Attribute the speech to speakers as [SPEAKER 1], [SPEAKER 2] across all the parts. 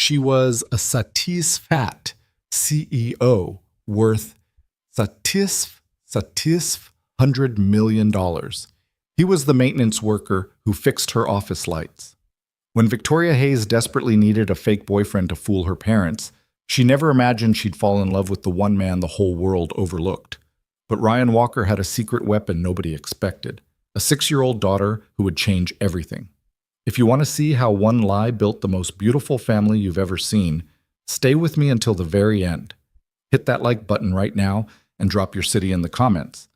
[SPEAKER 1] She was a satisfat CEO worth satisf $100 million. He was the maintenance worker who fixed her office lights. When Victoria Hayes desperately needed a fake boyfriend to fool her parents, she never imagined she'd fall in love with the one man the whole world overlooked. But Ryan Walker had a secret weapon nobody expected, a 6-year-old daughter who would change everything. If you want to see how one lie built the most beautiful family you've ever seen, stay with me until the very end. Hit that like button right now and drop your city in the comments.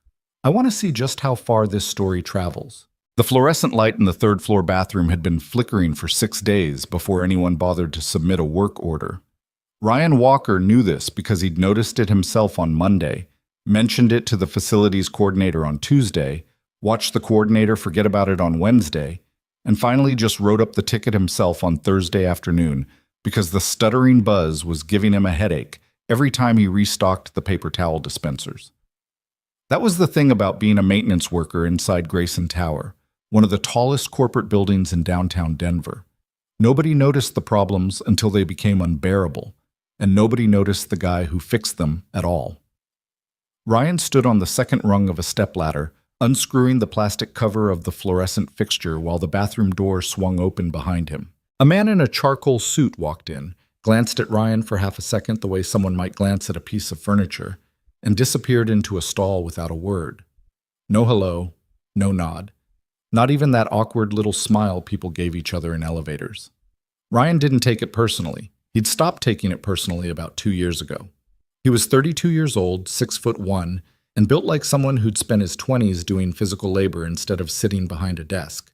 [SPEAKER 1] I want to see just how far this story travels. The fluorescent light in the third-floor bathroom had been flickering for 6 days before anyone bothered to submit a work order. Ryan Walker knew this because he'd noticed it himself on Monday, mentioned it to the facilities coordinator on Tuesday, watched the coordinator forget about it on Wednesday, and finally just wrote up the ticket himself on Thursday afternoon because the stuttering buzz was giving him a headache every time he restocked the paper towel dispensers. That was the thing about being a maintenance worker inside Grayson Tower, one of the tallest corporate buildings in downtown Denver. Nobody noticed the problems until they became unbearable, and nobody noticed the guy who fixed them at all. Ryan stood on the second rung of a stepladder, unscrewing the plastic cover of the fluorescent fixture while the bathroom door swung open behind him. A man in a charcoal suit walked in, glanced at Ryan for half a second the way someone might glance at a piece of furniture, and disappeared into a stall without a word. No hello, no nod. Not even that awkward little smile people gave each other in elevators. Ryan didn't take it personally. He'd stopped taking it personally about 2 years ago. He was 32 years old, 6'1", and built like someone who'd spent his 20s doing physical labor instead of sitting behind a desk.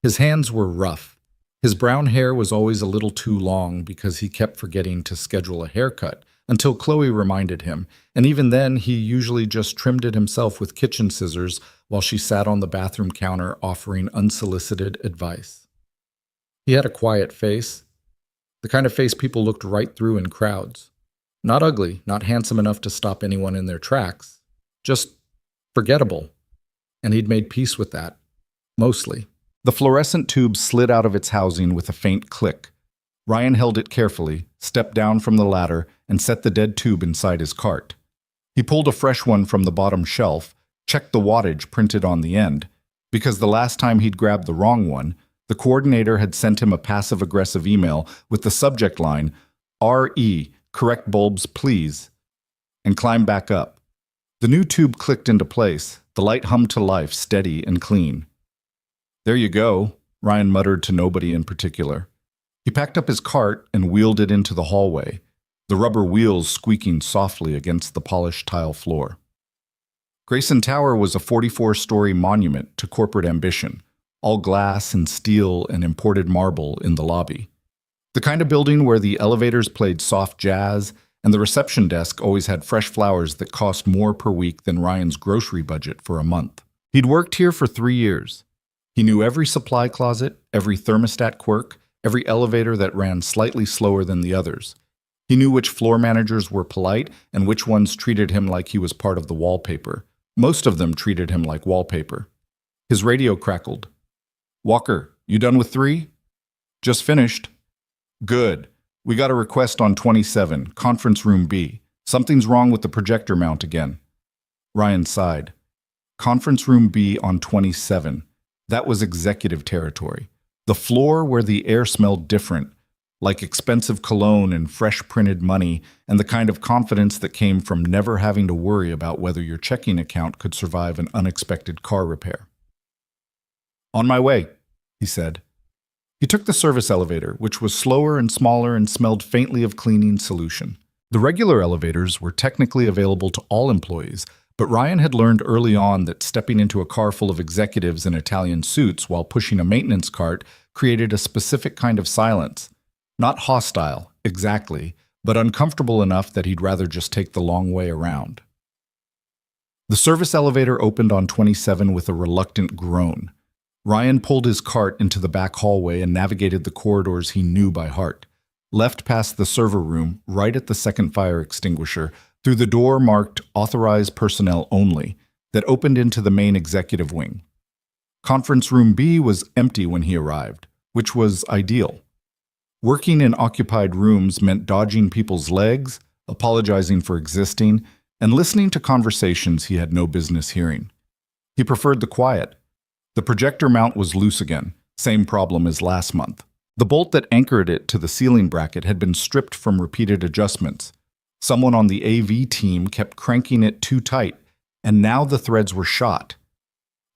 [SPEAKER 1] His hands were rough. His brown hair was always a little too long because he kept forgetting to schedule a haircut until Chloe reminded him, and even then he usually just trimmed it himself with kitchen scissors while she sat on the bathroom counter offering unsolicited advice. He had a quiet face, the kind of face people looked right through in crowds. Not ugly, not handsome enough to stop anyone in their tracks. Just forgettable. And he'd made peace with that. Mostly. The fluorescent tube slid out of its housing with a faint click. Ryan held it carefully, stepped down from the ladder, and set the dead tube inside his cart. He pulled a fresh one from the bottom shelf, checked the wattage printed on the end, because the last time he'd grabbed the wrong one, the coordinator had sent him a passive-aggressive email with the subject line, "RE, correct bulbs, please," and climbed back up. The new tube clicked into place, the light hummed to life, steady and clean. "There you go," Ryan muttered to nobody in particular. He packed up his cart and wheeled it into the hallway, the rubber wheels squeaking softly against the polished tile floor. Grayson Tower was a 44-story monument to corporate ambition, all glass and steel and imported marble in the lobby. The kind of building where the elevators played soft jazz and the reception desk always had fresh flowers that cost more per week than Ryan's grocery budget for a month. He'd worked here for 3 years. He knew every supply closet, every thermostat quirk, every elevator that ran slightly slower than the others. He knew which floor managers were polite and which ones treated him like he was part of the wallpaper. Most of them treated him like wallpaper. His radio crackled. "Walker, you done with 3? "Just finished." "Good. We got a request on 27, conference room B. Something's wrong with the projector mount again." Ryan sighed. Conference room B on 27. That was executive territory. The floor where the air smelled different, like expensive cologne and fresh printed money, and the kind of confidence that came from never having to worry about whether your checking account could survive an unexpected car repair. "On my way," he said. He took the service elevator, which was slower and smaller and smelled faintly of cleaning solution. The regular elevators were technically available to all employees, but Ryan had learned early on that stepping into a car full of executives in Italian suits while pushing a maintenance cart created a specific kind of silence. Not hostile, exactly, but uncomfortable enough that he'd rather just take the long way around. The service elevator opened on 27 with a reluctant groan. Ryan pulled his cart into the back hallway and navigated the corridors he knew by heart. Left past the server room, right at the second fire extinguisher, through the door marked Authorized Personnel Only, that opened into the main executive wing. Conference room B was empty when he arrived, which was ideal. Working in occupied rooms meant dodging people's legs, apologizing for existing, and listening to conversations he had no business hearing. He preferred the quiet. The projector mount was loose again, same problem as last month. The bolt that anchored it to the ceiling bracket had been stripped from repeated adjustments. Someone on the AV team kept cranking it too tight, and now the threads were shot.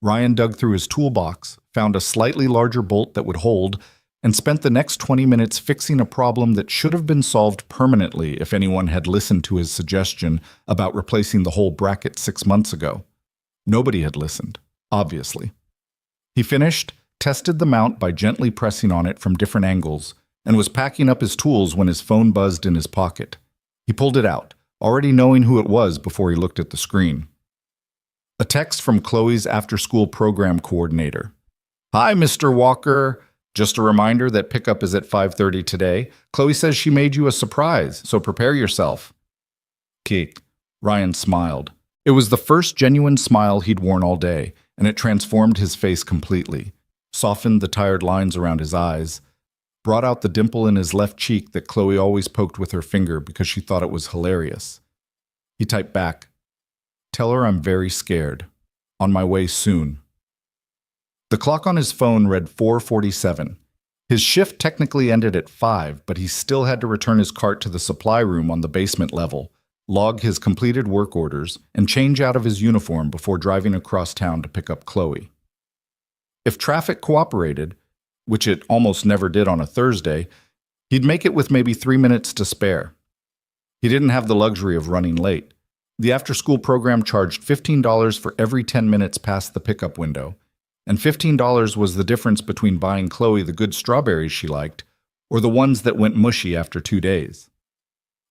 [SPEAKER 1] Ryan dug through his toolbox, found a slightly larger bolt that would hold, and spent the next 20 minutes fixing a problem that should have been solved permanently if anyone had listened to his suggestion about replacing the whole bracket 6 months ago. Nobody had listened, obviously. He finished, tested the mount by gently pressing on it from different angles, and was packing up his tools when his phone buzzed in his pocket. He pulled it out, already knowing who it was before he looked at the screen. A text from Chloe's after-school program coordinator. "Hi, Mr. Walker. Just a reminder that pickup is at 5:30 today. Chloe says she made you a surprise, so prepare yourself." Kate. Ryan smiled. It was the first genuine smile he'd worn all day, and it transformed his face completely, softened the tired lines around his eyes, brought out the dimple in his left cheek that Chloe always poked with her finger because she thought it was hilarious. He typed back, "Tell her I'm very scared. On my way soon." The clock on his phone read 4:47. His shift technically ended at 5, but he still had to return his cart to the supply room on the basement level, log his completed work orders, and change out of his uniform before driving across town to pick up Chloe. If traffic cooperated, which it almost never did on a Thursday, he'd make it with maybe 3 minutes to spare. He didn't have the luxury of running late. The after-school program charged $15 for every 10 minutes past the pickup window, and $15 was the difference between buying Chloe the good strawberries she liked or the ones that went mushy after 2 days.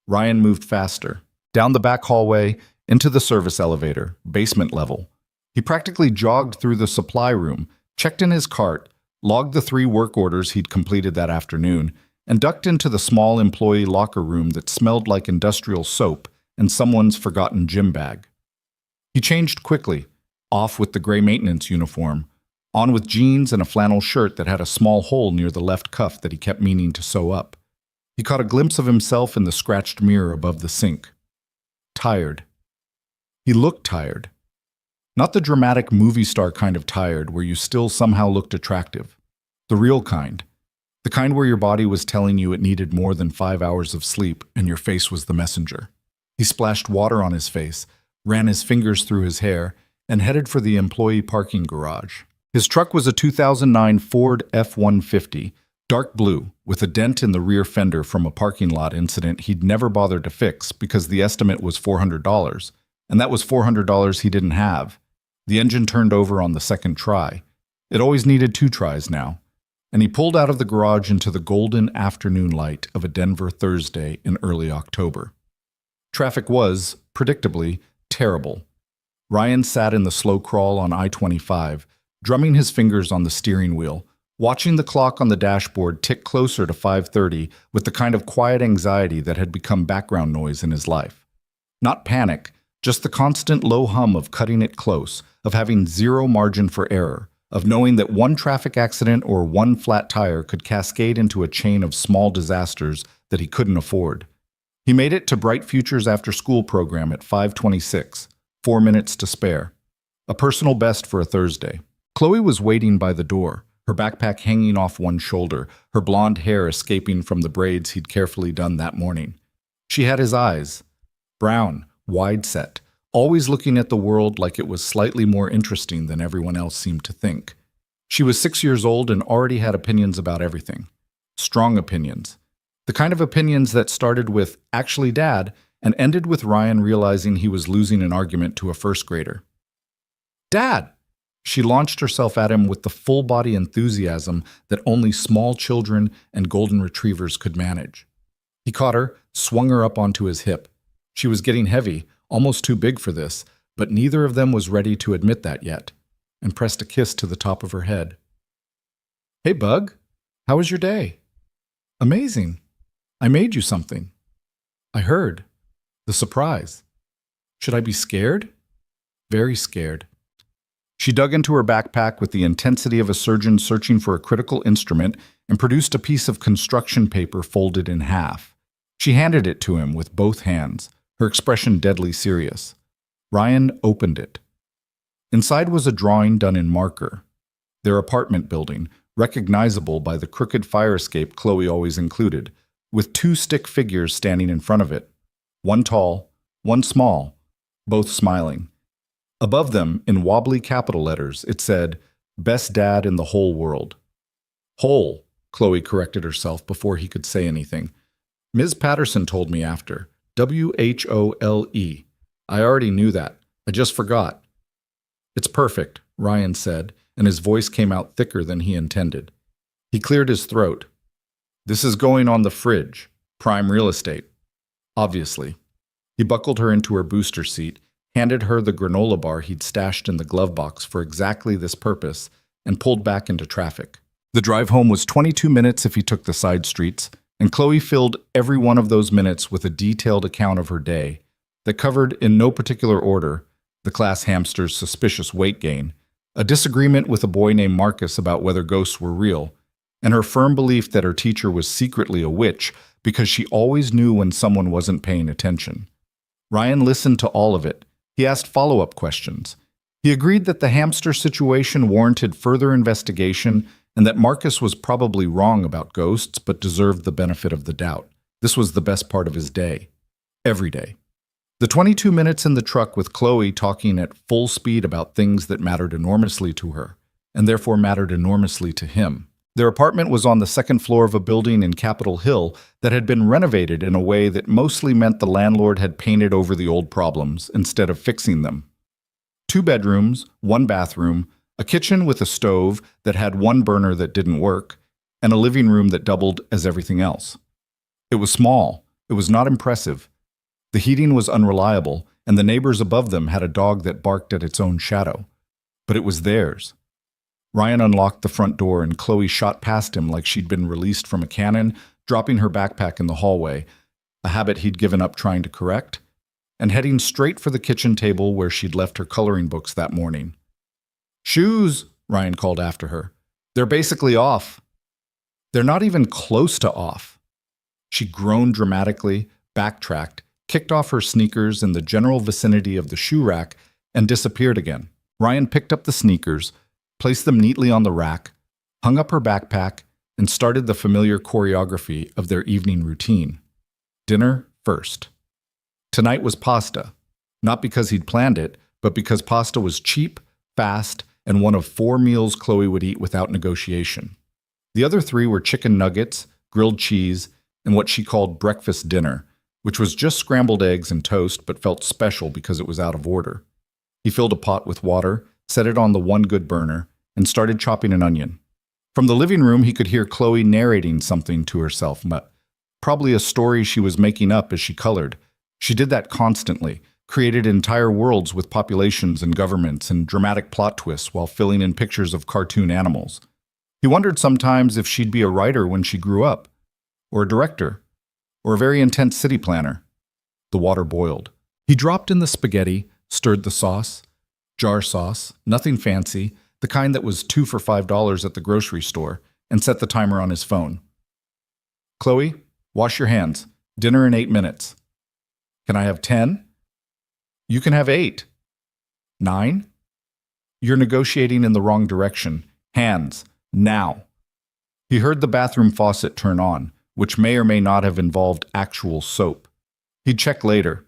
[SPEAKER 1] Ryan moved faster, down the back hallway, into the service elevator, basement level. He practically jogged through the supply room, checked in his cart, logged the 3 work orders he'd completed that afternoon, and ducked into the small employee locker room that smelled like industrial soap and someone's forgotten gym bag. He changed quickly, off with the gray maintenance uniform, on with jeans and a flannel shirt that had a small hole near the left cuff that he kept meaning to sew up. He caught a glimpse of himself in the scratched mirror above the sink. Tired. He looked tired. Not the dramatic movie star kind of tired where you still somehow looked attractive. The real kind. The kind where your body was telling you it needed more than 5 hours of sleep and your face was the messenger. He splashed water on his face, ran his fingers through his hair, and headed for the employee parking garage. His truck was a 2009 Ford F-150, dark blue, with a dent in the rear fender from a parking lot incident he'd never bothered to fix because the estimate was $400, and that was $400 he didn't have. The engine turned over on the second try. It always needed 2 tries now, and he pulled out of the garage into the golden afternoon light of a Denver Thursday in early October. Traffic was, predictably, terrible. Ryan sat in the slow crawl on I-25, drumming his fingers on the steering wheel, watching the clock on the dashboard tick closer to 5:30 with the kind of quiet anxiety that had become background noise in his life. Not panic, just the constant low hum of cutting it close, of having zero margin for error, of knowing that one traffic accident or one flat tire could cascade into a chain of small disasters that he couldn't afford. He made it to Bright Future's after-school program at 5:26, 4 minutes to spare. A personal best for a Thursday. Chloe was waiting by the door, her backpack hanging off one shoulder, her blonde hair escaping from the braids he'd carefully done that morning. She had his eyes. Brown, wide-set, always looking at the world like it was slightly more interesting than everyone else seemed to think. She was 6 years old and already had opinions about everything. Strong opinions. The kind of opinions that started with, "Actually, Dad," and ended with Ryan realizing he was losing an argument to a first grader. "Dad!" She launched herself at him with the full-body enthusiasm that only small children and golden retrievers could manage. He caught her, swung her up onto his hip. She was getting heavy, almost too big for this, but neither of them was ready to admit that yet, and pressed a kiss to the top of her head. "Hey, Bug. How was your day?" "Amazing. I made you something." "I heard. The surprise." "Should I be scared?" "Very scared." She dug into her backpack with the intensity of a surgeon searching for a critical instrument and produced a piece of construction paper folded in half. She handed it to him with both hands, her expression deadly serious. Ryan opened it. Inside was a drawing done in marker. Their apartment building, recognizable by the crooked fire escape Chloe always included, with two stick figures standing in front of it. One tall, one small, both smiling. Above them, in wobbly capital letters, it said, "Best dad in the whole world." Whole, Chloe corrected herself before he could say anything. Ms. Patterson told me after. W-H-O-L-E. I already knew that. I just forgot. It's perfect, Ryan said, and his voice came out thicker than he intended. He cleared his throat. This is going on the fridge. Prime real estate. Obviously. He buckled her into her booster seat, handed her the granola bar he'd stashed in the glove box for exactly this purpose, and pulled back into traffic. The drive home was 22 minutes if he took the side streets, and Chloe filled every one of those minutes with a detailed account of her day that covered, in no particular order, the class hamster's suspicious weight gain, a disagreement with a boy named Marcus about whether ghosts were real, and her firm belief that her teacher was secretly a witch because she always knew when someone wasn't paying attention. Ryan listened to all of it. He asked follow-up questions. He agreed that the hamster situation warranted further investigation and that Marcus was probably wrong about ghosts but deserved the benefit of the doubt. This was the best part of his day. Every day. The 22 minutes in the truck with Chloe talking at full speed about things that mattered enormously to her, and therefore mattered enormously to him. Their apartment was on the second floor of a building in Capitol Hill that had been renovated in a way that mostly meant the landlord had painted over the old problems instead of fixing them. 2 bedrooms, 1 bathroom, a kitchen with a stove that had 1 burner that didn't work, and a living room that doubled as everything else. It was small. It was not impressive. The heating was unreliable, and the neighbors above them had a dog that barked at its own shadow. But it was theirs. Ryan unlocked the front door and Chloe shot past him like she'd been released from a cannon, dropping her backpack in the hallway, a habit he'd given up trying to correct, and heading straight for the kitchen table where she'd left her coloring books that morning. "Shoes," Ryan called after her. "They're basically off." "They're not even close to off." She groaned dramatically, backtracked, kicked off her sneakers in the general vicinity of the shoe rack, and disappeared again. Ryan picked up the sneakers, placed them neatly on the rack, hung up her backpack, and started the familiar choreography of their evening routine. Dinner first. Tonight was pasta, not because he'd planned it, but because pasta was cheap, fast, and one of 4 meals Chloe would eat without negotiation. The other 3 were chicken nuggets, grilled cheese, and what she called breakfast dinner, which was just scrambled eggs and toast but felt special because it was out of order. He filled a pot with water, set it on the one good burner, and started chopping an onion. From the living room, he could hear Chloe narrating something to herself, probably a story she was making up as she colored. She did that constantly, created entire worlds with populations and governments and dramatic plot twists while filling in pictures of cartoon animals. He wondered sometimes if she'd be a writer when she grew up, or a director, or a very intense city planner. The water boiled. He dropped in the spaghetti, stirred the sauce. Jar sauce, nothing fancy, the kind that was 2 for $5 at the grocery store, and set the timer on his phone. "Chloe, wash your hands. Dinner in 8 minutes. Can I have 10? You can have 8. 9? You're negotiating in the wrong direction. Hands. Now." He heard the bathroom faucet turn on, which may or may not have involved actual soap. He'd check later.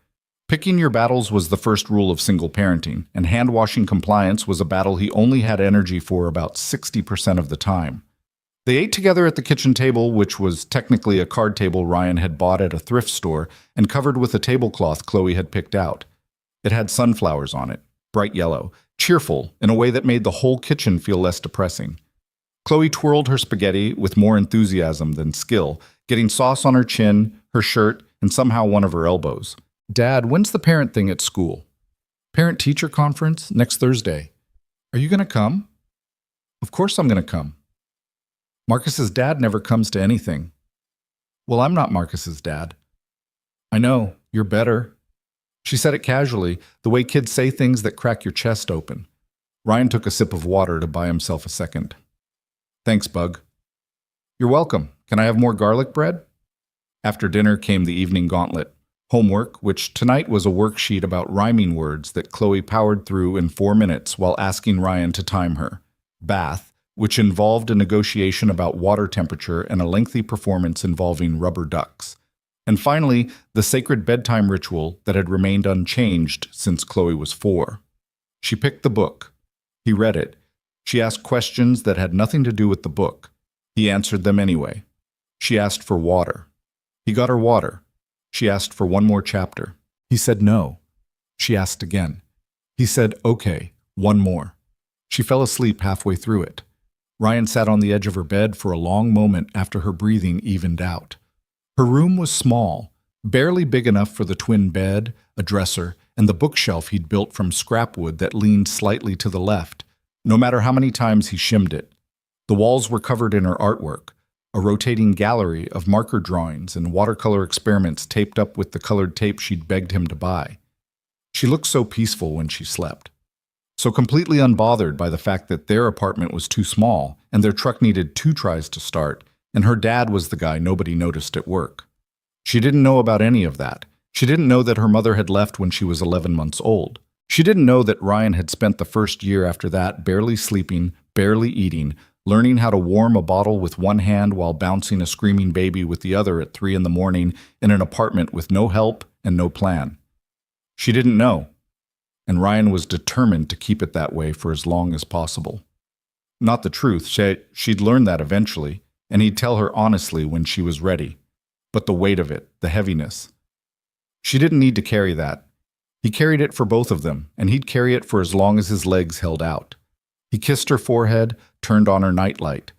[SPEAKER 1] Picking your battles was the first rule of single parenting, and hand-washing compliance was a battle he only had energy for about 60% of the time. They ate together at the kitchen table, which was technically a card table Ryan had bought at a thrift store and covered with a tablecloth Chloe had picked out. It had sunflowers on it, bright yellow, cheerful in a way that made the whole kitchen feel less depressing. Chloe twirled her spaghetti with more enthusiasm than skill, getting sauce on her chin, her shirt, and somehow one of her elbows. "Dad, when's the parent thing at school?" "Parent-teacher conference next Thursday. Are you going to come?" "Of course I'm going to come." "Marcus's dad never comes to anything." "Well, I'm not Marcus's dad." "I know, you're better." She said it casually, the way kids say things that crack your chest open. Ryan took a sip of water to buy himself a second. Thanks, Bug. You're welcome. Can I have more garlic bread? After dinner came the evening gauntlet. Homework, which tonight was a worksheet about rhyming words that Chloe powered through in 4 minutes while asking Ryan to time her. Bath, which involved a negotiation about water temperature and a lengthy performance involving rubber ducks. And finally, the sacred bedtime ritual that had remained unchanged since Chloe was 4. She picked the book. He read it. She asked questions that had nothing to do with the book. He answered them anyway. She asked for water. He got her water. She asked for one more chapter. He said no. She asked again. He said, okay, one more. She fell asleep halfway through it. Ryan sat on the edge of her bed for a long moment after her breathing evened out. Her room was small, barely big enough for the twin bed, a dresser, and the bookshelf he'd built from scrap wood that leaned slightly to the left, no matter how many times he shimmed it. The walls were covered in her artwork, a rotating gallery of marker drawings and watercolor experiments taped up with the colored tape she'd begged him to buy. She looked so peaceful when she slept, so completely unbothered by the fact that their apartment was too small and their truck needed 2 tries to start, and her dad was the guy nobody noticed at work. She didn't know about any of that. She didn't know that her mother had left when she was 11 months old. She didn't know that Ryan had spent the first year after that barely sleeping, barely eating, learning how to warm a bottle with one hand while bouncing a screaming baby with the other at 3 in the morning in an apartment with no help and no plan. She didn't know, and Ryan was determined to keep it that way for as long as possible. Not the truth, she'd learn that eventually, and he'd tell her honestly when she was ready. But the weight of it, the heaviness. She didn't need to carry that. He carried it for both of them, and he'd carry it for as long as his legs held out. He kissed her forehead, turned on her nightlight,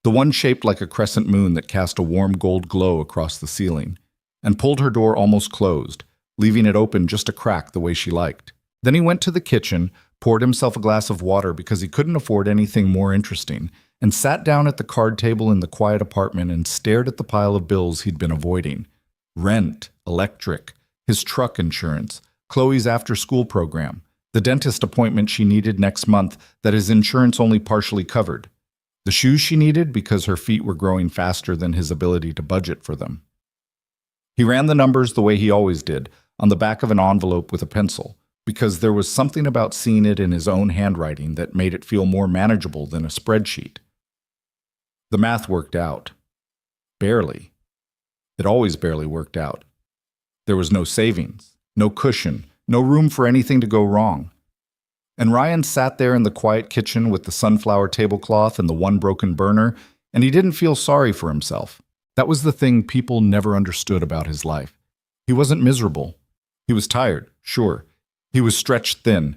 [SPEAKER 1] the one shaped like a crescent moon that cast a warm gold glow across the ceiling, and pulled her door almost closed, leaving it open just a crack the way she liked. Then he went to the kitchen, poured himself a glass of water because he couldn't afford anything more interesting, and sat down at the card table in the quiet apartment and stared at the pile of bills he'd been avoiding. Rent, electric, his truck insurance, Chloe's after-school program, the dentist appointment she needed next month that his insurance only partially covered, the shoes she needed because her feet were growing faster than his ability to budget for them. He ran the numbers the way he always did, on the back of an envelope with a pencil, because there was something about seeing it in his own handwriting that made it feel more manageable than a spreadsheet. The math worked out. Barely. It always barely worked out. There was no savings, no cushion, no room for anything to go wrong. And Ryan sat there in the quiet kitchen with the sunflower tablecloth and the one broken burner, and he didn't feel sorry for himself. That was the thing people never understood about his life. He wasn't miserable. He was tired, sure. He was stretched thin.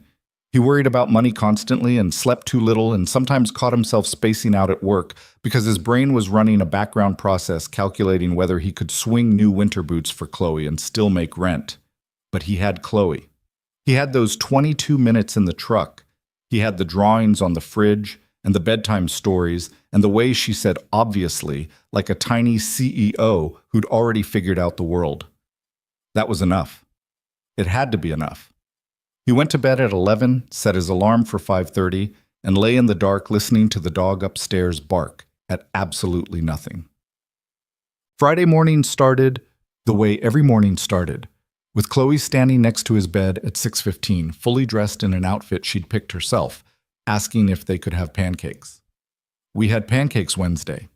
[SPEAKER 1] He worried about money constantly and slept too little and sometimes caught himself spacing out at work because his brain was running a background process calculating whether he could swing new winter boots for Chloe and still make rent. But he had Chloe. He had those 22 minutes in the truck. He had the drawings on the fridge and the bedtime stories and the way she said obviously like a tiny CEO who'd already figured out the world. That was enough. It had to be enough. He went to bed at 11, set his alarm for 5:30, and lay in the dark listening to the dog upstairs bark at absolutely nothing. Friday morning started the way every morning started, with Chloe standing next to his bed at 6:15, fully dressed in an outfit she'd picked herself, asking if they could have pancakes. We had pancakes Wednesday.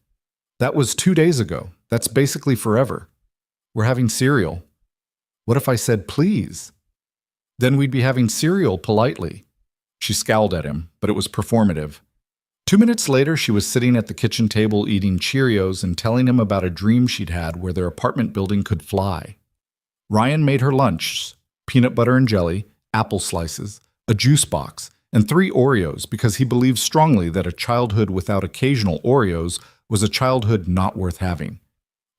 [SPEAKER 1] That was 2 days ago. That's basically forever. We're having cereal. What if I said please? Then we'd be having cereal politely. She scowled at him, but it was performative. 2 minutes later, she was sitting at the kitchen table eating Cheerios and telling him about a dream she'd had where their apartment building could fly. Ryan made her lunch, peanut butter and jelly, apple slices, a juice box, and 3 Oreos because he believed strongly that a childhood without occasional Oreos was a childhood not worth having.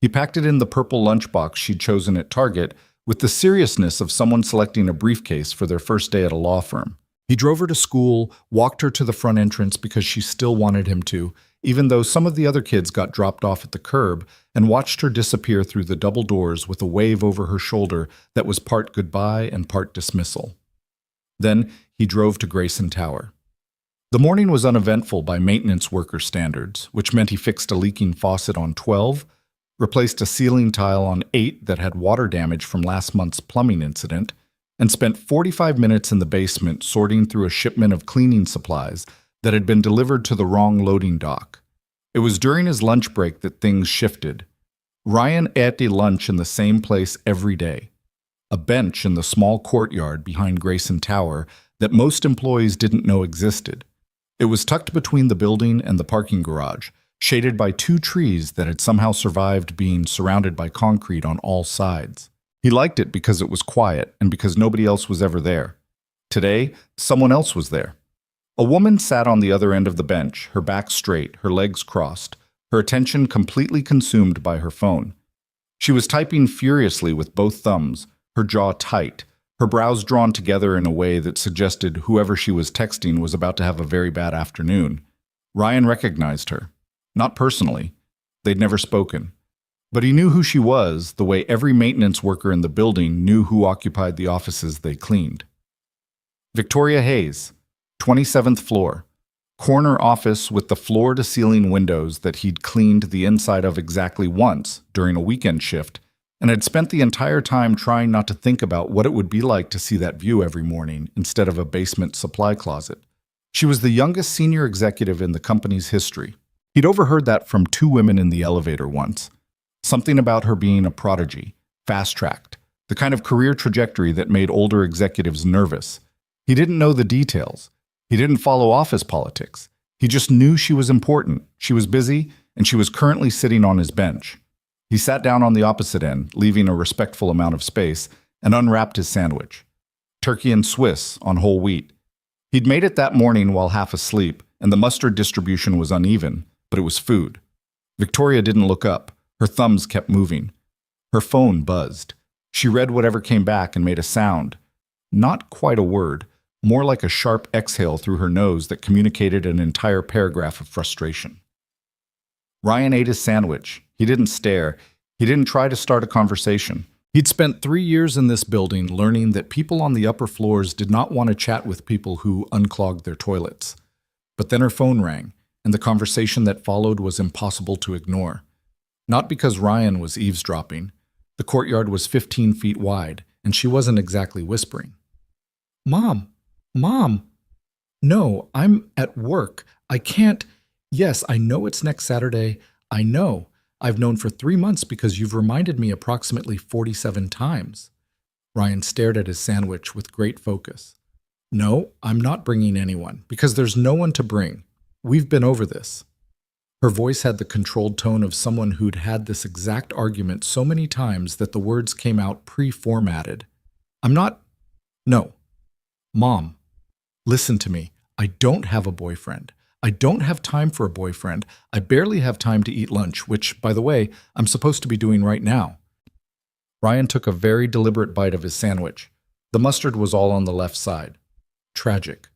[SPEAKER 1] He packed it in the purple lunchbox she'd chosen at Target with the seriousness of someone selecting a briefcase for their first day at a law firm. He drove her to school, walked her to the front entrance because she still wanted him to, even though some of the other kids got dropped off at the curb, and watched her disappear through the double doors with a wave over her shoulder that was part goodbye and part dismissal. Then he drove to Grayson Tower. The morning was uneventful by maintenance worker standards, which meant he fixed a leaking faucet on 12, replaced a ceiling tile on 8 that had water damage from last month's plumbing incident, and spent 45 minutes in the basement sorting through a shipment of cleaning supplies that had been delivered to the wrong loading dock. It was during his lunch break that things shifted. Ryan ate lunch in the same place every day, a bench in the small courtyard behind Grayson Tower that most employees didn't know existed. It was tucked between the building and the parking garage, shaded by 2 trees that had somehow survived being surrounded by concrete on all sides. He liked it because it was quiet and because nobody else was ever there. Today, someone else was there. A woman sat on the other end of the bench, her back straight, her legs crossed, her attention completely consumed by her phone. She was typing furiously with both thumbs, her jaw tight, her brows drawn together in a way that suggested whoever she was texting was about to have a very bad afternoon. Ryan recognized her. Not personally. They'd never spoken. But he knew who she was, the way every maintenance worker in the building knew who occupied the offices they cleaned. Victoria Hayes, 27th floor. Corner office with the floor-to-ceiling windows that he'd cleaned the inside of exactly once during a weekend shift, and had spent the entire time trying not to think about what it would be like to see that view every morning instead of a basement supply closet. She was the youngest senior executive in the company's history. He'd overheard that from 2 women in the elevator once. Something about her being a prodigy, fast-tracked, the kind of career trajectory that made older executives nervous. He didn't know the details. He didn't follow office politics. He just knew she was important, she was busy, and she was currently sitting on his bench. He sat down on the opposite end, leaving a respectful amount of space, and unwrapped his sandwich. Turkey and Swiss on whole wheat. He'd made it that morning while half asleep, and the mustard distribution was uneven, but it was food. Victoria didn't look up. Her thumbs kept moving. Her phone buzzed. She read whatever came back and made a sound. Not quite a word, more like a sharp exhale through her nose that communicated an entire paragraph of frustration. Ryan ate his sandwich. He didn't stare. He didn't try to start a conversation. He'd spent 3 years in this building learning that people on the upper floors did not want to chat with people who unclogged their toilets. But then her phone rang, and the conversation that followed was impossible to ignore. Not because Ryan was eavesdropping. The courtyard was 15 feet wide, and she wasn't exactly whispering. "Mom! Mom! No, I'm at work. I can't. Yes, I know it's next Saturday. I know. I've known for 3 months because you've reminded me approximately 47 times." Ryan stared at his sandwich with great focus. "No, I'm not bringing anyone, because there's no one to bring. We've been over this." Her voice had the controlled tone of someone who'd had this exact argument so many times that the words came out pre-formatted. "I'm not. No. Mom, listen to me. I don't have a boyfriend. I don't have time for a boyfriend. I barely have time to eat lunch, which, by the way, I'm supposed to be doing right now." Ryan took a very deliberate bite of his sandwich. The mustard was all on the left side. Tragic.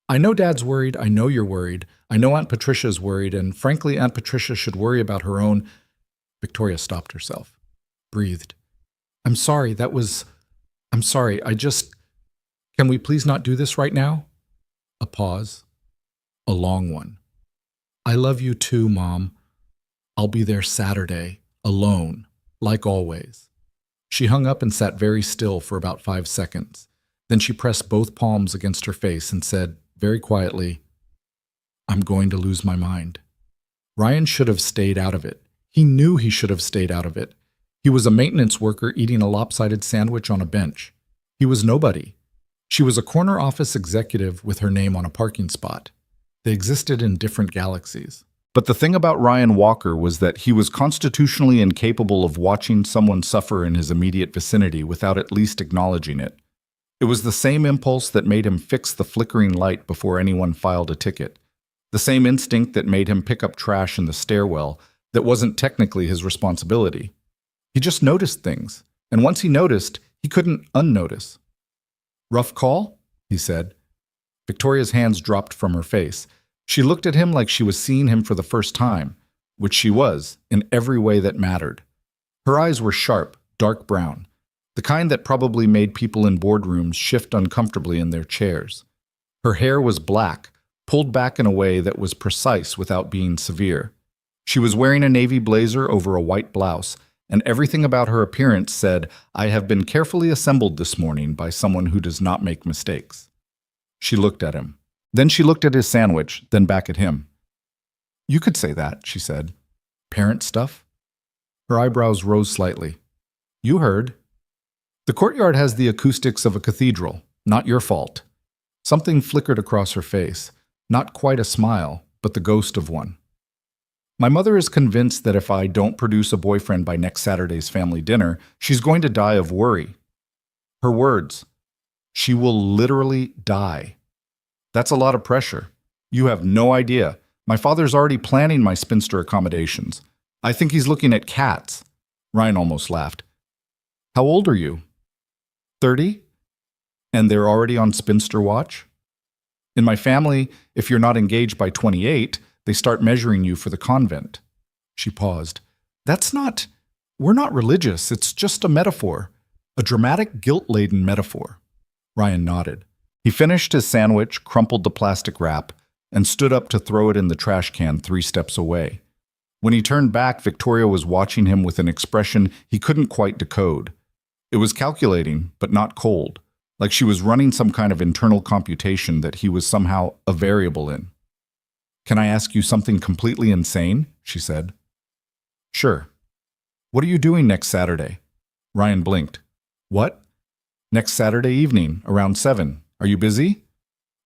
[SPEAKER 1] "I know Dad's worried. I know you're worried. I know Aunt Patricia's worried, and frankly, Aunt Patricia should worry about her own—" Victoria stopped herself, breathed. I'm sorry, I just— Can we please not do this right now?" A pause. A long one. "I love you too, Mom. I'll be there Saturday, alone, like always." She hung up and sat very still for about 5 seconds. Then she pressed both palms against her face and said, very quietly, "I'm going to lose my mind." Ryan should have stayed out of it. He knew he should have stayed out of it. He was a maintenance worker eating a lopsided sandwich on a bench. He was nobody. She was a corner office executive with her name on a parking spot. They existed in different galaxies. But the thing about Ryan Walker was that he was constitutionally incapable of watching someone suffer in his immediate vicinity without at least acknowledging it. It was the same impulse that made him fix the flickering light before anyone filed a ticket. The same instinct that made him pick up trash in the stairwell that wasn't technically his responsibility. He just noticed things, and once he noticed, he couldn't unnotice. "Rough call?" he said. Victoria's hands dropped from her face. She looked at him like she was seeing him for the first time, which she was, in every way that mattered. Her eyes were sharp, dark brown, the kind that probably made people in boardrooms shift uncomfortably in their chairs. Her hair was black, pulled back in a way that was precise without being severe. She was wearing a navy blazer over a white blouse, and everything about her appearance said, "I have been carefully assembled this morning by someone who does not make mistakes." She looked at him. Then she looked at his sandwich, then back at him. "You could say that," she said. "Parent stuff?" Her eyebrows rose slightly. "You heard. The courtyard has the acoustics of a cathedral. Not your fault." Something flickered across her face. Not quite a smile, but the ghost of one. "My mother is convinced that if I don't produce a boyfriend by next Saturday's family dinner, she's going to die of worry." Her words. "She will literally die." That's a lot of pressure. You have no idea. My father's already planning my spinster accommodations. I think he's looking at cats. Ryan almost laughed. "How old are you?" 30? And they're already on spinster watch? In my family, if you're not engaged by 28, they start measuring you for the convent. She paused. We're not religious. It's just a metaphor. A dramatic, guilt-laden metaphor. Ryan nodded. He finished his sandwich, crumpled the plastic wrap, and stood up to throw it in the trash can 3 steps away. When he turned back, Victoria was watching him with an expression he couldn't quite decode. It was calculating, but not cold, like she was running some kind of internal computation that he was somehow a variable in. "Can I ask you something completely insane?" she said. "Sure." "What are you doing next Saturday?" Ryan blinked. "What?" "Next Saturday evening, around 7. Are you busy?"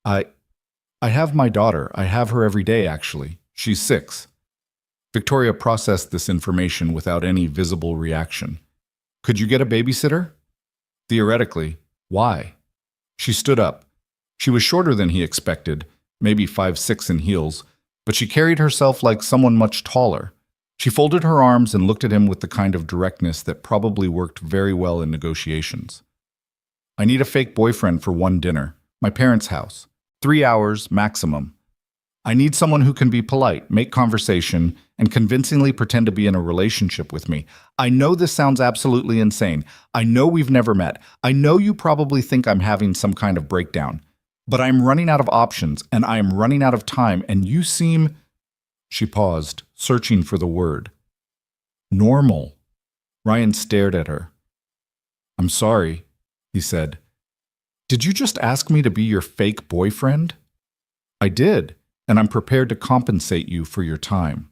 [SPEAKER 1] I have my daughter. I have her every day, actually. She's 6. Victoria processed this information without any visible reaction. "Could you get a babysitter?" "Theoretically. Why?" She stood up. She was shorter than he expected, maybe 5'6" in heels, but she carried herself like someone much taller. She folded her arms and looked at him with the kind of directness that probably worked very well in negotiations. "I need a fake boyfriend for one dinner. My parents' house. 3 hours, maximum. I need someone who can be polite, make conversation, and convincingly pretend to be in a relationship with me. I know this sounds absolutely insane. I know we've never met. I know you probably think I'm having some kind of breakdown. But I'm running out of options, and I am running out of time, and you seem..." She paused, searching for the word. "Normal." Ryan stared at her. "I'm sorry," he said. "Did you just ask me to be your fake boyfriend?" "I did, and I'm prepared to compensate you for your time.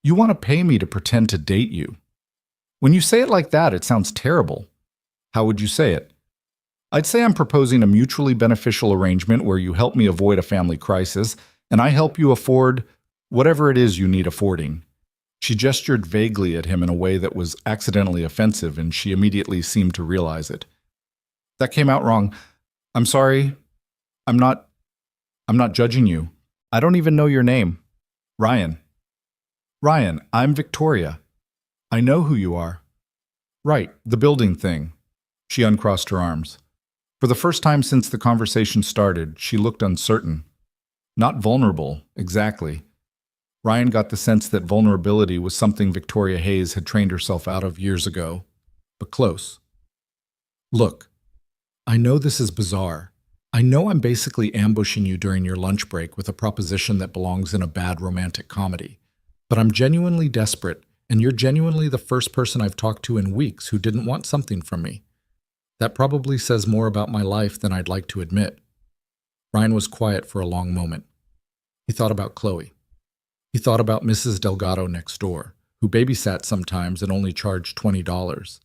[SPEAKER 1] You want to pay me to pretend to date you." When you say it like that, it sounds terrible. How would you say it? "I'd say I'm proposing a mutually beneficial arrangement where you help me avoid a family crisis, and I help you afford whatever it is you need affording." She gestured vaguely at him in a way that was accidentally offensive, and she immediately seemed to realize it. "That came out wrong. I'm sorry. I'm not judging you. I don't even know your name." "Ryan." "Ryan, I'm Victoria. I know who you are." "Right, the building thing." She uncrossed her arms. For the first time since the conversation started, she looked uncertain. Not vulnerable, exactly. Ryan got the sense that vulnerability was something Victoria Hayes had trained herself out of years ago, but close. "Look, I know this is bizarre. I know I'm basically ambushing you during your lunch break with a proposition that belongs in a bad romantic comedy. But I'm genuinely desperate, and you're genuinely the first person I've talked to in weeks who didn't want something from me. That probably says more about my life than I'd like to admit." Ryan was quiet for a long moment. He thought about Chloe. He thought about Mrs. Delgado next door, who babysat sometimes and only charged $20.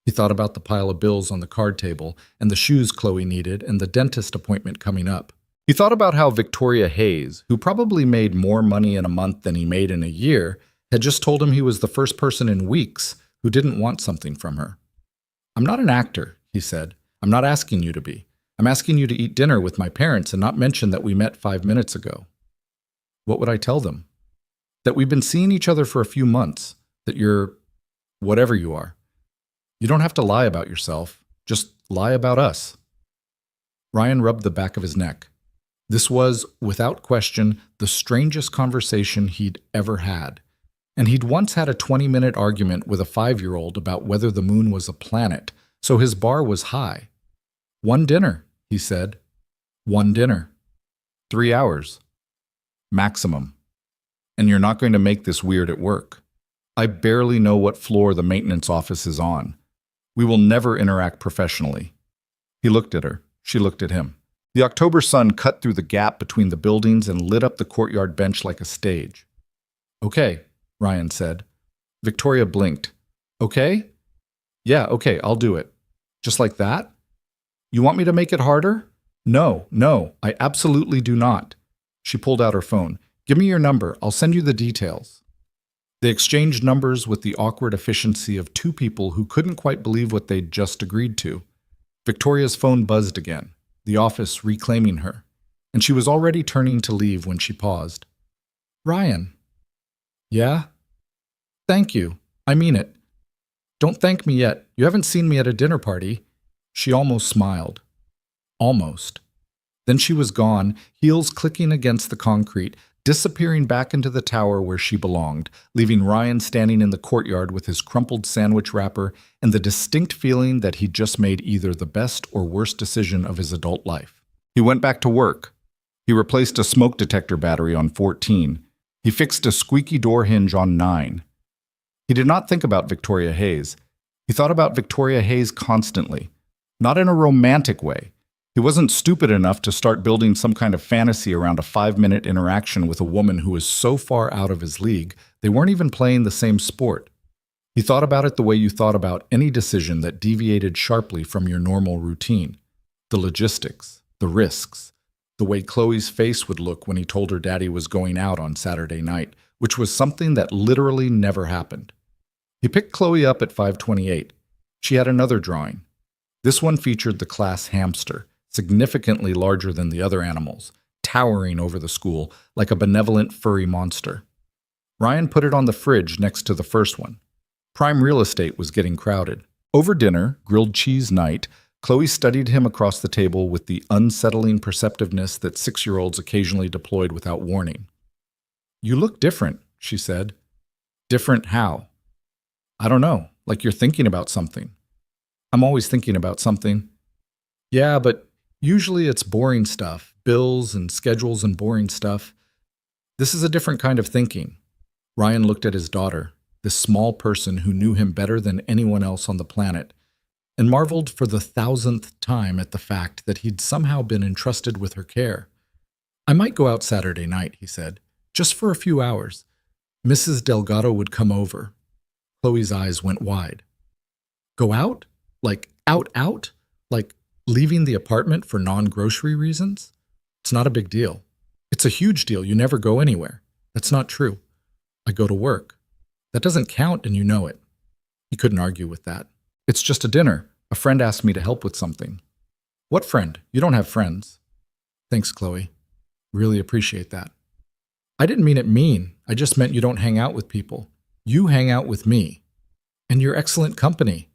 [SPEAKER 1] He thought about the pile of bills on the card table and the shoes Chloe needed and the dentist appointment coming up. He thought about how Victoria Hayes, who probably made more money in a month than he made in a year, had just told him he was the first person in weeks who didn't want something from her. "I'm not an actor," he said. "I'm not asking you to be. I'm asking you to eat dinner with my parents and not mention that we met 5 minutes ago." What would I tell them? That we've been seeing each other for a few months, that you're whatever you are. You don't have to lie about yourself. Just lie about us. Ryan rubbed the back of his neck. This was, without question, the strangest conversation he'd ever had. And he'd once had a 20-minute argument with a 5-year-old about whether the moon was a planet, so his bar was high. "One dinner," he said. "One dinner. 3 hours. Maximum. And you're not going to make this weird at work. I barely know what floor the maintenance office is on. We will never interact professionally. He looked at her. She looked at him. The October sun cut through the gap between the buildings and lit up the courtyard bench like a stage. Okay, Ryan said. Victoria blinked. Okay? Yeah, okay, I'll do it. Just like that? You want me to make it harder? No, I absolutely do not. She pulled out her phone. Give me your number. I'll send you the details. They exchanged numbers with the awkward efficiency of two people who couldn't quite believe what they'd just agreed to. Victoria's phone buzzed again, the office reclaiming her, and she was already turning to leave when she paused. Ryan. Yeah? Thank you. I mean it. Don't thank me yet. You haven't seen me at a dinner party. She almost smiled. Almost. Then she was gone, heels clicking against the concrete, disappearing back into the tower where she belonged, leaving Ryan standing in the courtyard with his crumpled sandwich wrapper and the distinct feeling that he'd just made either the best or worst decision of his adult life. He went back to work. He replaced a smoke detector battery on 14. He fixed a squeaky door hinge on 9. He did not think about Victoria Hayes. He thought about Victoria Hayes constantly, not in a romantic way. He wasn't stupid enough to start building some kind of fantasy around a 5-minute interaction with a woman who was so far out of his league, they weren't even playing the same sport. He thought about it the way you thought about any decision that deviated sharply from your normal routine. The logistics, the risks, the way Chloe's face would look when he told her daddy was going out on Saturday night, which was something that literally never happened. He picked Chloe up at 5:28. She had another drawing. This one featured the class hamster, significantly larger than the other animals, towering over the school like a benevolent furry monster. Ryan put it on the fridge next to the first one. Prime real estate was getting crowded. Over dinner, grilled cheese night, Chloe studied him across the table with the unsettling perceptiveness that 6-year-olds occasionally deployed without warning. You look different, she said. Different how? I don't know, like you're thinking about something. I'm always thinking about something. Yeah, but usually it's boring stuff, bills and schedules and boring stuff. This is a different kind of thinking. Ryan looked at his daughter, this small person who knew him better than anyone else on the planet, and marveled for the 1,000th time at the fact that he'd somehow been entrusted with her care. I might go out Saturday night, he said, just for a few hours. Mrs. Delgado would come over. Chloe's eyes went wide. Go out? Like out? Like leaving the apartment for non-grocery reasons? It's not a big deal. It's a huge deal. You never go anywhere. That's not true. I go to work. That doesn't count, and you know it. He couldn't argue with that. It's just a dinner. A friend asked me to help with something. What friend? You don't have friends. Thanks, Chloe. Really appreciate that. I didn't mean it mean. I just meant you don't hang out with people. You hang out with me. And you're excellent company.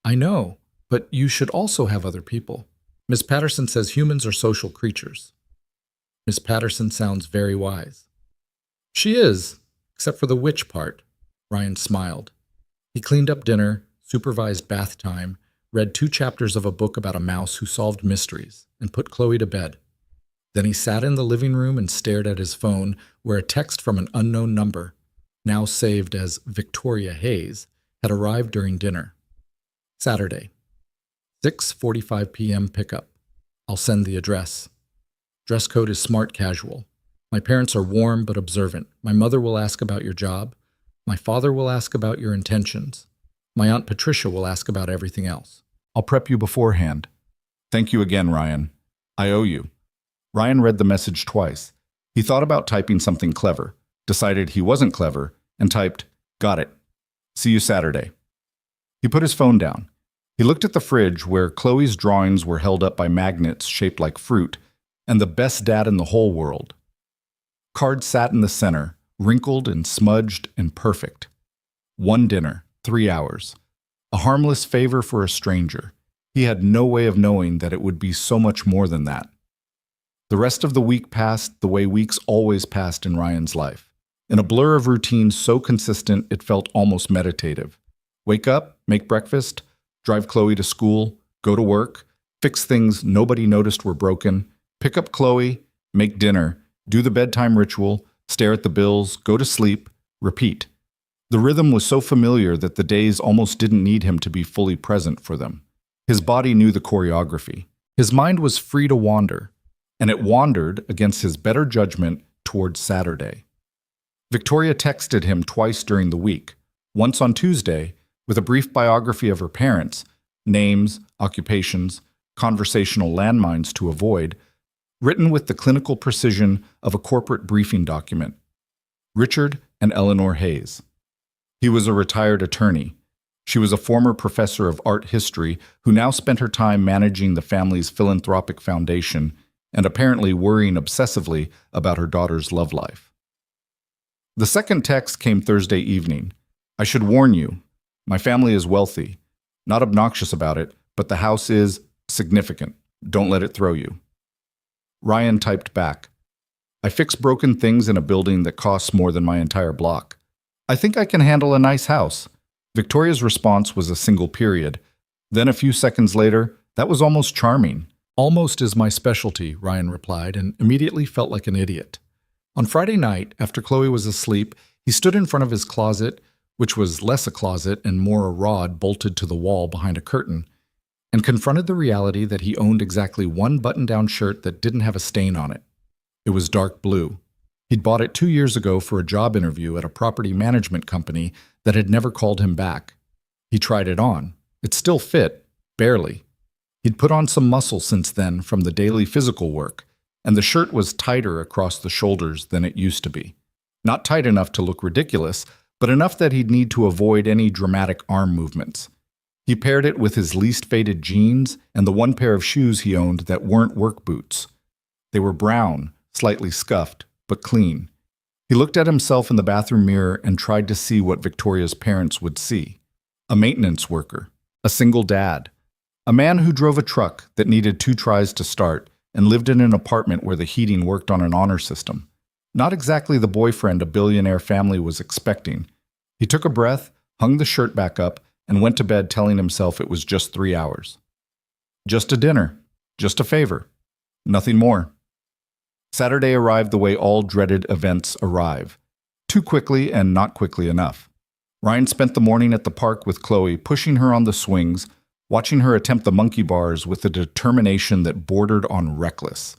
[SPEAKER 1] I know, but you should also have other people. Miss Patterson says humans are social creatures. Miss Patterson sounds very wise. She is, except for the witch part. Ryan smiled. He cleaned up dinner, supervised bath time, read 2 chapters of a book about a mouse who solved mysteries, and put Chloe to bed. Then he sat in the living room and stared at his phone, where a text from an unknown number, now saved as Victoria Hayes, had arrived during dinner. Saturday, 6:45 p.m. pickup. I'll send the address. Dress code is smart casual. My parents are warm but observant. My mother will ask about your job. My father will ask about your intentions. My Aunt Patricia will ask about everything else. I'll prep you beforehand. Thank you again, Ryan. I owe you. Ryan read the message twice. He thought about typing something clever, decided he wasn't clever, and typed, "Got it. See you Saturday." He put his phone down. He looked at the fridge where Chloe's drawings were held up by magnets shaped like fruit, and the best dad in the whole world. Card sat in the center, wrinkled and smudged and perfect. One dinner, 3 hours. A harmless favor for a stranger. He had no way of knowing that it would be so much more than that. The rest of the week passed the way weeks always passed in Ryan's life, in a blur of routine so consistent it felt almost meditative. Wake up, make breakfast, drive Chloe to school, go to work, fix things nobody noticed were broken, pick up Chloe, make dinner, do the bedtime ritual, stare at the bills, go to sleep, repeat. The rhythm was so familiar that the days almost didn't need him to be fully present for them. His body knew the choreography. His mind was free to wander, and it wandered against his better judgment toward Saturday. Victoria texted him twice during the week, once on Tuesday, with a brief biography of her parents, names, occupations, conversational landmines to avoid, written with the clinical precision of a corporate briefing document. Richard and Eleanor Hayes. He was a retired attorney. She was a former professor of art history who now spent her time managing the family's philanthropic foundation and apparently worrying obsessively about her daughter's love life. The second text came Thursday evening. I should warn you, my family is wealthy. Not obnoxious about it, but the house is significant. Don't let it throw you. Ryan typed back, I fix broken things in a building that costs more than my entire block. I think I can handle a nice house. Victoria's response was a single period. Then a few seconds later, that was almost charming. Almost is my specialty, Ryan replied, and immediately felt like an idiot. On Friday night, after Chloe was asleep, he stood in front of his closet, which was less a closet and more a rod bolted to the wall behind a curtain, and confronted the reality that he owned exactly one button-down shirt that didn't have a stain on it. It was dark blue. He'd bought it 2 years ago for a job interview at a property management company that had never called him back. He tried it on. It still fit, barely. He'd put on some muscle since then from the daily physical work, and the shirt was tighter across the shoulders than it used to be. Not tight enough to look ridiculous, but enough that he'd need to avoid any dramatic arm movements. He paired it with his least faded jeans and the one pair of shoes he owned that weren't work boots. They were brown, slightly scuffed, but clean. He looked at himself in the bathroom mirror and tried to see what Victoria's parents would see. A maintenance worker, a single dad, a man who drove a truck that needed 2 tries to start and lived in an apartment where the heating worked on an honor system. Not exactly the boyfriend a billionaire family was expecting. He took a breath, hung the shirt back up, and went to bed telling himself it was just 3 hours. Just a dinner, just a favor, nothing more. Saturday arrived the way all dreaded events arrive. Too quickly and not quickly enough. Ryan spent the morning at the park with Chloe, pushing her on the swings, watching her attempt the monkey bars with a determination that bordered on reckless.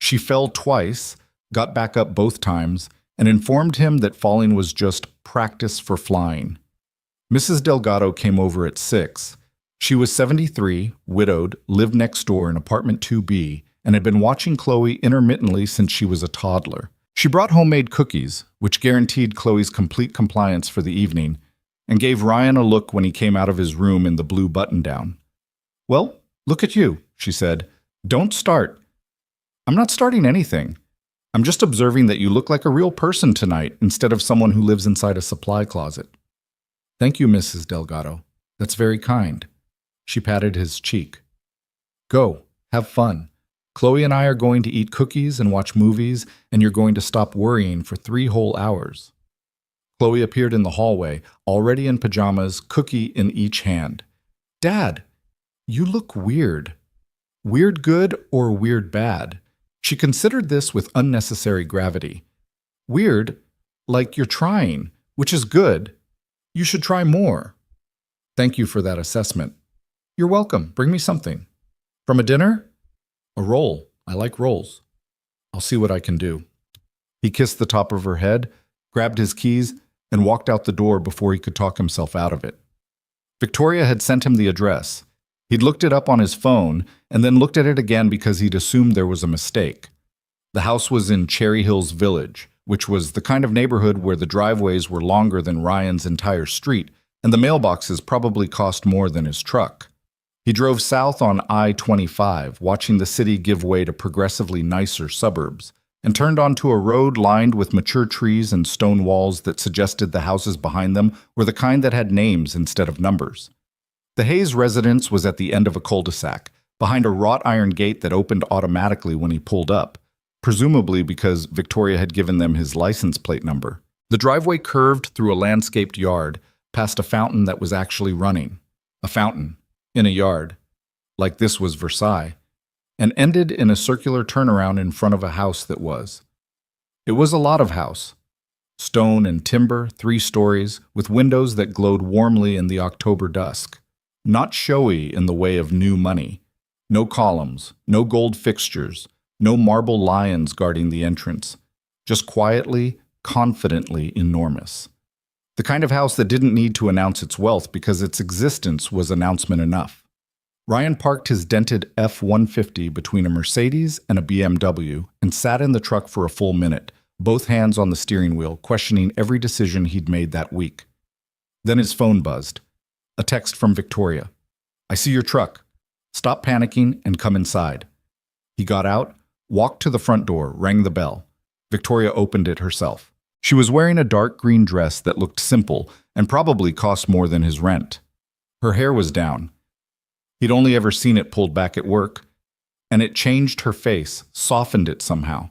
[SPEAKER 1] She fell twice, got back up both times, and informed him that falling was just practice for flying. Mrs. Delgado came over at 6. She was 73, widowed, lived next door in apartment 2B, and had been watching Chloe intermittently since she was a toddler. She brought homemade cookies, which guaranteed Chloe's complete compliance for the evening, and gave Ryan a look when he came out of his room in the blue button-down. Well, look at you, she said. Don't start. I'm not starting anything. I'm just observing that you look like a real person tonight instead of someone who lives inside a supply closet. Thank you, Mrs. Delgado. That's very kind. She patted his cheek. Go, have fun. Chloe and I are going to eat cookies and watch movies, and you're going to stop worrying for 3 whole hours. Chloe appeared in the hallway, already in pajamas, cookie in each hand. Dad, you look weird. Weird good or weird bad? She considered this with unnecessary gravity. Weird, like you're trying, which is good. You should try more. Thank you for that assessment. You're welcome. Bring me something. From a dinner? A roll. I like rolls. I'll see what I can do. He kissed the top of her head, grabbed his keys, and walked out the door before he could talk himself out of it. Victoria had sent him the address. He'd looked it up on his phone and then looked at it again because he'd assumed there was a mistake. The house was in Cherry Hills Village, which was the kind of neighborhood where the driveways were longer than Ryan's entire street, and the mailboxes probably cost more than his truck. He drove south on I-25, watching the city give way to progressively nicer suburbs, and turned onto a road lined with mature trees and stone walls that suggested the houses behind them were the kind that had names instead of numbers. The Hayes residence was at the end of a cul-de-sac, behind a wrought iron gate that opened automatically when he pulled up, presumably because Victoria had given them his license plate number. The driveway curved through a landscaped yard, past a fountain that was actually running. A fountain. In a yard, like this was Versailles, and ended in a circular turnaround in front of a house that was. It was a lot of house. Stone and timber, 3 stories, with windows that glowed warmly in the October dusk. Not showy in the way of new money. No columns, no gold fixtures, no marble lions guarding the entrance. Just quietly, confidently enormous. The kind of house that didn't need to announce its wealth because its existence was announcement enough. Ryan parked his dented F-150 between a Mercedes and a BMW and sat in the truck for a full minute, both hands on the steering wheel, questioning every decision he'd made that week. Then his phone buzzed. A text from Victoria. "I see your truck. Stop panicking and come inside." He got out, walked to the front door, rang the bell. Victoria opened it herself. She was wearing a dark green dress that looked simple and probably cost more than his rent. Her hair was down. He'd only ever seen it pulled back at work, and it changed her face, softened it somehow.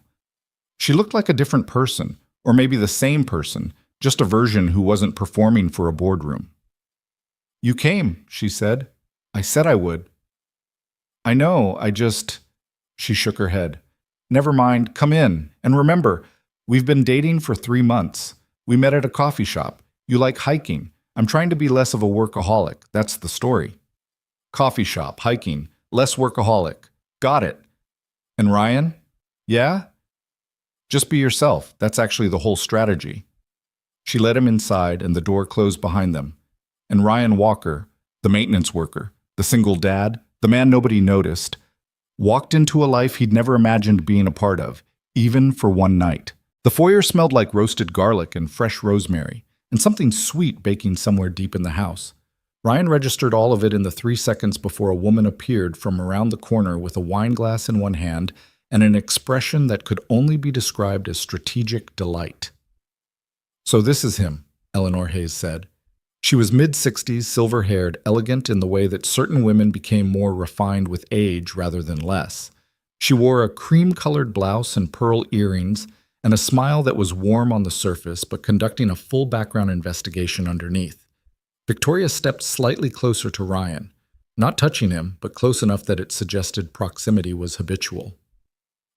[SPEAKER 1] She looked like a different person, or maybe the same person, just a version who wasn't performing for a boardroom. "You came," she said. "I said I would." "I know, She shook her head. "Never mind, come in. And remember, we've been dating for 3 months. We met at a coffee shop. You like hiking. I'm trying to be less of a workaholic. That's the story." Coffee shop, hiking, less workaholic. Got it. "And Ryan?" "Yeah?" "Just be yourself. That's actually the whole strategy." She led him inside, and the door closed behind them. And Ryan Walker, the maintenance worker, the single dad, the man nobody noticed, walked into a life he'd never imagined being a part of, even for one night. The foyer smelled like roasted garlic and fresh rosemary, and something sweet baking somewhere deep in the house. Ryan registered all of it in the 3 seconds before a woman appeared from around the corner with a wine glass in one hand and an expression that could only be described as strategic delight. "So this is him," Eleanor Hayes said. She was mid-60s, silver-haired, elegant in the way that certain women became more refined with age rather than less. She wore a cream-colored blouse and pearl earrings and a smile that was warm on the surface but conducting a full background investigation underneath. Victoria stepped slightly closer to Ryan, not touching him, but close enough that it suggested proximity was habitual.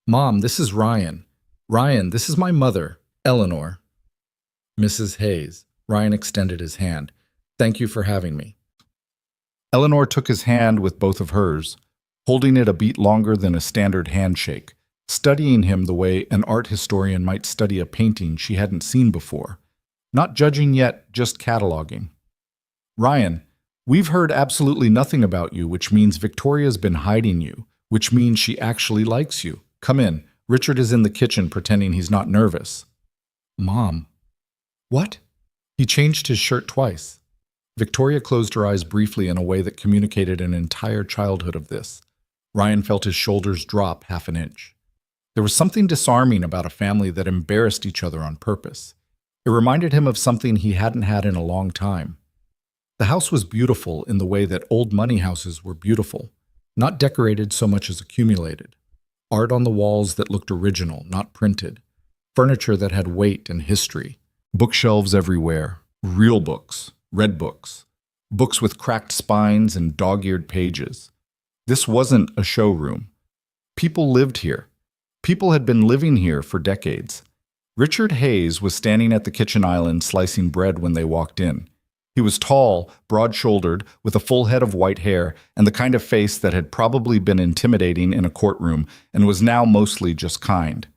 [SPEAKER 1] "Mom, this is Ryan. Ryan, this is my mother, Eleanor." "Mrs. Hayes." Ryan extended his hand. "Thank you for having me." Eleanor took his hand with both of hers, holding it a beat longer than a standard handshake, studying him the way an art historian might study a painting she hadn't seen before. Not judging yet, just cataloging. "Ryan, we've heard absolutely nothing about you, which means Victoria's been hiding you, which means she actually likes you. Come in. Richard is in the kitchen pretending he's not nervous." "Mom." "What?" He changed his shirt twice. Victoria closed her eyes briefly in a way that communicated an entire childhood of this. Ryan felt his shoulders drop half an inch. There was something disarming about a family that embarrassed each other on purpose. It reminded him of something he hadn't had in a long time. The house was beautiful in the way that old money houses were beautiful, not decorated so much as accumulated. Art on the walls that looked original, not printed. Furniture that had weight and history. Bookshelves everywhere. Real books. Red books. Books with cracked spines and dog-eared pages. This wasn't a showroom. People lived here. People had been living here for decades. Richard Hayes was standing at the kitchen island slicing bread when they walked in. He was tall, broad-shouldered, with a full head of white hair and the kind of face that had probably been intimidating in a courtroom and was now mostly just kind.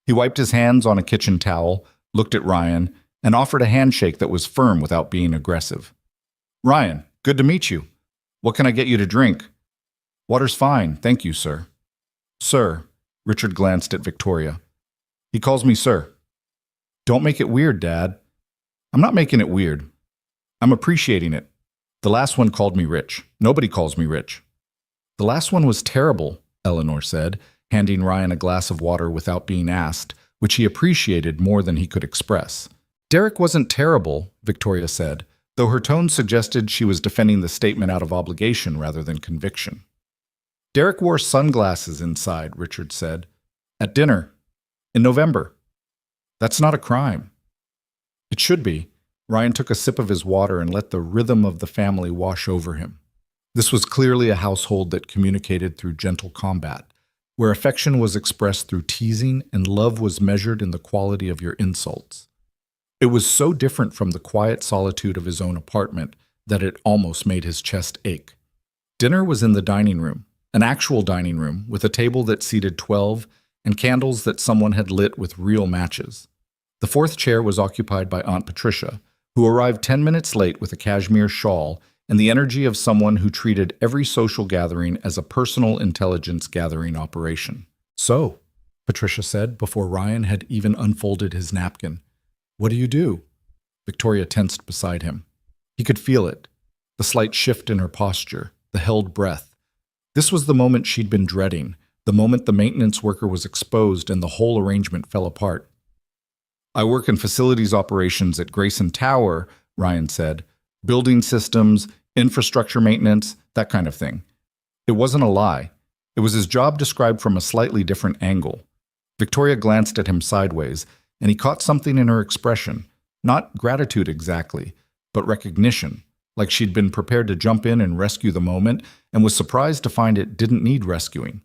[SPEAKER 1] He wiped his hands on a kitchen towel, looked at Ryan, and offered a handshake that was firm without being aggressive. "Ryan, good to meet you. What can I get you to drink?" "Water's fine, thank you, sir." "Sir," Richard glanced at Victoria. "He calls me sir." "Don't make it weird, Dad." "I'm not making it weird. I'm appreciating it. The last one called me Rich. Nobody calls me Rich." "The last one was terrible," Eleanor said, handing Ryan a glass of water without being asked, which he appreciated more than he could express. "Derek wasn't terrible," Victoria said, though her tone suggested she was defending the statement out of obligation rather than conviction. "Derek wore sunglasses inside," Richard said. "At dinner. In November. That's not a crime." "It should be." Ryan took a sip of his water and let the rhythm of the family wash over him. This was clearly a household that communicated through gentle combat. where affection was expressed through teasing and love was measured in the quality of your insults. It was so different from the quiet solitude of his own apartment that it almost made his chest ache. Dinner was in the dining room, an actual dining room with a table that seated 12 and candles that someone had lit with real matches. The fourth chair was occupied by Aunt Patricia, who arrived 10 minutes late with a cashmere shawl and the energy of someone who treated every social gathering as a personal intelligence gathering operation. "So," Patricia said before Ryan had even unfolded his napkin, "what do you do?" Victoria tensed beside him. He could feel it, the slight shift in her posture, the held breath. This was the moment she'd been dreading, the moment the maintenance worker was exposed and the whole arrangement fell apart. "I work in facilities operations at Grayson Tower," Ryan said. "Building systems, infrastructure maintenance, that kind of thing." It wasn't a lie. It was his job described from a slightly different angle. Victoria glanced at him sideways, and he caught something in her expression. Not gratitude exactly, but recognition, like she'd been prepared to jump in and rescue the moment, and was surprised to find it didn't need rescuing.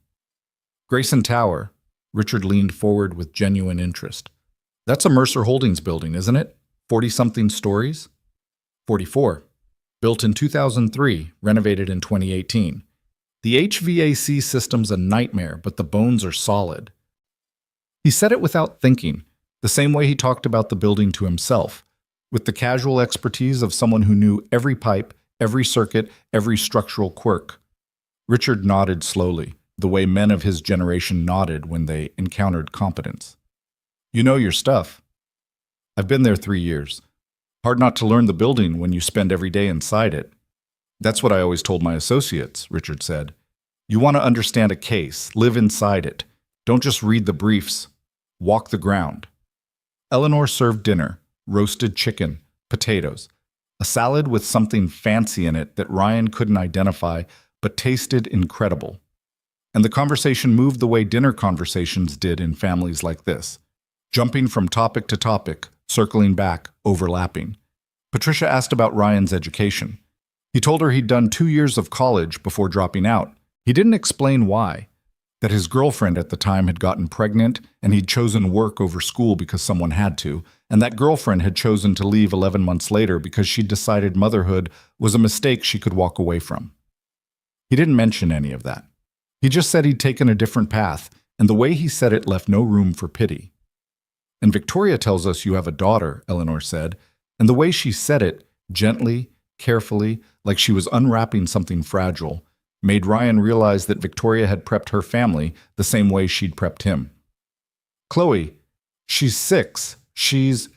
[SPEAKER 1] "Grayson Tower," Richard leaned forward with genuine interest. "That's a Mercer Holdings building, isn't it? 40-something stories?" 44. Built in 2003, renovated in 2018. The HVAC system's a nightmare, but the bones are solid. He said it without thinking, the same way he talked about the building to himself, with the casual expertise of someone who knew every pipe, every circuit, every structural quirk. Richard nodded slowly, the way men of his generation nodded when they encountered competence. "You know your stuff." "I've been there 3 years. Hard not to learn the building when you spend every day inside it." "That's what I always told my associates," Richard said. "You want to understand a case, live inside it. Don't just read the briefs. Walk the ground." Eleanor served dinner, roasted chicken, potatoes, a salad with something fancy in it that Ryan couldn't identify but tasted incredible. And the conversation moved the way dinner conversations did in families like this, jumping from topic to topic, circling back, overlapping. Patricia asked about Ryan's education. He told her he'd done 2 years of college before dropping out. He didn't explain why, that his girlfriend at the time had gotten pregnant and he'd chosen work over school because someone had to, and that girlfriend had chosen to leave 11 months later because she'd decided motherhood was a mistake she could walk away from. He didn't mention any of that. He just said he'd taken a different path, and the way he said it left no room for pity. "And Victoria tells us you have a daughter," Eleanor said, and the way she said it, gently, carefully, like she was unwrapping something fragile, made Ryan realize that Victoria had prepped her family the same way she'd prepped him. "Chloe, she's 6. She's—"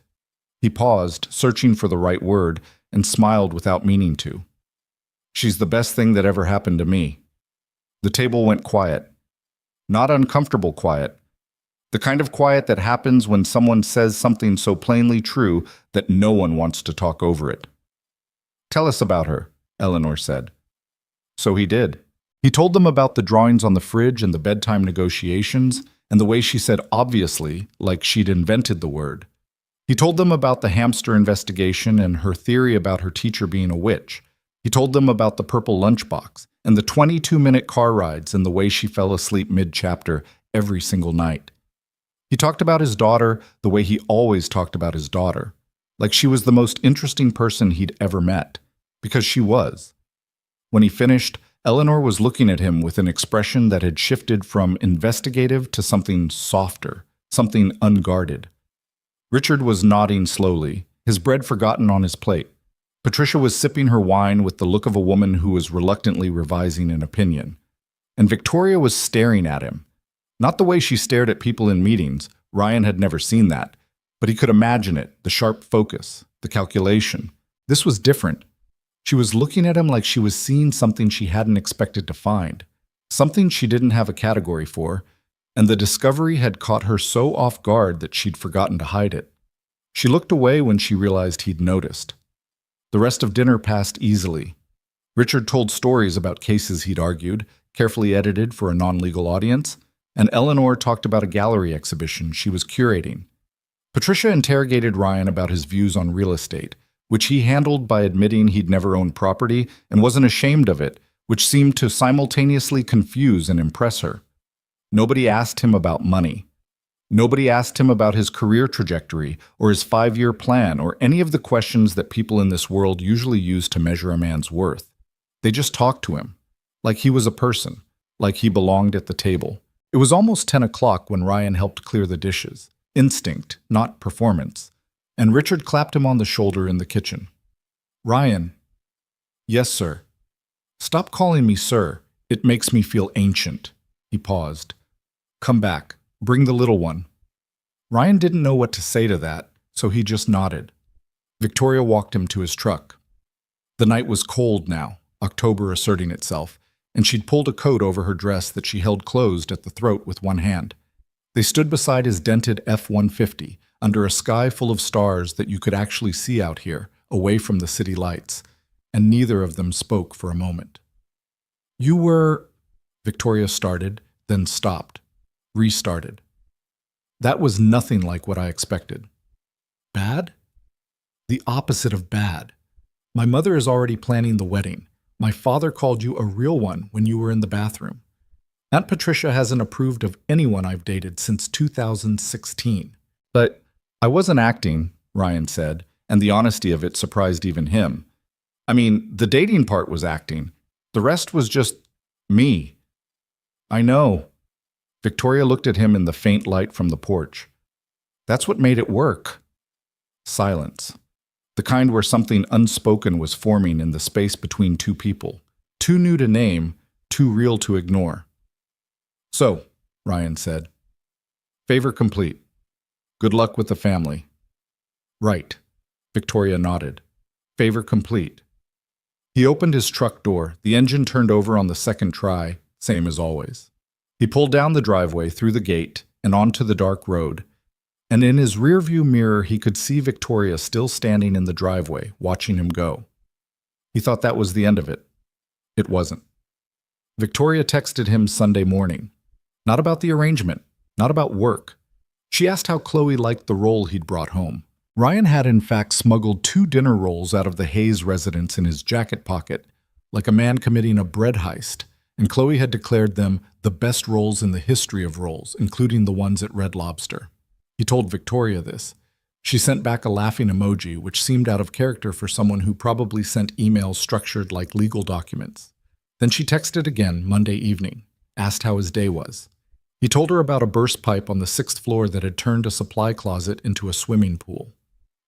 [SPEAKER 1] He paused, searching for the right word, and smiled without meaning to. "She's the best thing that ever happened to me." The table went quiet. Not uncomfortable quiet. The kind of quiet that happens when someone says something so plainly true that no one wants to talk over it. "Tell us about her," Eleanor said. So he did. He told them about the drawings on the fridge and the bedtime negotiations, and the way she said obviously, like she'd invented the word. He told them about the hamster investigation and her theory about her teacher being a witch. He told them about the purple lunchbox and the 22-minute car rides and the way she fell asleep mid-chapter every single night. He talked about his daughter the way he always talked about his daughter, like she was the most interesting person he'd ever met, because she was. When he finished, Eleanor was looking at him with an expression that had shifted from investigative to something softer, something unguarded. Richard was nodding slowly, his bread forgotten on his plate. Patricia was sipping her wine with the look of a woman who was reluctantly revising an opinion. And Victoria was staring at him. Not the way she stared at people in meetings. Ryan had never seen that. But he could imagine it, the sharp focus, the calculation. This was different. She was looking at him like she was seeing something she hadn't expected to find, something she didn't have a category for, and the discovery had caught her so off guard that she'd forgotten to hide it. She looked away when she realized he'd noticed. The rest of dinner passed easily. Richard told stories about cases he'd argued, carefully edited for a non-legal audience, and Eleanor talked about a gallery exhibition she was curating. Patricia interrogated Ryan about his views on real estate, which he handled by admitting he'd never owned property and wasn't ashamed of it, which seemed to simultaneously confuse and impress her. Nobody asked him about money. Nobody asked him about his career trajectory or his 5-year plan or any of the questions that people in this world usually use to measure a man's worth. They just talked to him, like he was a person, like he belonged at the table. It was almost 10 o'clock when Ryan helped clear the dishes. Instinct, not performance. And Richard clapped him on the shoulder in the kitchen. "Ryan." "Yes, sir." "Stop calling me sir. It makes me feel ancient." He paused. "Come back. Bring the little one." Ryan didn't know what to say to that, so he just nodded. Victoria walked him to his truck. The night was cold now, October asserting itself, and she'd pulled a coat over her dress that she held closed at the throat with one hand. They stood beside his dented F-150, under a sky full of stars that you could actually see out here, away from the city lights, and neither of them spoke for a moment. "You were—" Victoria started, then stopped, restarted. "That was nothing like what I expected." "Bad?" "The opposite of bad. My mother is already planning the wedding. My father called you a real one when you were in the bathroom. Aunt Patricia hasn't approved of anyone I've dated since 2016. But I wasn't acting," Ryan said, and the honesty of it surprised even him. "I mean, the dating part was acting. The rest was just me." "I know." Victoria looked at him in the faint light from the porch. "That's what made it work." Silence. The kind where something unspoken was forming in the space between two people. Too new to name, too real to ignore. "So," Ryan said. "Favor complete. Good luck with the family." "Right." Victoria nodded. "Favor complete." He opened his truck door. The engine turned over on the second try, same as always. He pulled down the driveway, through the gate, and onto the dark road. And in his rearview mirror, he could see Victoria still standing in the driveway, watching him go. He thought that was the end of it. It wasn't. Victoria texted him Sunday morning. Not about the arrangement, not about work. She asked how Chloe liked the roll he'd brought home. Ryan had in fact smuggled 2 dinner rolls out of the Hayes residence in his jacket pocket, like a man committing a bread heist, and Chloe had declared them the best rolls in the history of rolls, including the ones at Red Lobster. He told Victoria this. She sent back a laughing emoji, which seemed out of character for someone who probably sent emails structured like legal documents. Then she texted again Monday evening, asked how his day was. He told her about a burst pipe on the 6th floor that had turned a supply closet into a swimming pool.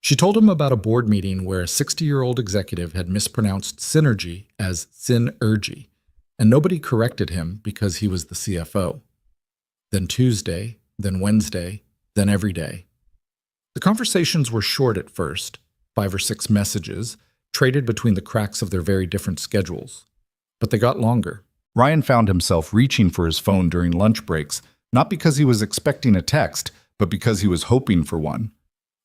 [SPEAKER 1] She told him about a board meeting where a 60-year-old executive had mispronounced synergy as synergy, and nobody corrected him because he was the CFO. Then Tuesday, then Wednesday, then every day. The conversations were short at first, 5 or 6 messages, traded between the cracks of their very different schedules. But they got longer. Ryan found himself reaching for his phone during lunch breaks, not because he was expecting a text, but because he was hoping for one.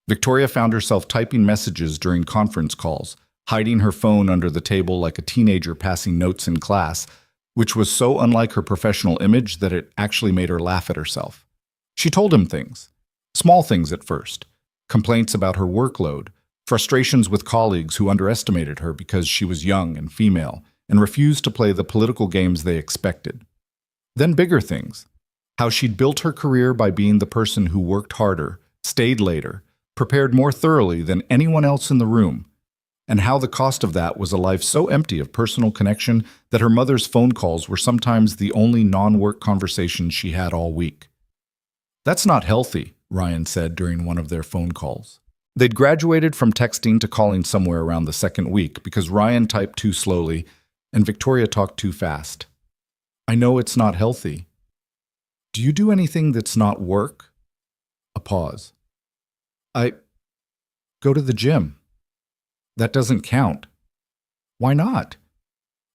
[SPEAKER 1] Victoria found herself typing messages during conference calls, hiding her phone under the table like a teenager passing notes in class, which was so unlike her professional image that it actually made her laugh at herself. She told him things. Small things at first. Complaints about her workload, frustrations with colleagues who underestimated her because she was young and female and refused to play the political games they expected. Then bigger things. How she'd built her career by being the person who worked harder, stayed later, prepared more thoroughly than anyone else in the room, and how the cost of that was a life so empty of personal connection that her mother's phone calls were sometimes the only non-work conversations she had all week. "That's not healthy," Ryan said during one of their phone calls. They'd graduated from texting to calling somewhere around the second week because Ryan typed too slowly and Victoria talked too fast. "I know it's not healthy. Do you do anything that's not work?" A pause. "I go to the gym." "That doesn't count." "Why not?"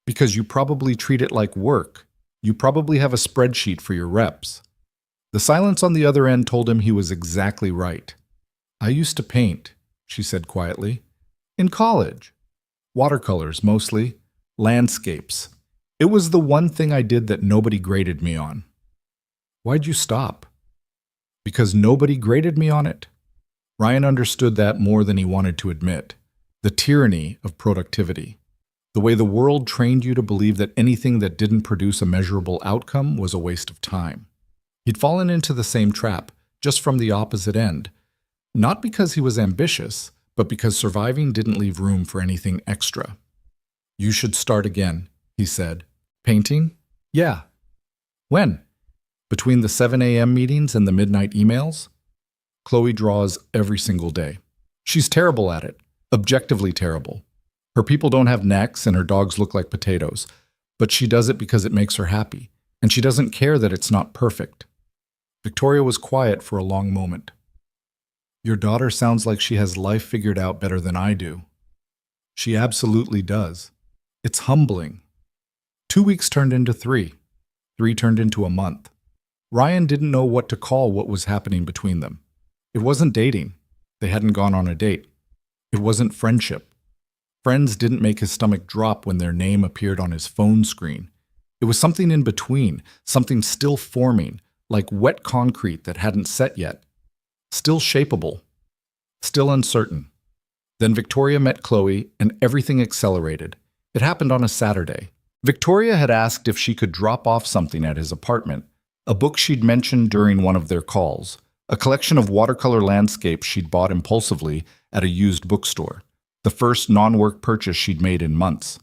[SPEAKER 1] "Because you probably treat it like work. You probably have a spreadsheet for your reps." The silence on the other end told him he was exactly right. "I used to paint," she said quietly. "In college. Watercolors, mostly. Landscapes. It was the one thing I did that nobody graded me on." "Why'd you stop?" "Because nobody graded me on it." Ryan understood that more than he wanted to admit. The tyranny of productivity. The way the world trained you to believe that anything that didn't produce a measurable outcome was a waste of time. He'd fallen into the same trap, just from the opposite end. Not because he was ambitious, but because surviving didn't leave room for anything extra. "You should start again," he said. "Painting?" "Yeah." "When?" "Between the 7 a.m. meetings and the midnight emails." Chloe draws every single day. She's terrible at it, objectively terrible. Her people don't have necks and her dogs look like potatoes, but she does it because it makes her happy, and she doesn't care that it's not perfect. Victoria was quiet for a long moment. "Your daughter sounds like she has life figured out better than I do." "She absolutely does. It's humbling." 2 weeks turned into 3. 3 turned into a month. Ryan didn't know what to call what was happening between them. It wasn't dating. They hadn't gone on a date. It wasn't friendship. Friends didn't make his stomach drop when their name appeared on his phone screen. It was something in between, something still forming, like wet concrete that hadn't set yet. Still shapeable. Still uncertain. Then Victoria met Chloe, and everything accelerated. It happened on a Saturday. Victoria had asked if she could drop off something at his apartment, a book she'd mentioned during one of their calls, a collection of watercolor landscapes she'd bought impulsively at a used bookstore, the first non-work purchase she'd made in months.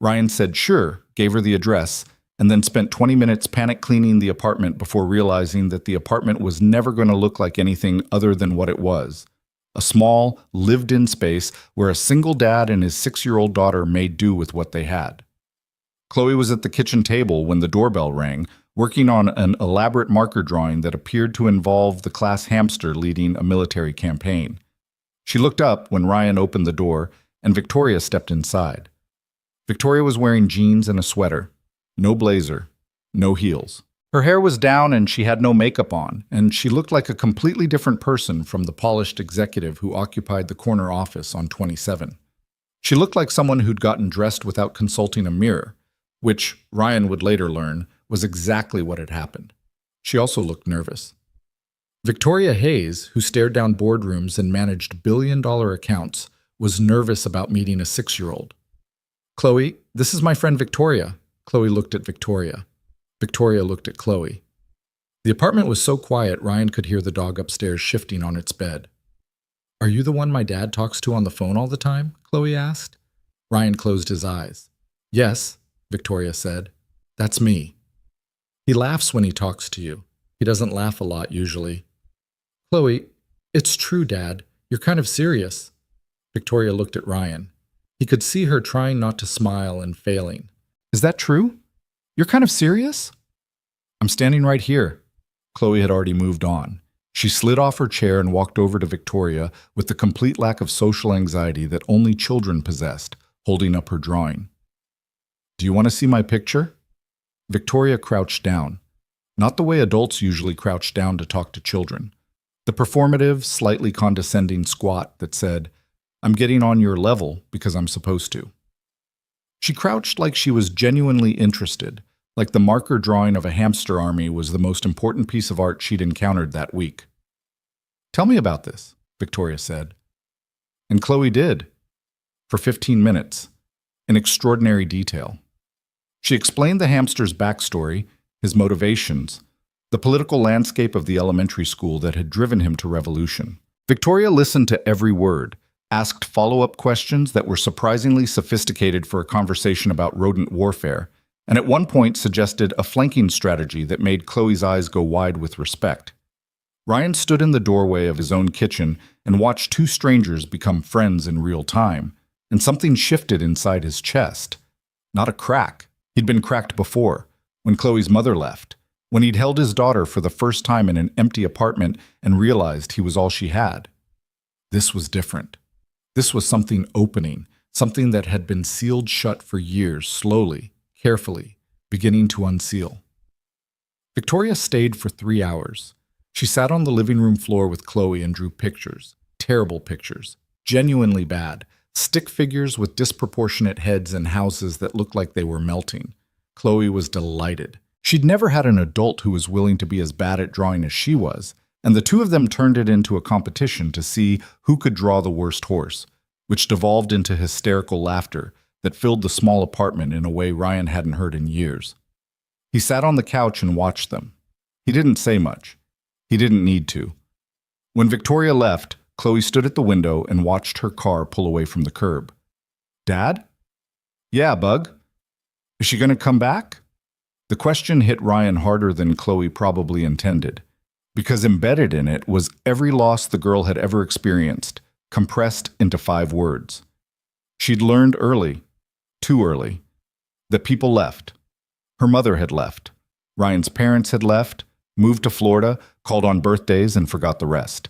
[SPEAKER 1] Ryan said sure, gave her the address, and then spent 20 minutes panic cleaning the apartment before realizing that the apartment was never going to look like anything other than what it was. A small, lived-in space where a single dad and his 6-year-old daughter made do with what they had. Chloe was at the kitchen table when the doorbell rang, working on an elaborate marker drawing that appeared to involve the class hamster leading a military campaign. She looked up when Ryan opened the door, and Victoria stepped inside. Victoria was wearing jeans and a sweater. No blazer, no heels. Her hair was down and she had no makeup on, and she looked like a completely different person from the polished executive who occupied the corner office on 27. She looked like someone who'd gotten dressed without consulting a mirror, which, Ryan would later learn, was exactly what had happened. She also looked nervous. Victoria Hayes, who stared down boardrooms and managed billion-dollar accounts, was nervous about meeting a 6-year-old. "Chloe, this is my friend Victoria." Chloe looked at Victoria. Victoria looked at Chloe. The apartment was so quiet Ryan could hear the dog upstairs shifting on its bed. "Are you the one my dad talks to on the phone all the time?" Chloe asked. Ryan closed his eyes. "Yes," Victoria said. "That's me. He laughs when he talks to you. He doesn't laugh a lot usually." "Chloe, it's true, Dad. You're kind of serious." Victoria looked at Ryan. He could see her trying not to smile and failing. "Is that true? You're kind of serious?" "I'm standing right here." Chloe had already moved on. She slid off her chair and walked over to Victoria with the complete lack of social anxiety that only children possessed, holding up her drawing. "Do you want to see my picture?" Victoria crouched down. Not the way adults usually crouch down to talk to children. The performative, slightly condescending squat that said, "I'm getting on your level because I'm supposed to." She crouched like she was genuinely interested, like the marker drawing of a hamster army was the most important piece of art she'd encountered that week. "Tell me about this," Victoria said. And Chloe did, for 15 minutes, in extraordinary detail. She explained the hamster's backstory, his motivations, the political landscape of the elementary school that had driven him to revolution. Victoria listened to every word, asked follow-up questions that were surprisingly sophisticated for a conversation about rodent warfare, and at one point suggested a flanking strategy that made Chloe's eyes go wide with respect. Ryan stood in the doorway of his own kitchen and watched 2 strangers become friends in real time, and something shifted inside his chest. Not a crack. He'd been cracked before, when Chloe's mother left, when he'd held his daughter for the first time in an empty apartment and realized he was all she had. This was different. This was something opening, something that had been sealed shut for years, slowly, carefully, beginning to unseal. Victoria stayed for 3 hours. She sat on the living room floor with Chloe and drew pictures, terrible pictures, genuinely bad, stick figures with disproportionate heads and houses that looked like they were melting. Chloe was delighted. She'd never had an adult who was willing to be as bad at drawing as she was, and the 2 of them turned it into a competition to see who could draw the worst horse, which devolved into hysterical laughter that filled the small apartment in a way Ryan hadn't heard in years. He sat on the couch and watched them. He didn't say much. He didn't need to. When Victoria left, Chloe stood at the window and watched her car pull away from the curb. Dad? Yeah, Bug. Is she going to come back? The question hit Ryan harder than Chloe probably intended, because embedded in it was every loss the girl had ever experienced, compressed into 5 words. She'd learned early, too early, that people left. Her mother had left. Ryan's parents had left, moved to Florida, called on birthdays, and forgot the rest.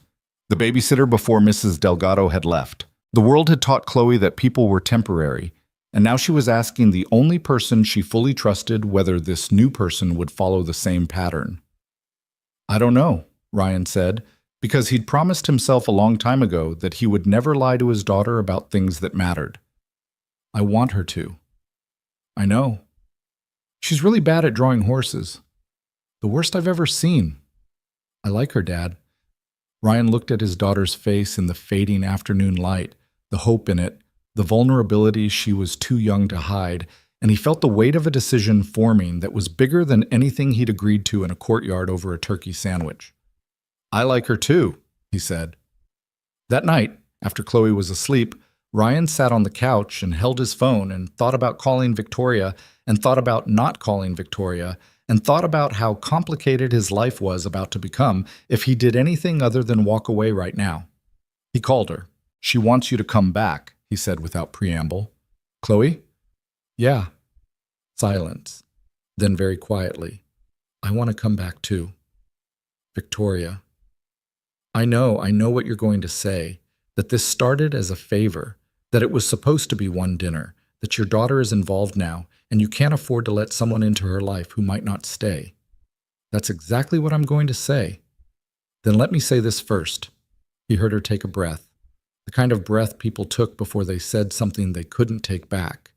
[SPEAKER 1] The babysitter before Mrs. Delgado had left. The world had taught Chloe that people were temporary, and now she was asking the only person she fully trusted whether this new person would follow the same pattern. I don't know, Ryan said, because he'd promised himself a long time ago that he would never lie to his daughter about things that mattered. I want her to. I know. She's really bad at drawing horses. The worst I've ever seen. I like her, Dad. Ryan looked at his daughter's face in the fading afternoon light, the hope in it, the vulnerability she was too young to hide, and he felt the weight of a decision forming that was bigger than anything he'd agreed to in a courtyard over a turkey sandwich. I like her too, he said. That night, after Chloe was asleep, Ryan sat on the couch and held his phone and thought about calling Victoria and thought about not calling Victoria and thought about how complicated his life was about to become if he did anything other than walk away right now. He called her. She wants you to come back, he said without preamble. Chloe? Yeah. Silence. Then very quietly. I want to come back too. Victoria. I know what you're going to say, that this started as a favor, that it was supposed to be one dinner, that your daughter is involved now, and you can't afford to let someone into her life who might not stay. That's exactly what I'm going to say. Then let me say this first. He heard her take a breath, the kind of breath people took before they said something they couldn't take back.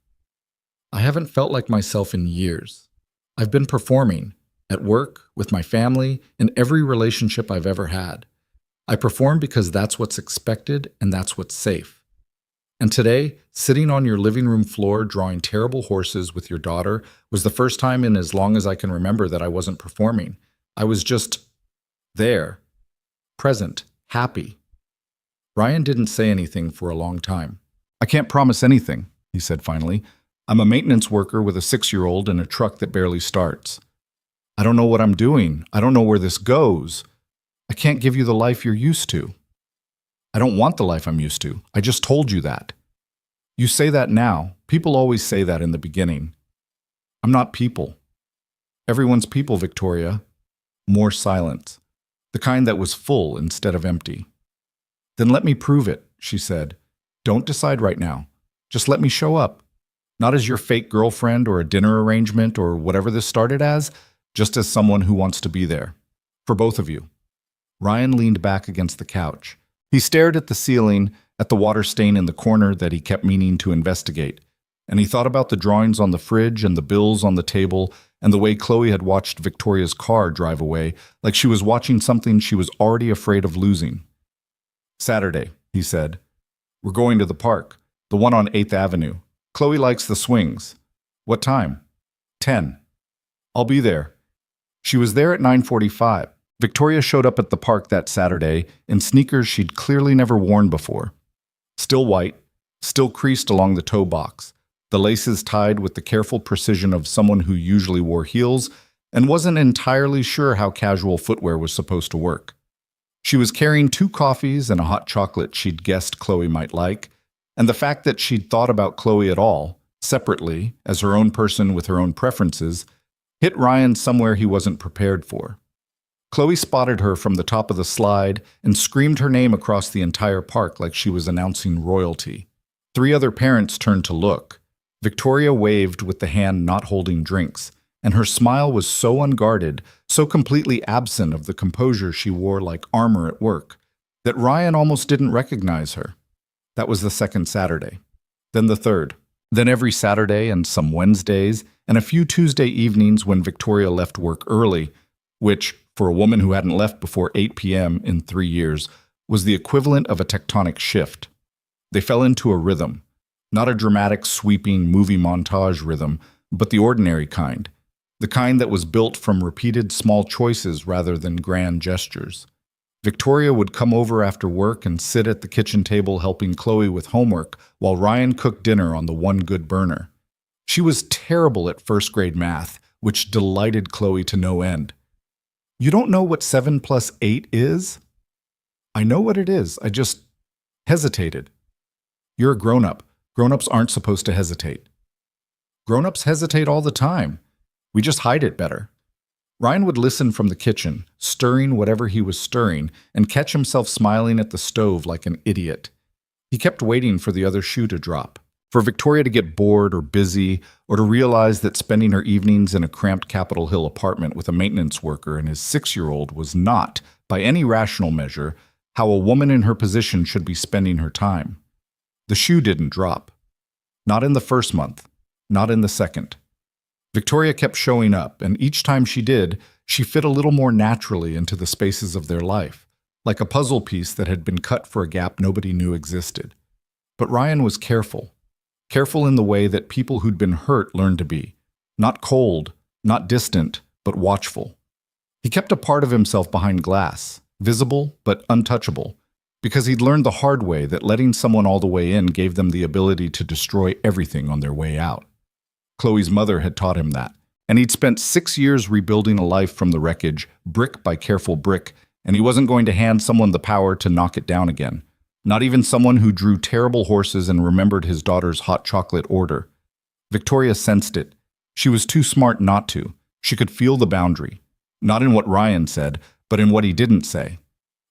[SPEAKER 1] I haven't felt like myself in years. I've been performing, at work, with my family, in every relationship I've ever had. I perform because that's what's expected and that's what's safe. And today, sitting on your living room floor drawing terrible horses with your daughter was the first time in as long as I can remember that I wasn't performing. I was just there, present, happy. Ryan didn't say anything for a long time. I can't promise anything, he said finally. I'm a maintenance worker with a 6-year-old and a truck that barely starts. I don't know what I'm doing. I don't know where this goes. I can't give you the life you're used to. I don't want the life I'm used to. I just told you that. You say that now. People always say that in the beginning. I'm not people. Everyone's people, Victoria. More silence. The kind that was full instead of empty. Then let me prove it, she said. Don't decide right now. Just let me show up. Not as your fake girlfriend or a dinner arrangement or whatever this started as, just as someone who wants to be there. For both of you. Ryan leaned back against the couch. He stared at the ceiling, at the water stain in the corner that he kept meaning to investigate, and he thought about the drawings on the fridge and the bills on the table and the way Chloe had watched Victoria's car drive away like she was watching something she was already afraid of losing. Saturday, he said. We're going to the park, the one on 8th Avenue. Chloe likes the swings. What time? 10. I'll be there. She was there at 9:45. Victoria showed up at the park that Saturday in sneakers she'd clearly never worn before. Still white, still creased along the toe box, the laces tied with the careful precision of someone who usually wore heels and wasn't entirely sure how casual footwear was supposed to work. She was carrying 2 coffees and a hot chocolate she'd guessed Chloe might like, and the fact that she'd thought about Chloe at all, separately, as her own person with her own preferences, hit Ryan somewhere he wasn't prepared for. Chloe spotted her from the top of the slide and screamed her name across the entire park like she was announcing royalty. 3 other parents turned to look. Victoria waved with the hand not holding drinks, and her smile was so unguarded, so completely absent of the composure she wore like armor at work, that Ryan almost didn't recognize her. That was the second Saturday. Then the third. Then every Saturday and some Wednesdays, and a few Tuesday evenings when Victoria left work early, which, for a woman who hadn't left before 8 p.m. in 3 years, was the equivalent of a tectonic shift. They fell into a rhythm, not a dramatic, sweeping movie montage rhythm, but the ordinary kind, the kind that was built from repeated small choices rather than grand gestures. Victoria would come over after work and sit at the kitchen table helping Chloe with homework while Ryan cooked dinner on the one good burner. She was terrible at first grade math, which delighted Chloe to no end. "You don't know what 7 plus 8 is?" "I know what it is. I just hesitated." "You're a grown-up. Grown-ups aren't supposed to hesitate." "Grown-ups hesitate all the time. We just hide it better." Ryan would listen from the kitchen, stirring whatever he was stirring, and catch himself smiling at the stove like an idiot. He kept waiting for the other shoe to drop, for Victoria to get bored or busy, or to realize that spending her evenings in a cramped Capitol Hill apartment with a maintenance worker and his 6-year-old was not, by any rational measure, how a woman in her position should be spending her time. The shoe didn't drop. Not in the first month. Not in the second. Victoria kept showing up, and each time she did, she fit a little more naturally into the spaces of their life, like a puzzle piece that had been cut for a gap nobody knew existed. But Ryan was careful. Careful in the way that people who'd been hurt learned to be. Not cold, not distant, but watchful. He kept a part of himself behind glass, visible but untouchable, because he'd learned the hard way that letting someone all the way in gave them the ability to destroy everything on their way out. Chloe's mother had taught him that, and he'd spent 6 years rebuilding a life from the wreckage, brick by careful brick, and he wasn't going to hand someone the power to knock it down again. Not even someone who drew terrible horses and remembered his daughter's hot chocolate order. Victoria sensed it. She was too smart not to. She could feel the boundary. Not in what Ryan said, but in what he didn't say.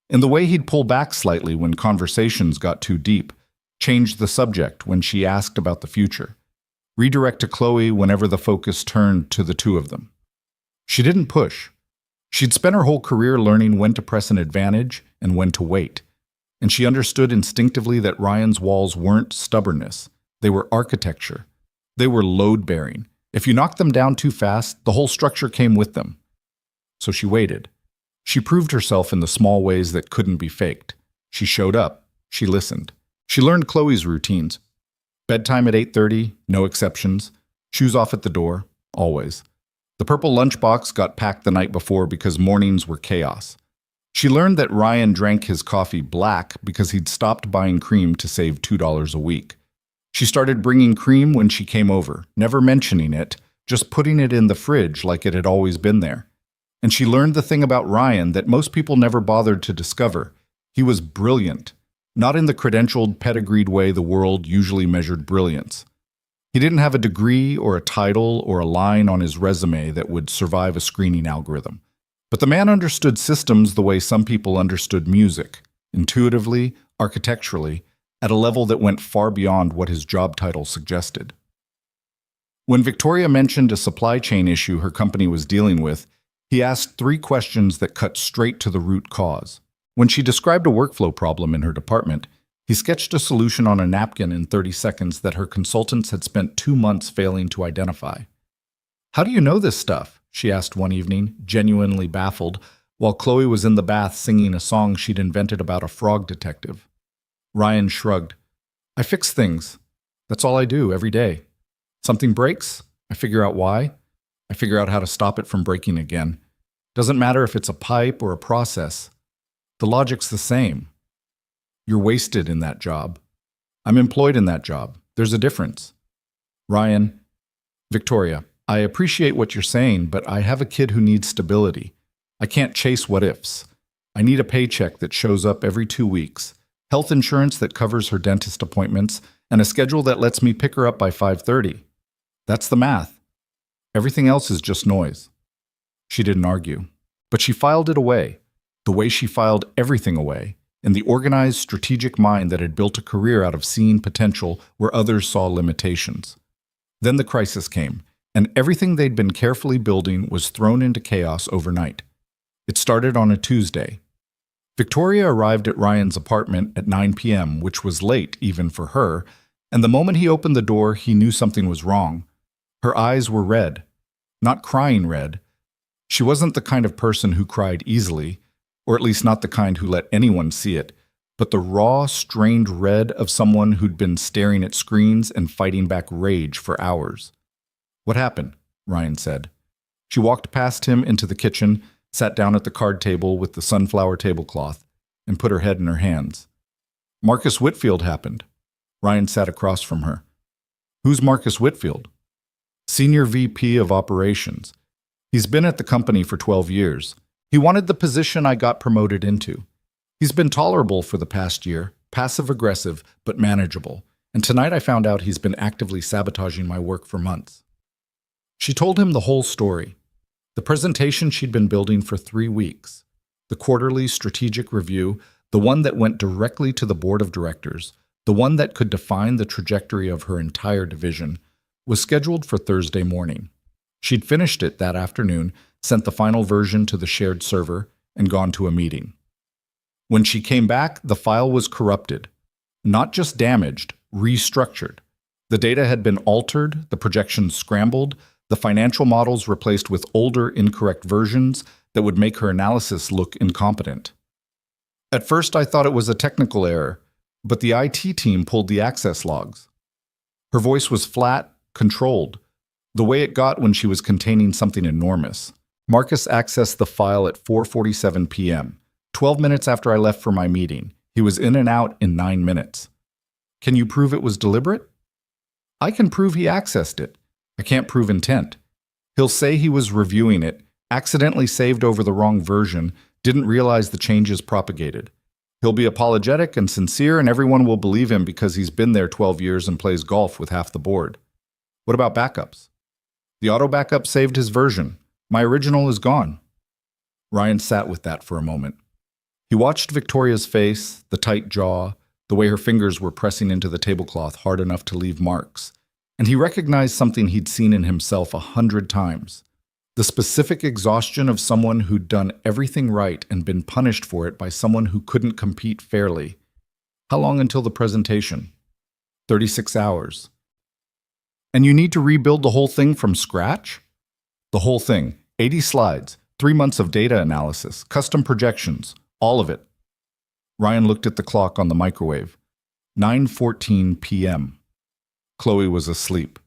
[SPEAKER 1] In the way he'd pull back slightly when conversations got too deep, change the subject when she asked about the future. Redirect to Chloe whenever the focus turned to the two of them. She didn't push. She'd spent her whole career learning when to press an advantage and when to wait. And she understood instinctively that Ryan's walls weren't stubbornness. They were architecture. They were load-bearing. If you knocked them down too fast, the whole structure came with them. So she waited. She proved herself in the small ways that couldn't be faked. She showed up. She listened. She learned Chloe's routines. Bedtime at 8:30, no exceptions. Shoes off at the door, always. The purple lunchbox got packed the night before because mornings were chaos. She learned that Ryan drank his coffee black because he'd stopped buying cream to save $2 a week. She started bringing cream when she came over, never mentioning it, just putting it in the fridge like it had always been there. And she learned the thing about Ryan that most people never bothered to discover. He was brilliant. Not in the credentialed, pedigreed way the world usually measured brilliance. He didn't have a degree or a title or a line on his resume that would survive a screening algorithm. But the man understood systems the way some people understood music, intuitively, architecturally, at a level that went far beyond what his job title suggested. When Victoria mentioned a supply chain issue her company was dealing with, he asked 3 questions that cut straight to the root cause. When she described a workflow problem in her department, he sketched a solution on a napkin in 30 seconds that her consultants had spent 2 months failing to identify. "How do you know this stuff?" she asked one evening, genuinely baffled, while Chloe was in the bath singing a song she'd invented about a frog detective. Ryan shrugged. "I fix things. That's all I do every day. Something breaks, I figure out why. I figure out how to stop it from breaking again. Doesn't matter if it's a pipe or a process. The logic's the same. You're wasted in that job. I'm employed in that job. There's a difference." Ryan, "Victoria, I appreciate what you're saying, but I have a kid who needs stability. I can't chase what-ifs. I need a paycheck that shows up every 2 weeks, health insurance that covers her dentist appointments, and a schedule that lets me pick her up by 5:30. That's the math. Everything else is just noise." She didn't argue, but she filed it away, the way she filed everything away, in the organized, strategic mind that had built a career out of seeing potential where others saw limitations. Then the crisis came, and everything they'd been carefully building was thrown into chaos overnight. It started on a Tuesday. Victoria arrived at Ryan's apartment at 9 p.m., which was late even for her, and the moment he opened the door, he knew something was wrong. Her eyes were red. Not crying red. She wasn't the kind of person who cried easily, or at least not the kind who let anyone see it, but the raw, strained red of someone who'd been staring at screens and fighting back rage for hours. "What happened?" Ryan said. She walked past him into the kitchen, sat down at the card table with the sunflower tablecloth, and put her head in her hands. Marcus Whitfield happened. Ryan sat across from her. Who's Marcus Whitfield? Senior VP of Operations. He's been at the company for 12 years. He wanted the position I got promoted into. He's been tolerable for the past year, passive-aggressive, but manageable. And tonight I found out he's been actively sabotaging my work for months. She told him the whole story. The presentation she'd been building for 3 weeks. The quarterly strategic review, the one that went directly to the board of directors, the one that could define the trajectory of her entire division, was scheduled for Thursday morning. She'd finished it that afternoon, sent the final version to the shared server, and gone to a meeting. When she came back, the file was corrupted. Not just damaged, restructured. The data had been altered, the projections scrambled, the financial models replaced with older, incorrect versions that would make her analysis look incompetent. At first, I thought it was a technical error, but the IT team pulled the access logs. Her voice was flat, controlled, the way it got when she was containing something enormous. Marcus accessed the file at 4:47 p.m., 12 minutes after I left for my meeting. He was in and out in 9 minutes. Can you prove it was deliberate? I can prove he accessed it. I can't prove intent. He'll say he was reviewing it, accidentally saved over the wrong version, didn't realize the changes propagated. He'll be apologetic and sincere, and everyone will believe him because he's been there 12 years and plays golf with half the board. What about backups? The auto backup saved his version. My original is gone. Ryan sat with that for a moment. He watched Victoria's face, the tight jaw, the way her fingers were pressing into the tablecloth hard enough to leave marks, and he recognized something he'd seen in himself 100 times. The specific exhaustion of someone who'd done everything right and been punished for it by someone who couldn't compete fairly. How long until the presentation? 36 hours. And you need to rebuild the whole thing from scratch? The whole thing. 80 slides, 3 months of data analysis, custom projections, all of it. Ryan looked at the clock on the microwave. 9:14 p.m. Chloe was asleep.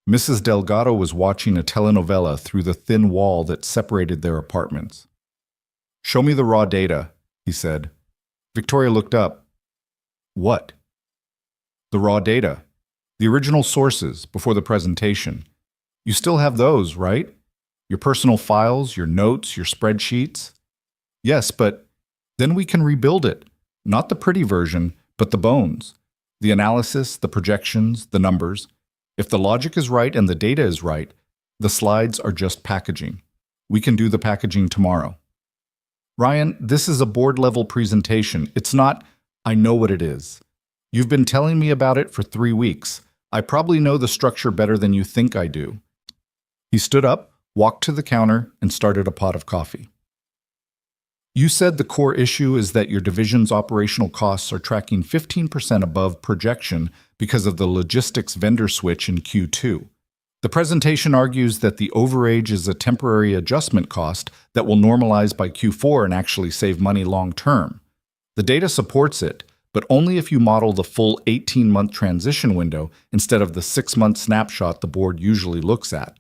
[SPEAKER 1] Mrs. Delgado was watching a telenovela through the thin wall that separated their apartments. Show me the raw data, he said. Victoria looked up. What? The raw data. The original sources before the presentation. You still have those, right? Your personal files, your notes, your spreadsheets? Yes, but then we can rebuild it. Not the pretty version, but the bones. The analysis, the projections, the numbers. If the logic is right and the data is right, the slides are just packaging. We can do the packaging tomorrow. Ryan, this is a board-level presentation. It's not, I know what it is. You've been telling me about it for 3 weeks. I probably know the structure better than you think I do. He stood up, walked to the counter, and started a pot of coffee. You said the core issue is that your division's operational costs are tracking 15% above projection because of the logistics vendor switch in Q2. The presentation argues that the overage is a temporary adjustment cost that will normalize by Q4 and actually save money long term. The data supports it, but only if you model the full 18-month transition window instead of the 6-month snapshot the board usually looks at.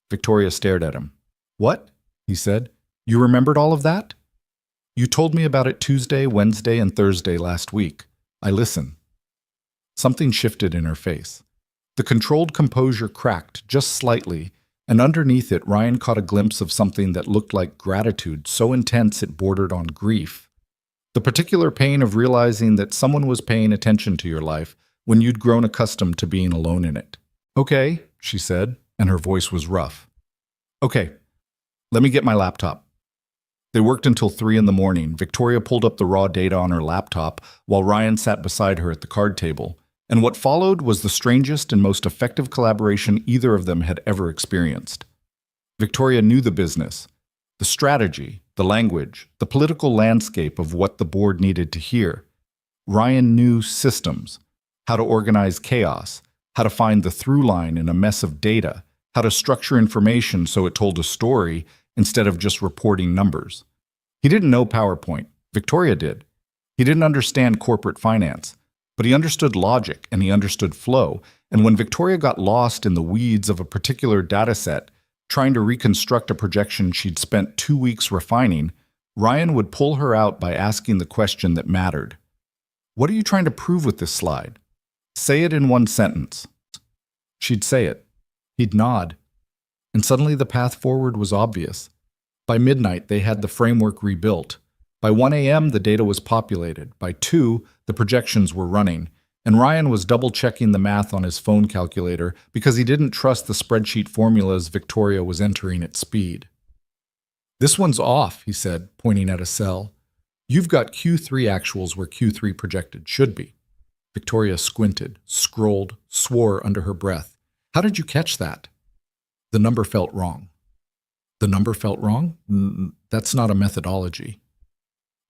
[SPEAKER 1] Victoria stared at him. What? He said. You remembered all of that? You told me about it Tuesday, Wednesday, and Thursday last week. I listen. Something shifted in her face. The controlled composure cracked just slightly, and underneath it Ryan caught a glimpse of something that looked like gratitude so intense it bordered on grief. The particular pain of realizing that someone was paying attention to your life when you'd grown accustomed to being alone in it. Okay, she said, and her voice was rough. Okay, let me get my laptop. They worked until 3 in the morning. Victoria pulled up the raw data on her laptop while Ryan sat beside her at the card table, and what followed was the strangest and most effective collaboration either of them had ever experienced. Victoria knew the business, the strategy, the language, the political landscape of what the board needed to hear. Ryan knew systems, how to organize chaos, how to find the through line in a mess of data, how to structure information so it told a story instead of just reporting numbers. He didn't know PowerPoint. Victoria did. He didn't understand corporate finance, but he understood logic and he understood flow, and when Victoria got lost in the weeds of a particular data set, trying to reconstruct a projection she'd spent 2 weeks refining, Ryan would pull her out by asking the question that mattered. What are you trying to prove with this slide? Say it in one sentence. She'd say it. He'd nod. And suddenly the path forward was obvious. By midnight, they had the framework rebuilt. By 1 a.m., the data was populated. By 2, the projections were running. And Ryan was double-checking the math on his phone calculator because he didn't trust the spreadsheet formulas Victoria was entering at speed. This one's off, he said, pointing at a cell. You've got Q3 actuals where Q3 projected should be. Victoria squinted, scrolled, swore under her breath. How did you catch that? The number felt wrong. The number felt wrong? That's not a methodology.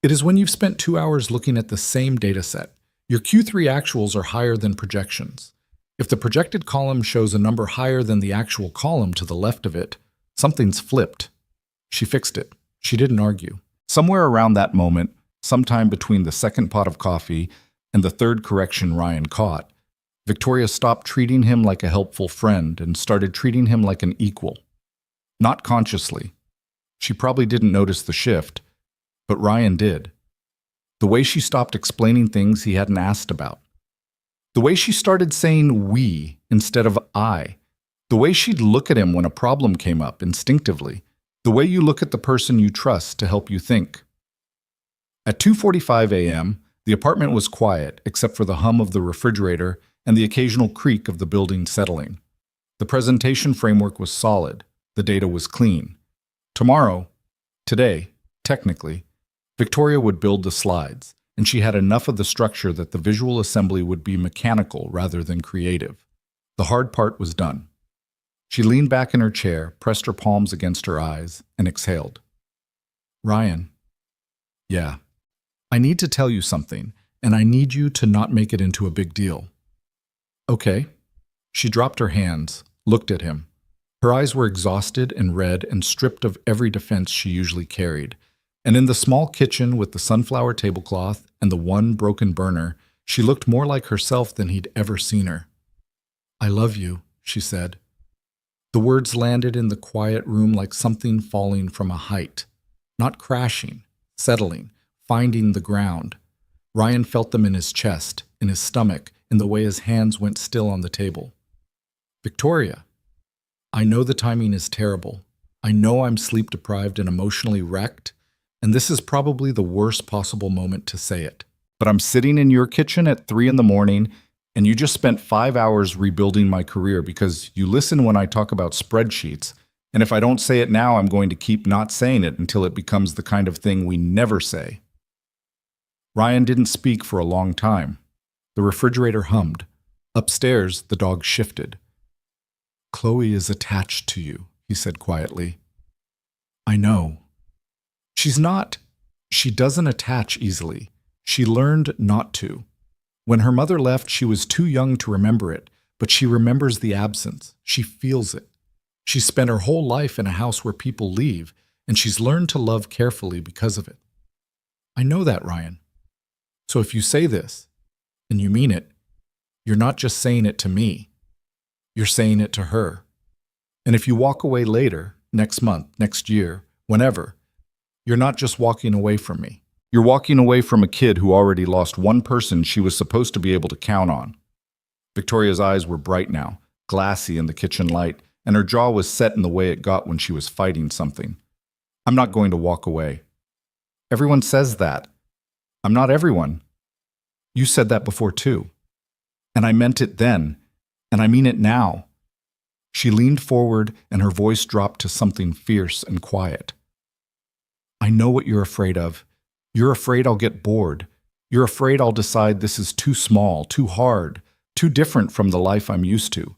[SPEAKER 1] It is when you've spent 2 hours looking at the same data set. Your Q3 actuals are higher than projections. If the projected column shows a number higher than the actual column to the left of it, something's flipped. She fixed it. She didn't argue. Somewhere around that moment, sometime between the second pot of coffee and the third correction Ryan caught, Victoria stopped treating him like a helpful friend and started treating him like an equal. Not consciously. She probably didn't notice the shift, but Ryan did. The way she stopped explaining things he hadn't asked about. The way she started saying we instead of I. The way she'd look at him when a problem came up instinctively. The way you look at the person you trust to help you think. At 2:45 a.m., the apartment was quiet except for the hum of the refrigerator and the occasional creak of the building settling. The presentation framework was solid. The data was clean. Today, technically, Victoria would build the slides, and she had enough of the structure that the visual assembly would be mechanical rather than creative. The hard part was done. She leaned back in her chair, pressed her palms against her eyes, and exhaled. Ryan. Yeah. I need to tell you something, and I need you to not make it into a big deal. Okay. She dropped her hands, looked at him. Her eyes were exhausted and red and stripped of every defense she usually carried. And in the small kitchen with the sunflower tablecloth and the one broken burner, she looked more like herself than he'd ever seen her. I love you, she said. The words landed in the quiet room like something falling from a height, not crashing, settling, finding the ground. Ryan felt them in his chest, in his stomach, in the way his hands went still on the table. Victoria, I know the timing is terrible. I know I'm sleep-deprived and emotionally wrecked, and this is probably the worst possible moment to say it. But I'm sitting in your kitchen at 3 a.m, and you just spent 5 hours rebuilding my career because you listen when I talk about spreadsheets, and if I don't say it now, I'm going to keep not saying it until it becomes the kind of thing we never say. Ryan didn't speak for a long time. The refrigerator hummed. Upstairs, the dog shifted. Chloe is attached to you, he said quietly. I know. She doesn't attach easily. She learned not to. When her mother left, she was too young to remember it, but she remembers the absence. She feels it. She spent her whole life in a house where people leave, and she's learned to love carefully because of it. I know that, Ryan. So if you say this, and you mean it, you're not just saying it to me. You're saying it to her. And if you walk away later, next month, next year, whenever, you're not just walking away from me. You're walking away from a kid who already lost one person she was supposed to be able to count on. Victoria's eyes were bright now, glassy in the kitchen light, and her jaw was set in the way it got when she was fighting something. I'm not going to walk away. Everyone says that. I'm not everyone. You said that before too. And I meant it then, and I mean it now. She leaned forward and her voice dropped to something fierce and quiet. I know what you're afraid of. You're afraid I'll get bored. You're afraid I'll decide this is too small, too hard, too different from the life I'm used to.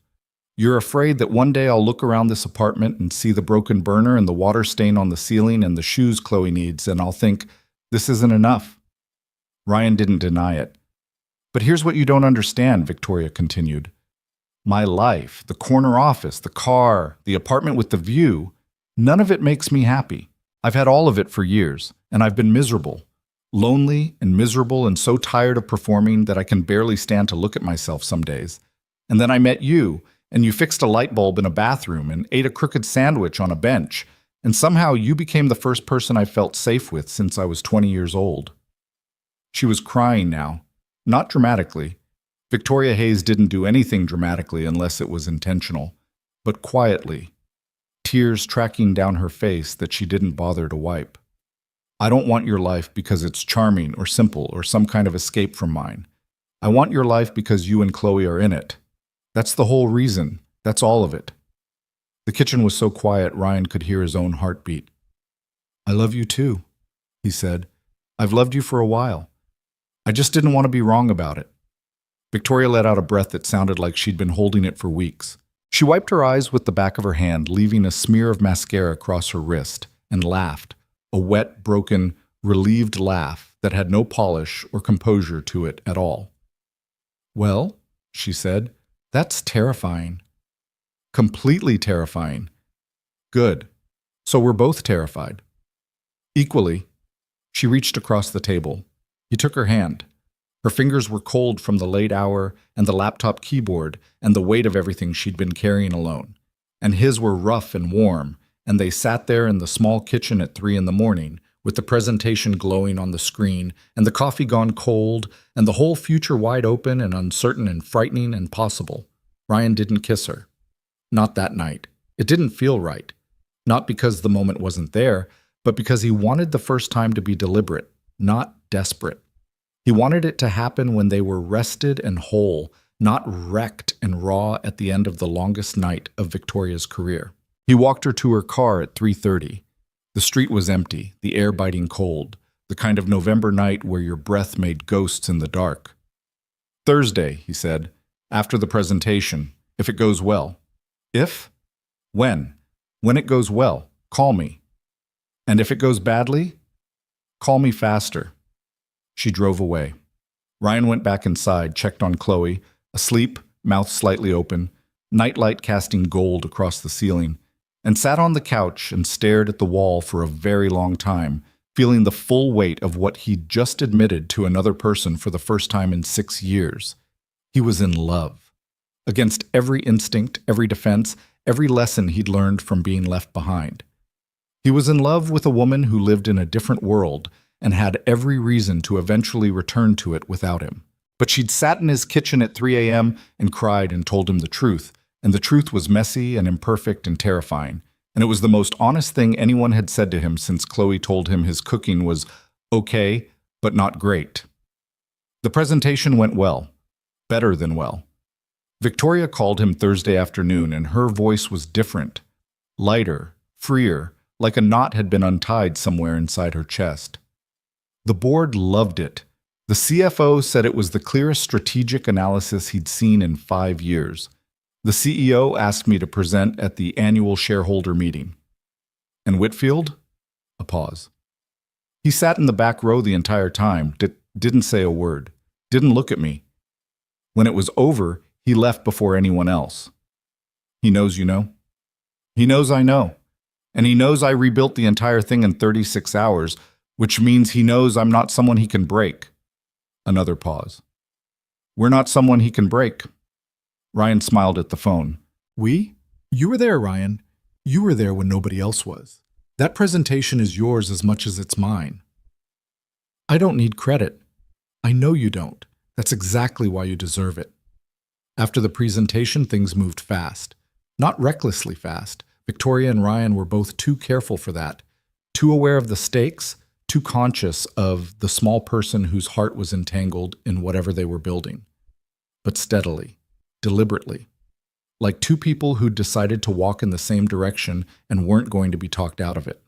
[SPEAKER 1] You're afraid that one day I'll look around this apartment and see the broken burner and the water stain on the ceiling and the shoes Chloe needs, and I'll think, this isn't enough. Ryan didn't deny it. But here's what you don't understand, Victoria continued. My life, the corner office, the car, the apartment with the view, none of it makes me happy. I've had all of it for years, and I've been miserable. Lonely and miserable and so tired of performing that I can barely stand to look at myself some days. And then I met you, and you fixed a light bulb in a bathroom and ate a crooked sandwich on a bench, and somehow you became the first person I felt safe with since I was 20 years old." She was crying now, not dramatically. Victoria Hayes didn't do anything dramatically unless it was intentional, but quietly, tears tracking down her face that she didn't bother to wipe. "I don't want your life because it's charming or simple or some kind of escape from mine. I want your life because you and Chloe are in it. That's the whole reason. That's all of it." The kitchen was so quiet Ryan could hear his own heartbeat. "I love you too," he said. "I've loved you for a while. I just didn't want to be wrong about it." Victoria let out a breath that sounded like she'd been holding it for weeks. She wiped her eyes with the back of her hand, leaving a smear of mascara across her wrist, and laughed, a wet, broken, relieved laugh that had no polish or composure to it at all. "Well," she said, "that's terrifying. Completely terrifying. Good. So we're both terrified." Equally. She reached across the table. He took her hand. Her fingers were cold from the late hour and the laptop keyboard and the weight of everything she'd been carrying alone. And his were rough and warm, and they sat there in the small kitchen at 3 a.m, with the presentation glowing on the screen, and the coffee gone cold, and the whole future wide open and uncertain and frightening and possible. Ryan didn't kiss her. Not that night. It didn't feel right. Not because the moment wasn't there, but because he wanted the first time to be deliberate, not desperate. He wanted it to happen when they were rested and whole, not wrecked and raw at the end of the longest night of Victoria's career. He walked her to her car at 3:30. The street was empty, the air biting cold, the kind of November night where your breath made ghosts in the dark. "Thursday," he said, "after the presentation, if it goes well." "If?" "When. When it goes well, call me. And if it goes badly, call me faster." She drove away. Ryan went back inside, checked on Chloe, asleep, mouth slightly open, nightlight casting gold across the ceiling, and sat on the couch and stared at the wall for a very long time, feeling the full weight of what he'd just admitted to another person for the first time in 6 years. He was in love. Against every instinct, every defense, every lesson he'd learned from being left behind. He was in love with a woman who lived in a different world and had every reason to eventually return to it without him. But she'd sat in his kitchen at 3 a.m. and cried and told him the truth, and the truth was messy and imperfect and terrifying, and it was the most honest thing anyone had said to him since Chloe told him his cooking was okay, but not great. The presentation went well, better than well. Victoria called him Thursday afternoon, and her voice was different, lighter, freer, like a knot had been untied somewhere inside her chest. The board loved it. The CFO said it was the clearest strategic analysis he'd seen in 5 years. The CEO asked me to present at the annual shareholder meeting. And Whitfield? A pause. He sat in the back row the entire time, didn't say a word, didn't look at me. When it was over, he left before anyone else. He knows you know. He knows I know. And he knows I rebuilt the entire thing in 36 hours, which means he knows I'm not someone he can break. Another pause. We're not someone he can break. Ryan smiled at the phone. We? You were there, Ryan. You were there when nobody else was. That presentation is yours as much as it's mine. I don't need credit. I know you don't. That's exactly why you deserve it. After the presentation, things moved fast. Not recklessly fast. Victoria and Ryan were both too careful for that, too aware of the stakes, too conscious of the small person whose heart was entangled in whatever they were building. But steadily, deliberately, like two people who decided to walk in the same direction and weren't going to be talked out of it.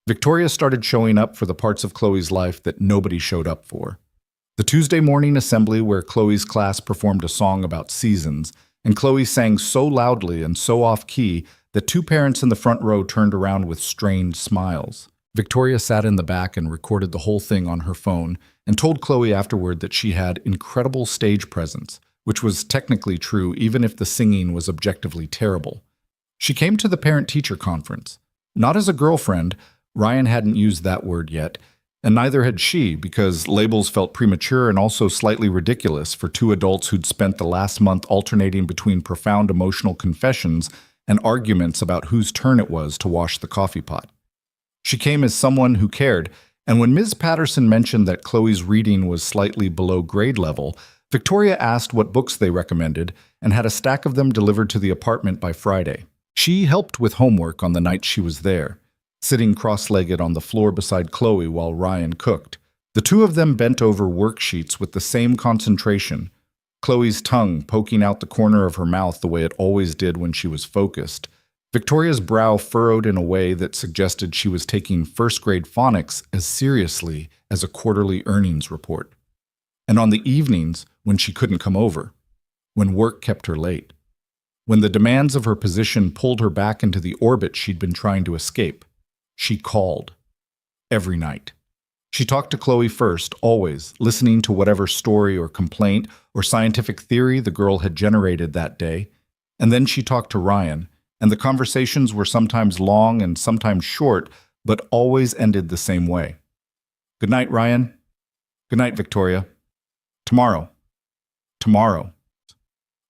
[SPEAKER 1] Victoria started showing up for the parts of Chloe's life that nobody showed up for. The Tuesday morning assembly where Chloe's class performed a song about seasons, and Chloe sang so loudly and so off-key that 2 parents in the front row turned around with strained smiles. Victoria sat in the back and recorded the whole thing on her phone and told Chloe afterward that she had incredible stage presence, which was technically true even if the singing was objectively terrible. She came to the parent-teacher conference, not as a girlfriend, Ryan hadn't used that word yet, And neither had she, because labels felt premature and also slightly ridiculous for two adults who'd spent the last month alternating between profound emotional confessions and arguments about whose turn it was to wash the coffee pot. She came as someone who cared, and when Ms. Patterson mentioned that Chloe's reading was slightly below grade level, Victoria asked what books they recommended and had a stack of them delivered to the apartment by Friday. She helped with homework on the night she was there, sitting cross-legged on the floor beside Chloe while Ryan cooked. The two of them bent over worksheets with the same concentration, Chloe's tongue poking out the corner of her mouth the way it always did when she was focused. Victoria's brow furrowed in a way that suggested she was taking first-grade phonics as seriously as a quarterly earnings report. And on the evenings, when she couldn't come over, when work kept her late, when the demands of her position pulled her back into the orbit she'd been trying to escape, she called. Every night. She talked to Chloe first, always, listening to whatever story or complaint or scientific theory the girl had generated that day, and then she talked to Ryan, and the conversations were sometimes long and sometimes short, but always ended the same way. Good night, Ryan. Good night, Victoria. Tomorrow. Tomorrow.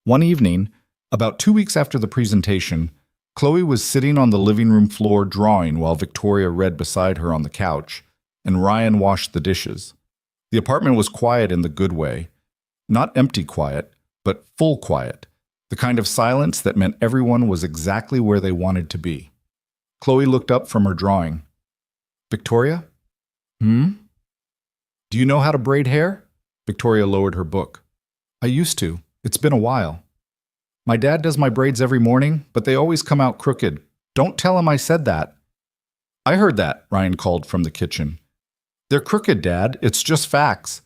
[SPEAKER 1] One evening, about 2 weeks after the presentation, Chloe was sitting on the living room floor drawing while Victoria read beside her on the couch, and Ryan washed the dishes. The apartment was quiet in the good way. Not empty quiet, but full quiet, the kind of silence that meant everyone was exactly where they wanted to be. Chloe looked up from her drawing. Victoria? Do you know how to braid hair? Victoria lowered her book. I used to. It's been a while. My dad does my braids every morning, but they always come out crooked. Don't tell him I said that. I heard that, Ryan called from the kitchen. They're crooked, Dad. It's just facts.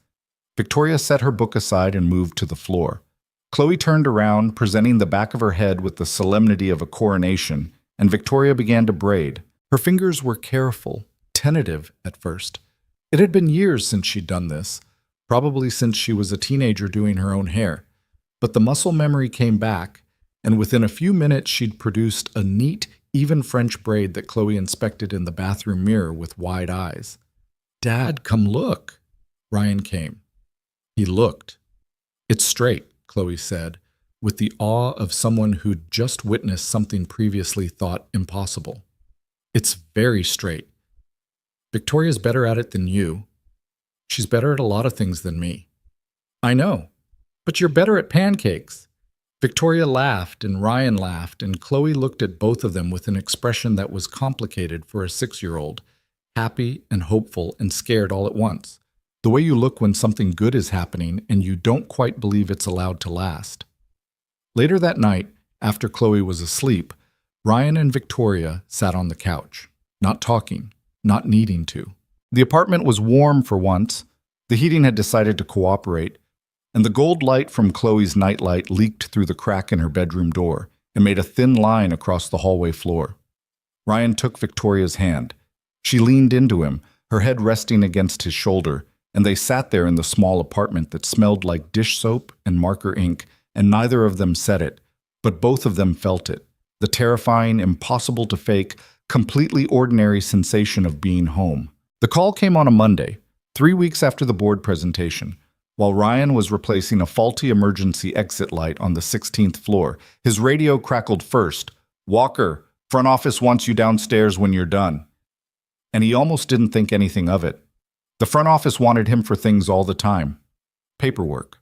[SPEAKER 1] Victoria set her book aside and moved to the floor. Chloe turned around, presenting the back of her head with the solemnity of a coronation, and Victoria began to braid. Her fingers were careful, tentative at first. It had been years since she'd done this, probably since she was a teenager doing her own hair. But the muscle memory came back, and within a few minutes she'd produced a neat, even French braid that Chloe inspected in the bathroom mirror with wide eyes. Dad, come look. Ryan came. He looked. It's straight, Chloe said, with the awe of someone who'd just witnessed something previously thought impossible. It's very straight. Victoria's better at it than you. She's better at a lot of things than me. I know. But you're better at pancakes. Victoria laughed and Ryan laughed, and Chloe looked at both of them with an expression that was complicated for a 6-year-old, happy and hopeful and scared all at once. The way you look when something good is happening and you don't quite believe it's allowed to last. Later that night, after Chloe was asleep, Ryan and Victoria sat on the couch, not talking, not needing to. The apartment was warm for once. The heating had decided to cooperate, and the gold light from Chloe's nightlight leaked through the crack in her bedroom door and made a thin line across the hallway floor. Ryan took Victoria's hand. She leaned into him, her head resting against his shoulder, and they sat there in the small apartment that smelled like dish soap and marker ink, and neither of them said it, but both of them felt it, the terrifying, impossible to fake, completely ordinary sensation of being home. The call came on a Monday, 3 weeks after the board presentation. While Ryan was replacing a faulty emergency exit light on the 16th floor, his radio crackled first. Walker, front office wants you downstairs when you're done. And he almost didn't think anything of it. The front office wanted him for things all the time. Paperwork,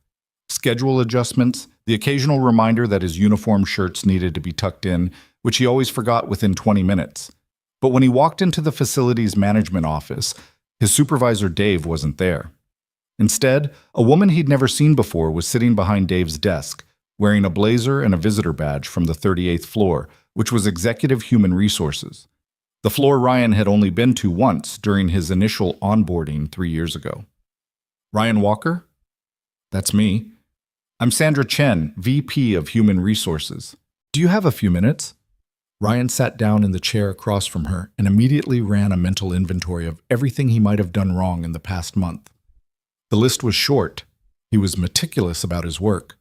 [SPEAKER 1] schedule adjustments, the occasional reminder that his uniform shirts needed to be tucked in, which he always forgot within 20 minutes. But when he walked into the facility's management office, his supervisor Dave wasn't there. Instead, a woman he'd never seen before was sitting behind Dave's desk, wearing a blazer and a visitor badge from the 38th floor, which was Executive Human Resources. The floor Ryan had only been to once during his initial onboarding 3 years ago. Ryan Walker? That's me. I'm Sandra Chen, VP of Human Resources. Do you have a few minutes? Ryan sat down in the chair across from her and immediately ran a mental inventory of everything he might have done wrong in the past month. The list was short. He was meticulous about his work,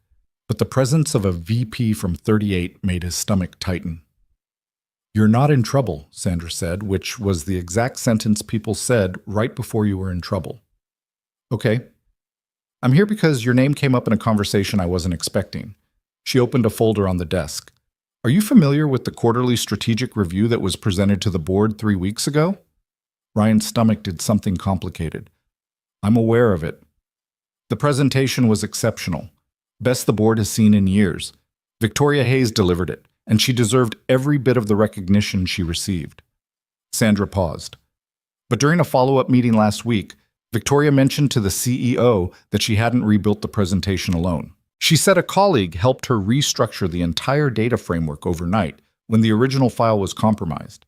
[SPEAKER 1] but the presence of a VP from 38 made his stomach tighten. "You're not in trouble," Sandra said, which was the exact sentence people said right before you were in trouble. "Okay. I'm here because your name came up in a conversation I wasn't expecting." She opened a folder on the desk. "Are you familiar with the quarterly strategic review that was presented to the board 3 weeks ago?" Ryan's stomach did something complicated. "I'm aware of it. The presentation was exceptional. Best the board has seen in years. Victoria Hayes delivered it, and she deserved every bit of the recognition she received." Sandra paused. But during a follow-up meeting last week, Victoria mentioned to the CEO that she hadn't rebuilt the presentation alone. She said a colleague helped her restructure the entire data framework overnight when the original file was compromised.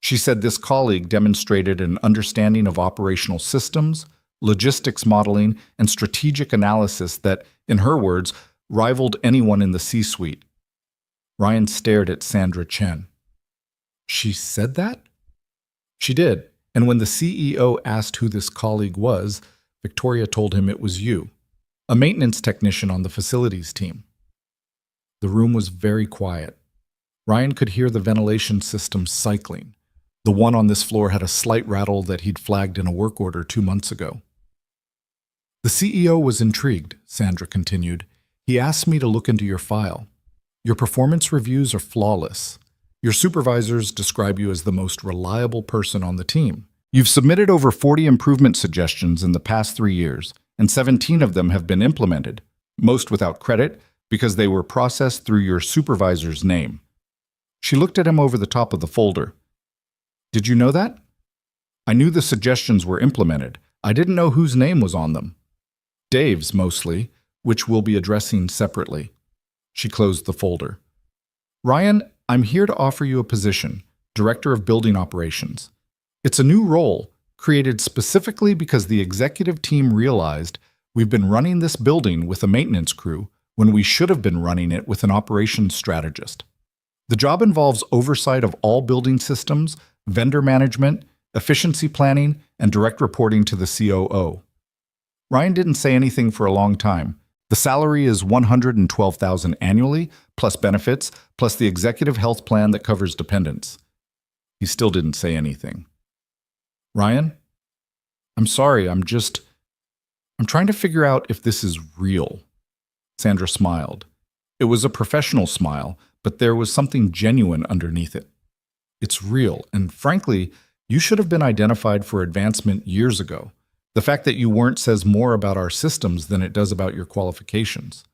[SPEAKER 1] She said this colleague demonstrated an understanding of operational systems, logistics modeling, and strategic analysis that, in her words, rivaled anyone in the C-suite. Ryan stared at Sandra Chen. "She said that?" "She did, and when the CEO asked who this colleague was, Victoria told him it was you, a maintenance technician on the facilities team." The room was very quiet. Ryan could hear the ventilation system cycling. The one on this floor had a slight rattle that he'd flagged in a work order 2 months ago. "The CEO was intrigued," Sandra continued. "He asked me to look into your file. Your performance reviews are flawless. Your supervisors describe you as the most reliable person on the team. You've submitted over 40 improvement suggestions in the past 3 years, and 17 of them have been implemented, most without credit because they were processed through your supervisor's name." She looked at him over the top of the folder. "Did you know that?" "I knew the suggestions were implemented. I didn't know whose name was on them." "Dave's, mostly, which we'll be addressing separately." She closed the folder. "Ryan, I'm here to offer you a position, Director of Building Operations. It's a new role, created specifically because the executive team realized we've been running this building with a maintenance crew when we should have been running it with an operations strategist. The job involves oversight of all building systems, vendor management, efficiency planning, and direct reporting to the COO." Ryan didn't say anything for a long time. The salary is $112,000 annually, plus benefits, plus the executive health plan that covers dependents. He still didn't say anything. "Ryan, I'm sorry, I'm trying to figure out if this is real." Sandra smiled. It was a professional smile, but there was something genuine underneath it. "It's real, and frankly, you should have been identified for advancement years ago. The fact that you weren't says more about our systems than it does about your qualifications."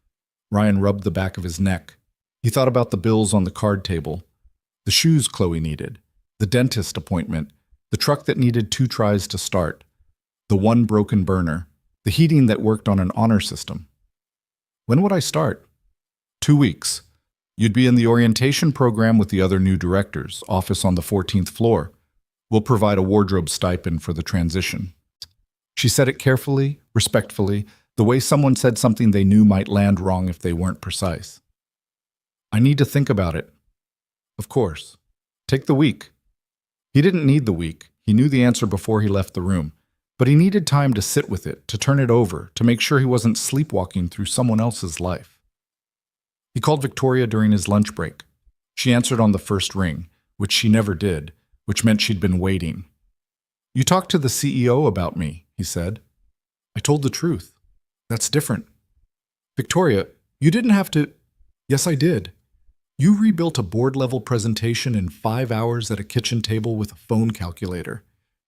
[SPEAKER 1] Ryan rubbed the back of his neck. He thought about the bills on the card table, the shoes Chloe needed, the dentist appointment, the truck that needed 2 tries to start, the one broken burner, the heating that worked on an honor system. "When would I start?" 2 weeks. You'd be in the orientation program with the other new directors, office on the 14th floor. We'll provide a wardrobe stipend for the transition." She said it carefully, respectfully, the way someone said something they knew might land wrong if they weren't precise. "I need to think about it." "Of course. Take the week." He didn't need the week. He knew the answer before he left the room. But he needed time to sit with it, to turn it over, to make sure he wasn't sleepwalking through someone else's life. He called Victoria during his lunch break. She answered on the first ring, which she never did, which meant she'd been waiting. "You talked to the CEO about me," he said. "I told the truth. That's different." "Victoria, you didn't have to—" "Yes, I did. You rebuilt a board-level presentation in 5 hours at a kitchen table with a phone calculator.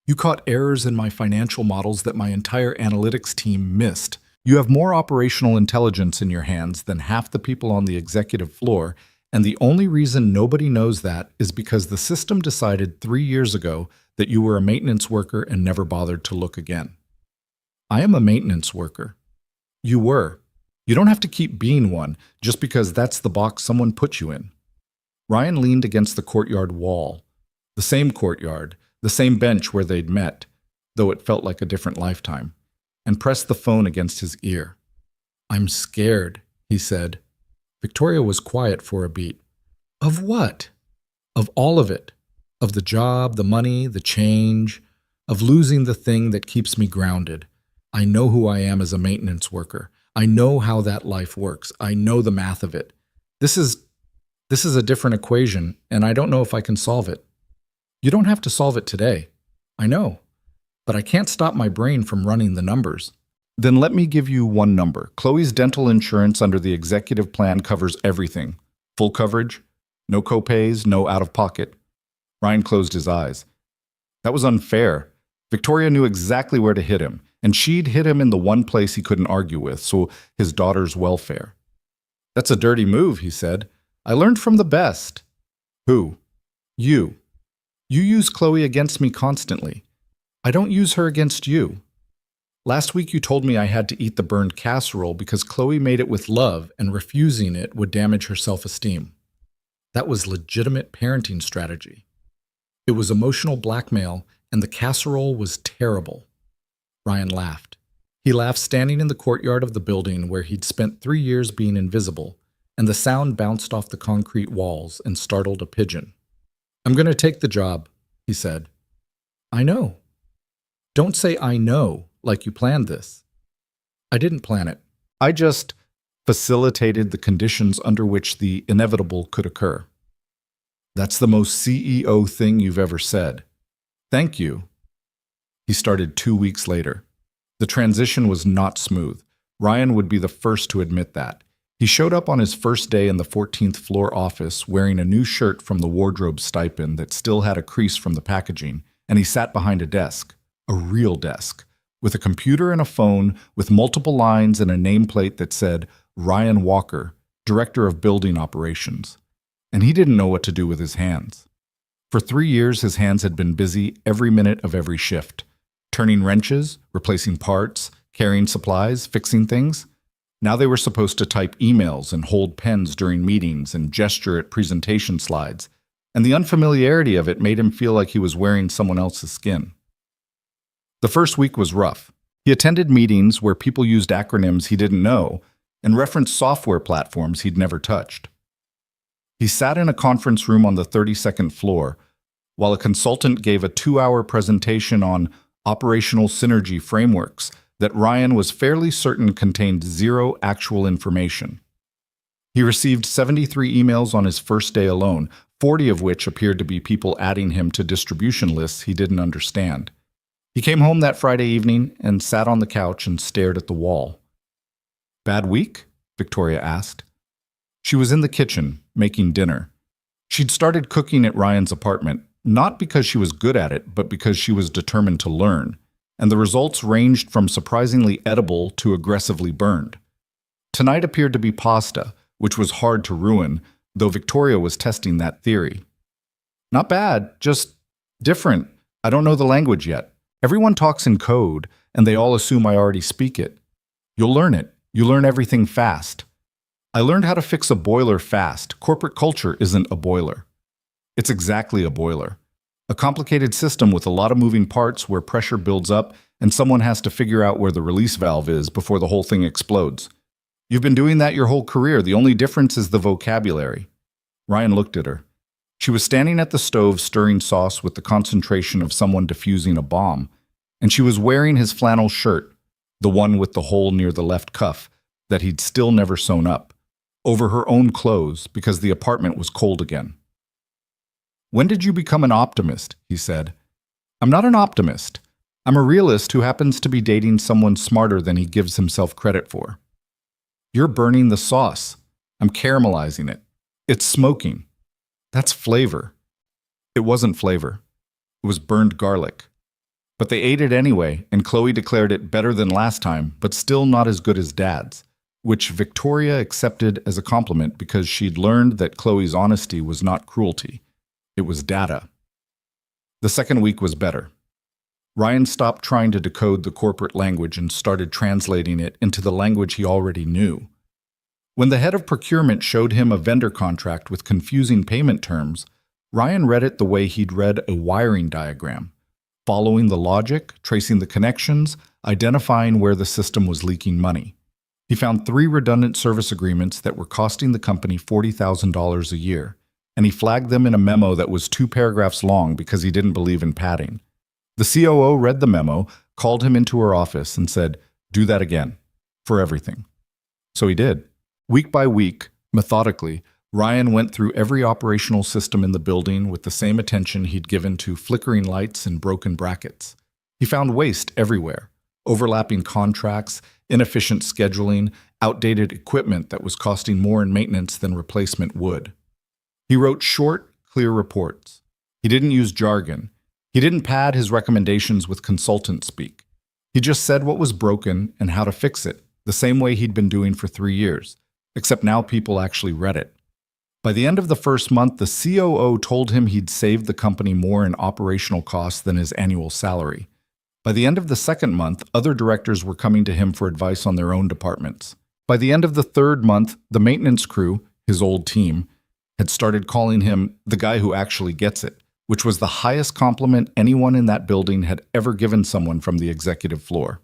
[SPEAKER 1] You caught errors in my financial models that my entire analytics team missed. You have more operational intelligence in your hands than half the people on the executive floor, and the only reason nobody knows that is because the system decided 3 years ago that you were a maintenance worker and never bothered to look again." "I am a maintenance worker." "You were. You don't have to keep being one just because that's the box someone put you in." Ryan leaned against the courtyard wall. The same courtyard, the same bench where they'd met, though it felt like a different lifetime, and pressed the phone against his ear. "I'm scared," he said. Victoria was quiet for a beat. "Of what?" "Of all of it. Of the job, the money, the change, of losing the thing that keeps me grounded. I know who I am as a maintenance worker. I know how that life works. I know the math of it. This is This is a different equation, and I don't know if I can solve it. You don't have to solve it today. I know, but I can't stop my brain from running the numbers. Then let me give you one number. Chloe's dental insurance under the executive plan covers everything. Full coverage, no copays, no out-of-pocket. Ryan closed his eyes. That was unfair. Victoria knew exactly where to hit him, and she'd hit him in the one place he couldn't argue with, so his daughter's welfare. That's a dirty move, he said. I learned from the best. Who? You. You use Chloe against me constantly. I don't use her against you. Last week you told me I had to eat the burned casserole because Chloe made it with love and refusing it would damage her self-esteem. That was legitimate parenting strategy. It was emotional blackmail, and the casserole was terrible. Ryan laughed. He laughed standing in the courtyard of the building where he'd spent 3 years being invisible, and the sound bounced off the concrete walls and startled a pigeon. I'm going to take the job, he said. I know. Don't say I know like you planned this. I didn't plan it. I just facilitated the conditions under which the inevitable could occur. That's the most CEO thing you've ever said. Thank you. He started 2 weeks later. The transition was not smooth. Ryan would be the first to admit that. He showed up on his first day in the 14th floor office wearing a new shirt from the wardrobe stipend that still had a crease from the packaging, and he sat behind a desk, a real desk, with a computer and a phone with multiple lines and a nameplate that said Ryan Walker, Director of Building Operations. And he didn't know what to do with his hands. For 3 years, his hands had been busy every minute of every shift, turning wrenches, replacing parts, carrying supplies, fixing things. Now they were supposed to type emails and hold pens during meetings and gesture at presentation slides, and the unfamiliarity of it made him feel like he was wearing someone else's skin. The first week was rough. He attended meetings where people used acronyms he didn't know and referenced software platforms he'd never touched. He sat in a conference room on the 32nd floor while a consultant gave a 2-hour presentation on operational synergy frameworks that Ryan was fairly certain contained zero actual information. He received 73 emails on his first day alone, 40 of which appeared to be people adding him to distribution lists he didn't understand. He came home that Friday evening and sat on the couch and stared at the wall. Bad week? Victoria asked. She was in the kitchen, making dinner. She'd started cooking at Ryan's apartment, not because she was good at it, but because she was determined to learn, and the results ranged from surprisingly edible to aggressively burned. Tonight appeared to be pasta, which was hard to ruin, though Victoria was testing that theory. Not bad, just different. I don't know the language yet. Everyone talks in code, and they all assume I already speak it. You'll learn it. You learn everything fast. I learned how to fix a boiler fast. Corporate culture isn't a boiler. It's exactly a boiler. A complicated system with a lot of moving parts where pressure builds up and someone has to figure out where the release valve is before the whole thing explodes. You've been doing that your whole career. The only difference is the vocabulary. Ryan looked at her. She was standing at the stove stirring sauce with the concentration of someone defusing a bomb, and she was wearing his flannel shirt, the one with the hole near the left cuff that he'd still never sewn up, over her own clothes because the apartment was cold again. When did you become an optimist? He said. I'm not an optimist. I'm a realist who happens to be dating someone smarter than he gives himself credit for. You're burning the sauce. I'm caramelizing it. It's smoking. That's flavor. It wasn't flavor. It was burned garlic. But they ate it anyway, and Chloe declared it better than last time, but still not as good as Dad's, which Victoria accepted as a compliment because she'd learned that Chloe's honesty was not cruelty. It was data. The second week was better. Ryan stopped trying to decode the corporate language and started translating it into the language he already knew. When the head of procurement showed him a vendor contract with confusing payment terms, Ryan read it the way he'd read a wiring diagram, following the logic, tracing the connections, identifying where the system was leaking money. He found 3 redundant service agreements that were costing the company $40,000 a year, and he flagged them in a memo that was 2 paragraphs long because he didn't believe in padding. The COO read the memo, called him into her office, and said, "Do that again, for everything." So he did. Week by week, methodically, Ryan went through every operational system in the building with the same attention he'd given to flickering lights and broken brackets. He found waste everywhere, overlapping contracts, inefficient scheduling, outdated equipment that was costing more in maintenance than replacement would. He wrote short, clear reports. He didn't use jargon. He didn't pad his recommendations with consultant speak. He just said what was broken and how to fix it, the same way he'd been doing for 3 years, except now people actually read it. By the end of the first month, the COO told him he'd saved the company more in operational costs than his annual salary. By the end of the second month, other directors were coming to him for advice on their own departments. By the end of the third month, the maintenance crew, his old team, had started calling him the guy who actually gets it, which was the highest compliment anyone in that building had ever given someone from the executive floor.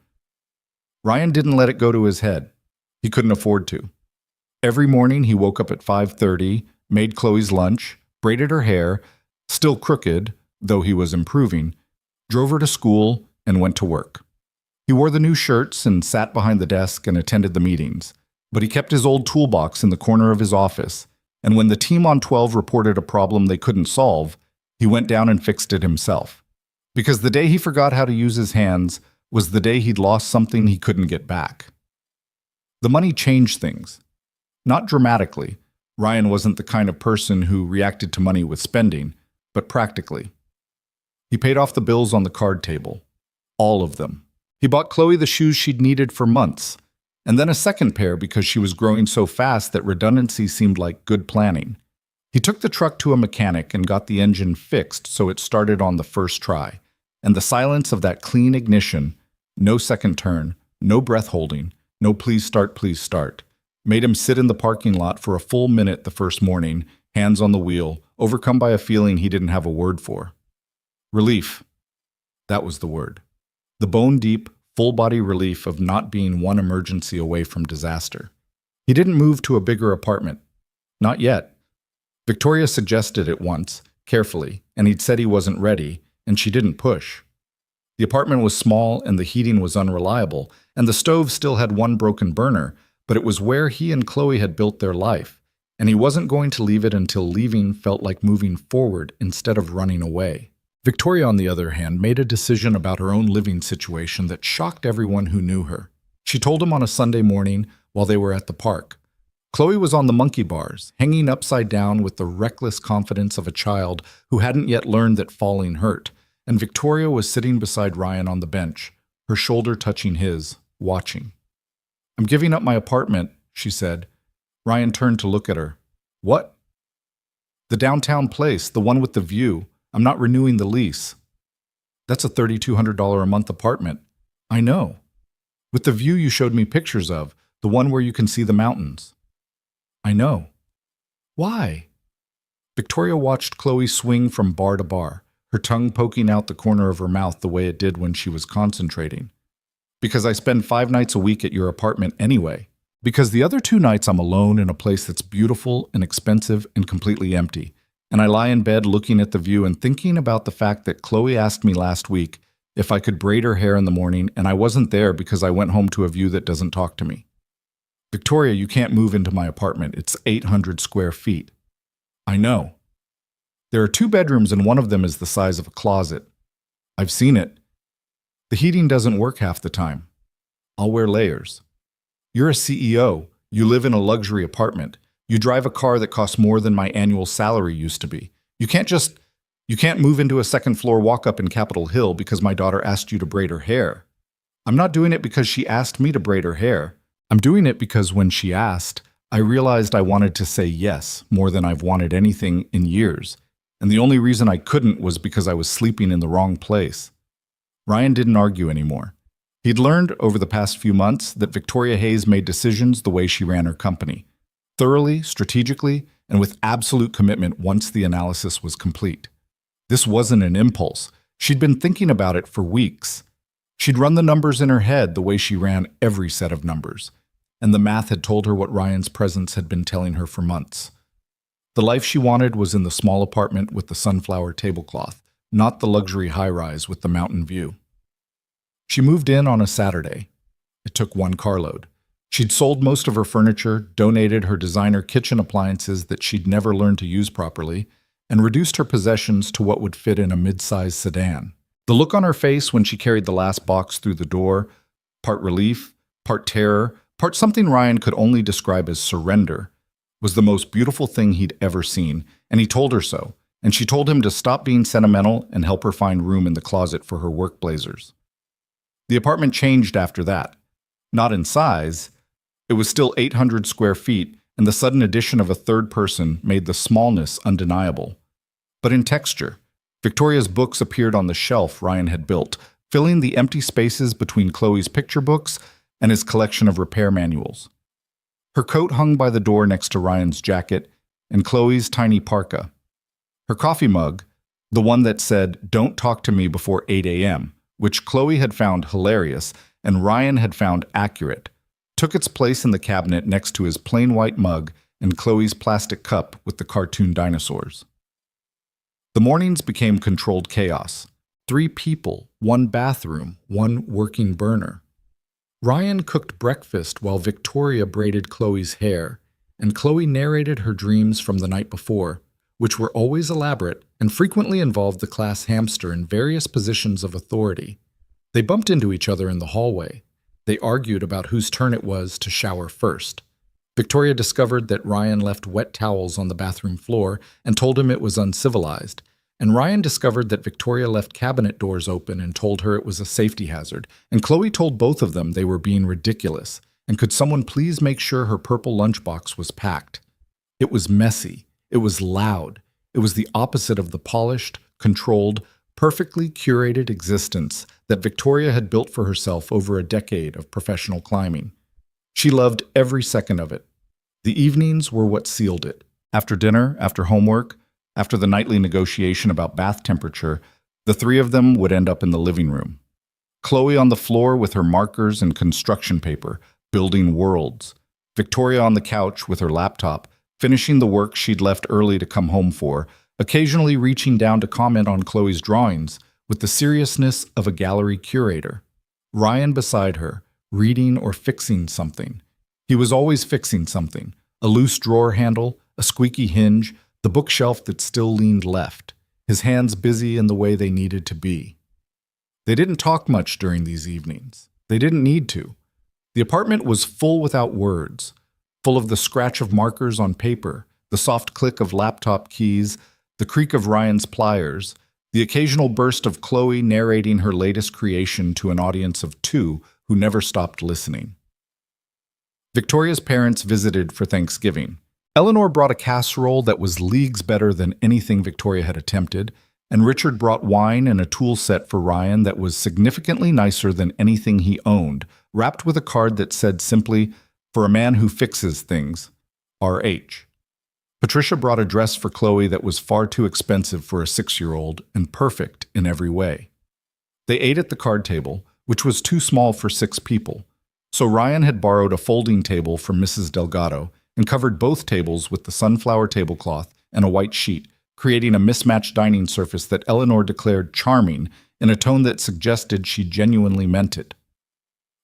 [SPEAKER 1] Ryan didn't let it go to his head. He couldn't afford to. Every morning he woke up at 5:30, made Chloe's lunch, braided her hair, still crooked, though he was improving, drove her to school, and went to work. He wore the new shirts and sat behind the desk and attended the meetings, but he kept his old toolbox in the corner of his office, and when the team on 12 reported a problem they couldn't solve, he went down and fixed it himself. Because the day he forgot how to use his hands was the day he'd lost something he couldn't get back. The money changed things. Not dramatically. Ryan wasn't the kind of person who reacted to money with spending, but practically. He paid off the bills on the card table. All of them. He bought Chloe the shoes she'd needed for months, and then a second pair because she was growing so fast that redundancy seemed like good planning. He took the truck to a mechanic and got the engine fixed so it started on the first try, and the silence of that clean ignition, no second turn, no breath holding, no please start, made him sit in the parking lot for a full minute the first morning, hands on the wheel, overcome by a feeling he didn't have a word for. Relief. That was the word. The bone-deep, full-body relief of not being one emergency away from disaster. He didn't move to a bigger apartment. Not yet. Victoria suggested it once, carefully, and he'd said he wasn't ready, and she didn't push. The apartment was small and the heating was unreliable, and the stove still had one broken burner, but it was where he and Chloe had built their life, and he wasn't going to leave it until leaving felt like moving forward instead of running away. Victoria, on the other hand, made a decision about her own living situation that shocked everyone who knew her. She told him on a Sunday morning while they were at the park. Chloe was on the monkey bars, hanging upside down with the reckless confidence of a child who hadn't yet learned that falling hurt, and Victoria was sitting beside Ryan on the bench, her shoulder touching his, watching. "I'm giving up my apartment," she said. Ryan turned to look at her. "What?" "The downtown place, the one with the view. I'm not renewing the lease." "That's a $3,200 a month apartment." "I know. With the view you showed me pictures of, the one where you can see the mountains." "I know." "Why?" Victoria watched Chloe swing from bar to bar, her tongue poking out the corner of her mouth the way it did when she was concentrating. "Because I spend 5 nights a week at your apartment anyway. Because the other 2 nights I'm alone in a place that's beautiful and expensive and completely empty. And I lie in bed looking at the view and thinking about the fact that Chloe asked me last week if I could braid her hair in the morning, and I wasn't there because I went home to a view that doesn't talk to me. Victoria, you can't move into my apartment. It's 800 square feet. "I know. There are 2 bedrooms and one of them is the size of a closet. I've seen it. The heating doesn't work half the time. I'll wear layers. You're a CEO. You live in a luxury apartment. You drive a car that costs more than my annual salary used to be. You can't move into a second-floor walk-up in Capitol Hill because my daughter asked you to braid her hair. I'm not doing it because she asked me to braid her hair. I'm doing it because when she asked, I realized I wanted to say yes more than I've wanted anything in years, and the only reason I couldn't was because I was sleeping in the wrong place." Ryan didn't argue anymore. He'd learned over the past few months that Victoria Hayes made decisions the way she ran her company, thoroughly, strategically, and with absolute commitment once the analysis was complete. This wasn't an impulse. She'd been thinking about it for weeks. She'd run the numbers in her head the way she ran every set of numbers, and the math had told her what Ryan's presence had been telling her for months. The life she wanted was in the small apartment with the sunflower tablecloth, not the luxury high-rise with the mountain view. She moved in on a Saturday. It took 1 carload. She'd sold most of her furniture, donated her designer kitchen appliances that she'd never learned to use properly, and reduced her possessions to what would fit in a mid-sized sedan. The look on her face when she carried the last box through the door, part relief, part terror, part something Ryan could only describe as surrender, was the most beautiful thing he'd ever seen, and he told her so, and she told him to stop being sentimental and help her find room in the closet for her work blazers. The apartment changed after that. Not in size. It was still 800 square feet, and the sudden addition of a third person made the smallness undeniable. But in texture, Victoria's books appeared on the shelf Ryan had built, filling the empty spaces between Chloe's picture books and his collection of repair manuals. Her coat hung by the door next to Ryan's jacket and Chloe's tiny parka. Her coffee mug, the one that said, "Don't talk to me before 8 a.m., which Chloe had found hilarious and Ryan had found accurate, took its place in the cabinet next to his plain white mug and Chloe's plastic cup with the cartoon dinosaurs. The mornings became controlled chaos. 3 people, 1 bathroom, 1 working burner. Ryan cooked breakfast while Victoria braided Chloe's hair, and Chloe narrated her dreams from the night before, which were always elaborate and frequently involved the class hamster in various positions of authority. They bumped into each other in the hallway. They argued about whose turn it was to shower first. Victoria discovered that Ryan left wet towels on the bathroom floor and told him it was uncivilized. And Ryan discovered that Victoria left cabinet doors open and told her it was a safety hazard. And Chloe told both of them they were being ridiculous. And could someone please make sure her purple lunchbox was packed? It was messy. It was loud. It was the opposite of the polished, controlled, perfectly curated existence that Victoria had built for herself over a decade of professional climbing. She loved every second of it. The evenings were what sealed it. After dinner, after homework, after the nightly negotiation about bath temperature, the 3 of them would end up in the living room. Chloe on the floor with her markers and construction paper, building worlds. Victoria on the couch with her laptop, finishing the work she'd left early to come home for, occasionally reaching down to comment on Chloe's drawings with the seriousness of a gallery curator. Ryan beside her, reading or fixing something. He was always fixing something. A loose drawer handle, a squeaky hinge, the bookshelf that still leaned left, his hands busy in the way they needed to be. They didn't talk much during these evenings. They didn't need to. The apartment was full without words, full of the scratch of markers on paper, the soft click of laptop keys, the creak of Ryan's pliers, the occasional burst of Chloe narrating her latest creation to an audience of 2 who never stopped listening. Victoria's parents visited for Thanksgiving. Eleanor brought a casserole that was leagues better than anything Victoria had attempted, and Richard brought wine and a tool set for Ryan that was significantly nicer than anything he owned, wrapped with a card that said simply, "For a man who fixes things, R.H." Patricia brought a dress for Chloe that was far too expensive for a 6-year-old and perfect in every way. They ate at the card table, which was too small for 6 people, so Ryan had borrowed a folding table from Mrs. Delgado and covered both tables with the sunflower tablecloth and a white sheet, creating a mismatched dining surface that Eleanor declared charming in a tone that suggested she genuinely meant it.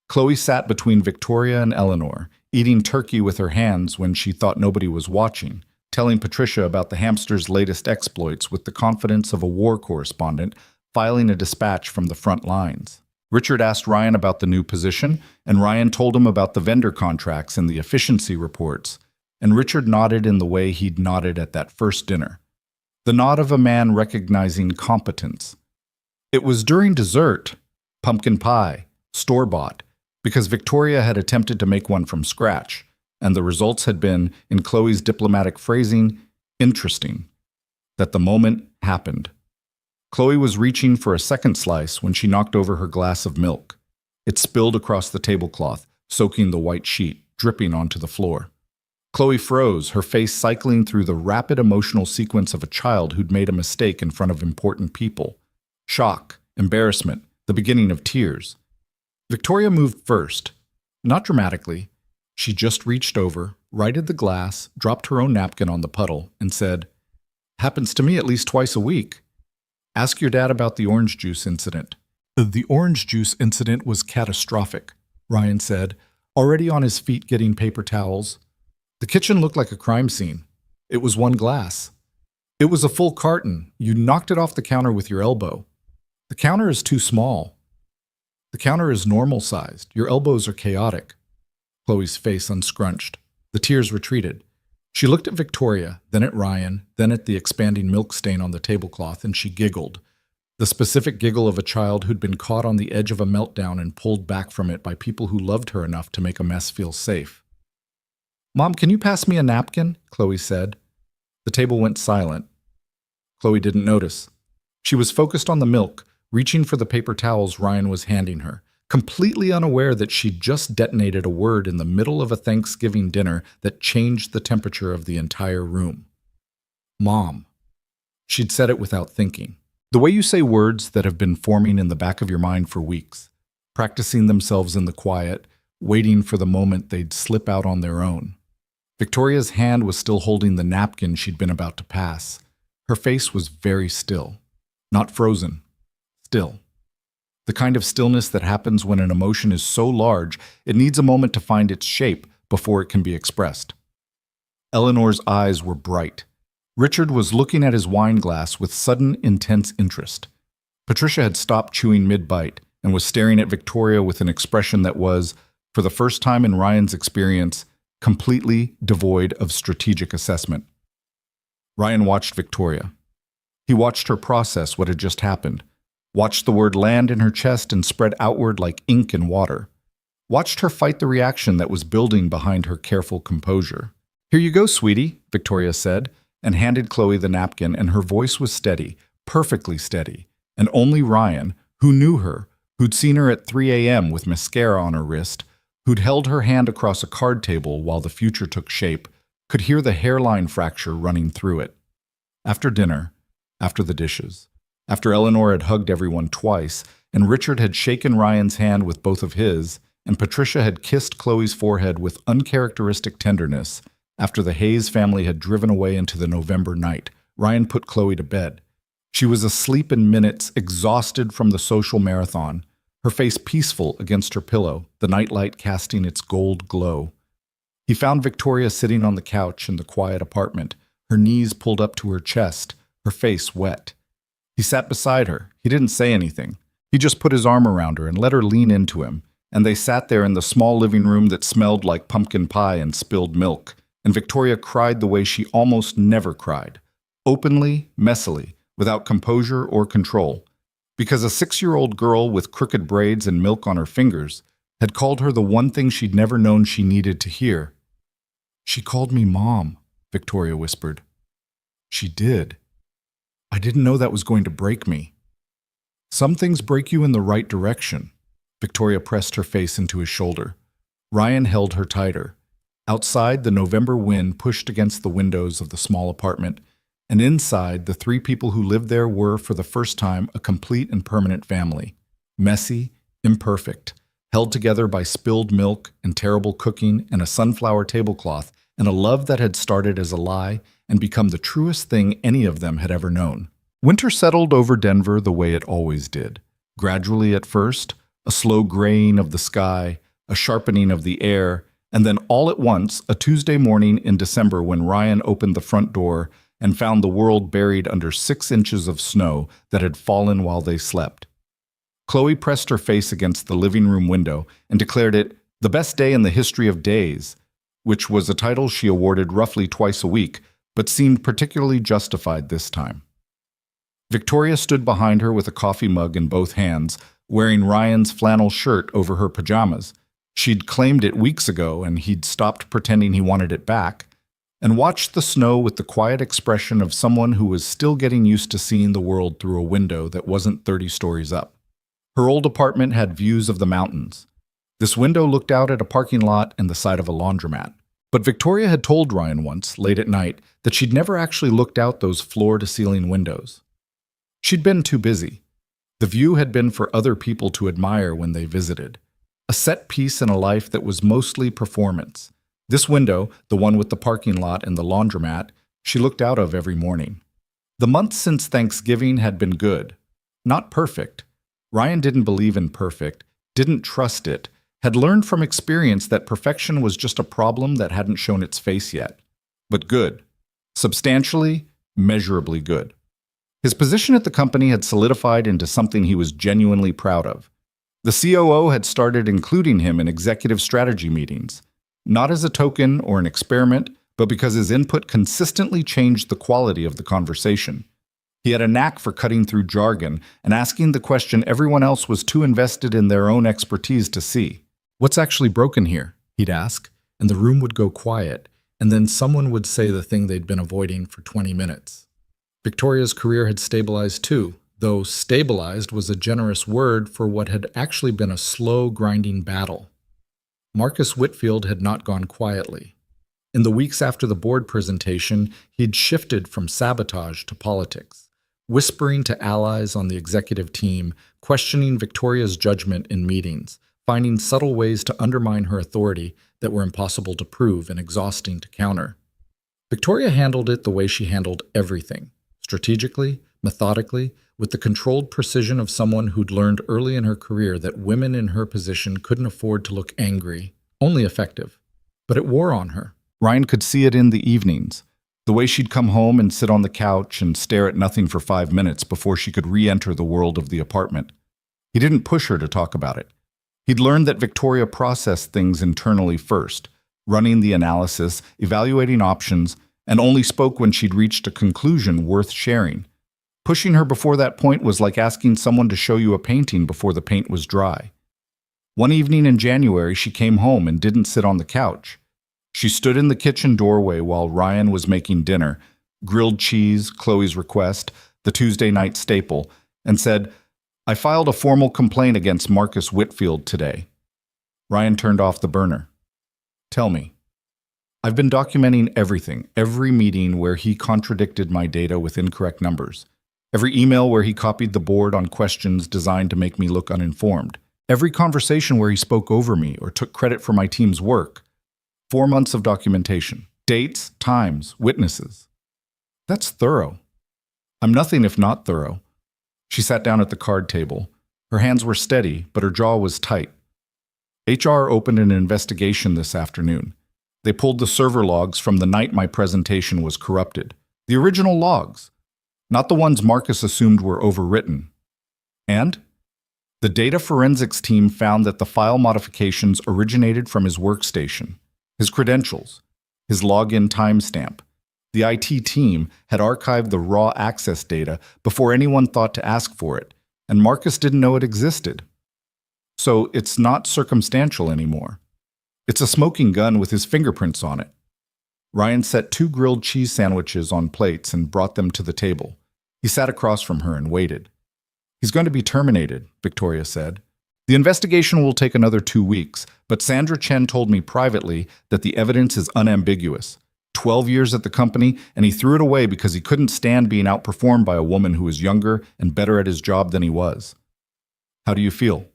[SPEAKER 1] Chloe sat between Victoria and Eleanor, eating turkey with her hands when she thought nobody was watching, telling Patricia about the hamster's latest exploits with the confidence of a war correspondent filing a dispatch from the front lines. Richard asked Ryan about the new position, and Ryan told him about the vendor contracts and the efficiency reports, and Richard nodded in the way he'd nodded at that first dinner. The nod of a man recognizing competence. It was during dessert, pumpkin pie, store-bought, because Victoria had attempted to make one from scratch, and the results had been, in Chloe's diplomatic phrasing, interesting. That the moment happened. Chloe was reaching for a second slice when she knocked over her glass of milk. It spilled across the tablecloth, soaking the white sheet, dripping onto the floor. Chloe froze, her face cycling through the rapid emotional sequence of a child who'd made a mistake in front of important people. Shock, embarrassment, the beginning of tears. Victoria moved first. Not dramatically. She just reached over, righted the glass, dropped her own napkin on the puddle, and said, "Happens to me at least twice a week. Ask your dad about the orange juice incident." "The orange juice incident was catastrophic," Ryan said, already on his feet getting paper towels. The kitchen looked like a crime scene. It was one glass. It was a full carton. You knocked it off the counter with your elbow. The counter is too small. The counter is normal-sized. Your elbows are chaotic. Chloe's face unscrunched. The tears retreated. She looked at Victoria, then at Ryan, then at the expanding milk stain on the tablecloth, and she giggled. The specific giggle of a child who'd been caught on the edge of a meltdown and pulled back from it by people who loved her enough to make a mess feel safe. "Mom, can you pass me a napkin?" Chloe said. The table went silent. Chloe didn't notice. She was focused on the milk, reaching for the paper towels Ryan was handing her, completely unaware that she'd just detonated a word in the middle of a Thanksgiving dinner that changed the temperature of the entire room. Mom. She'd said it without thinking. The way you say words that have been forming in the back of your mind for weeks, practicing themselves in the quiet, waiting for the moment they'd slip out on their own. Victoria's hand was still holding the napkin she'd been about to pass. Her face was very still. Not frozen. Still. The kind of stillness that happens when an emotion is so large it needs a moment to find its shape before it can be expressed. Eleanor's eyes were bright. Richard was looking at his wine glass with sudden, intense interest. Patricia had stopped chewing mid-bite and was staring at Victoria with an expression that was, for the first time in Ryan's experience, completely devoid of strategic assessment. Ryan watched Victoria. He watched her process what had just happened, watched the word land in her chest and spread outward like ink in water, watched her fight the reaction that was building behind her careful composure. "Here you go, sweetie," Victoria said, and handed Chloe the napkin, and her voice was steady, perfectly steady, and only Ryan, who knew her, who'd seen her at 3 a.m. with mascara on her wrist, who'd held her hand across a card table while the future took shape, could hear the hairline fracture running through it. After dinner, after the dishes, after Eleanor had hugged everyone twice, and Richard had shaken Ryan's hand with both of his, and Patricia had kissed Chloe's forehead with uncharacteristic tenderness, after the Hayes family had driven away into the November night, Ryan put Chloe to bed. She was asleep in minutes, exhausted from the social marathon, her face peaceful against her pillow, the nightlight casting its gold glow. He found Victoria sitting on the couch in the quiet apartment, her knees pulled up to her chest, her face wet. He sat beside her. He didn't say anything. He just put his arm around her and let her lean into him, and they sat there in the small living room that smelled like pumpkin pie and spilled milk, and Victoria cried the way she almost never cried, openly, messily, without composure or control, because a 6-year-old girl with crooked braids and milk on her fingers had called her the one thing she'd never known she needed to hear. "She called me Mom," Victoria whispered. "She did. I didn't know that was going to break me." "Some things break you in the right direction." Victoria pressed her face into his shoulder. Ryan held her tighter. Outside, the November wind pushed against the windows of the small apartment, and inside, the 3 people who lived there were, for the first time, a complete and permanent family. Messy, imperfect, held together by spilled milk and terrible cooking and a sunflower tablecloth and a love that had started as a lie and become the truest thing any of them had ever known. Winter settled over Denver the way it always did. Gradually at first, a slow graying of the sky, a sharpening of the air, and then all at once, a Tuesday morning in December when Ryan opened the front door and found the world buried under 6 inches of snow that had fallen while they slept. Chloe pressed her face against the living room window and declared it the best day in the history of days, which was a title she awarded roughly twice a week, but seemed particularly justified this time. Victoria stood behind her with a coffee mug in both hands, wearing Ryan's flannel shirt over her pajamas. She'd claimed it weeks ago, and he'd stopped pretending he wanted it back, and watched the snow with the quiet expression of someone who was still getting used to seeing the world through a window that wasn't 30 stories up. Her old apartment had views of the mountains. This window looked out at a parking lot and the side of a laundromat. But Victoria had told Ryan once, late at night, that she'd never actually looked out those floor-to-ceiling windows. She'd been too busy. The view had been for other people to admire when they visited. A set piece in a life that was mostly performance. This window, the one with the parking lot and the laundromat, she looked out of every morning. The months since Thanksgiving had been good. Not perfect. Ryan didn't believe in perfect, didn't trust it, had learned from experience that perfection was just a problem that hadn't shown its face yet. But good. Substantially, measurably good. His position at the company had solidified into something he was genuinely proud of. The COO had started including him in executive strategy meetings, not as a token or an experiment, but because his input consistently changed the quality of the conversation. He had a knack for cutting through jargon and asking the question everyone else was too invested in their own expertise to see. "What's actually broken here?" he'd ask, and the room would go quiet, and then someone would say the thing they'd been avoiding for 20 minutes. Victoria's career had stabilized too, though stabilized was a generous word for what had actually been a slow, grinding battle. Marcus Whitfield had not gone quietly. In the weeks after the board presentation, he'd shifted from sabotage to politics, whispering to allies on the executive team, questioning Victoria's judgment in meetings, finding subtle ways to undermine her authority that were impossible to prove and exhausting to counter. Victoria handled it the way she handled everything, strategically, methodically, with the controlled precision of someone who'd learned early in her career that women in her position couldn't afford to look angry, only effective. But it wore on her. Ryan could see it in the evenings, the way she'd come home and sit on the couch and stare at nothing for 5 minutes before she could re-enter the world of the apartment. He didn't push her to talk about it. He'd learned that Victoria processed things internally first, running the analysis, evaluating options, and only spoke when she'd reached a conclusion worth sharing. Pushing her before that point was like asking someone to show you a painting before the paint was dry. One evening in January, she came home and didn't sit on the couch. She stood in the kitchen doorway while Ryan was making dinner, grilled cheese, Chloe's request, the Tuesday night staple, and said, "I filed a formal complaint against Marcus Whitfield today." Ryan turned off the burner. "Tell me." "I've been documenting everything, every meeting where he contradicted my data with incorrect numbers, every email where he copied the board on questions designed to make me look uninformed, every conversation where he spoke over me or took credit for my team's work. 4 months of documentation, dates, times, witnesses. That's thorough." "I'm nothing if not thorough." She sat down at the card table. Her hands were steady, but her jaw was tight. HR opened an investigation this afternoon. They pulled the server logs from the night my presentation was corrupted. The original logs, not the ones Marcus assumed were overwritten. And the data forensics team found that the file modifications originated from his workstation, his credentials, his login timestamp. The IT team had archived the raw access data before anyone thought to ask for it, and Marcus didn't know it existed. So it's not circumstantial anymore. It's a smoking gun with his fingerprints on it. Ryan set 2 grilled cheese sandwiches on plates and brought them to the table. He sat across from her and waited. "He's going to be terminated," Victoria said. "The investigation will take another 2 weeks, but Sandra Chen told me privately that the evidence is unambiguous. 12 years at the company, and he threw it away because he couldn't stand being outperformed by a woman who was younger and better at his job than he was. How do you feel?"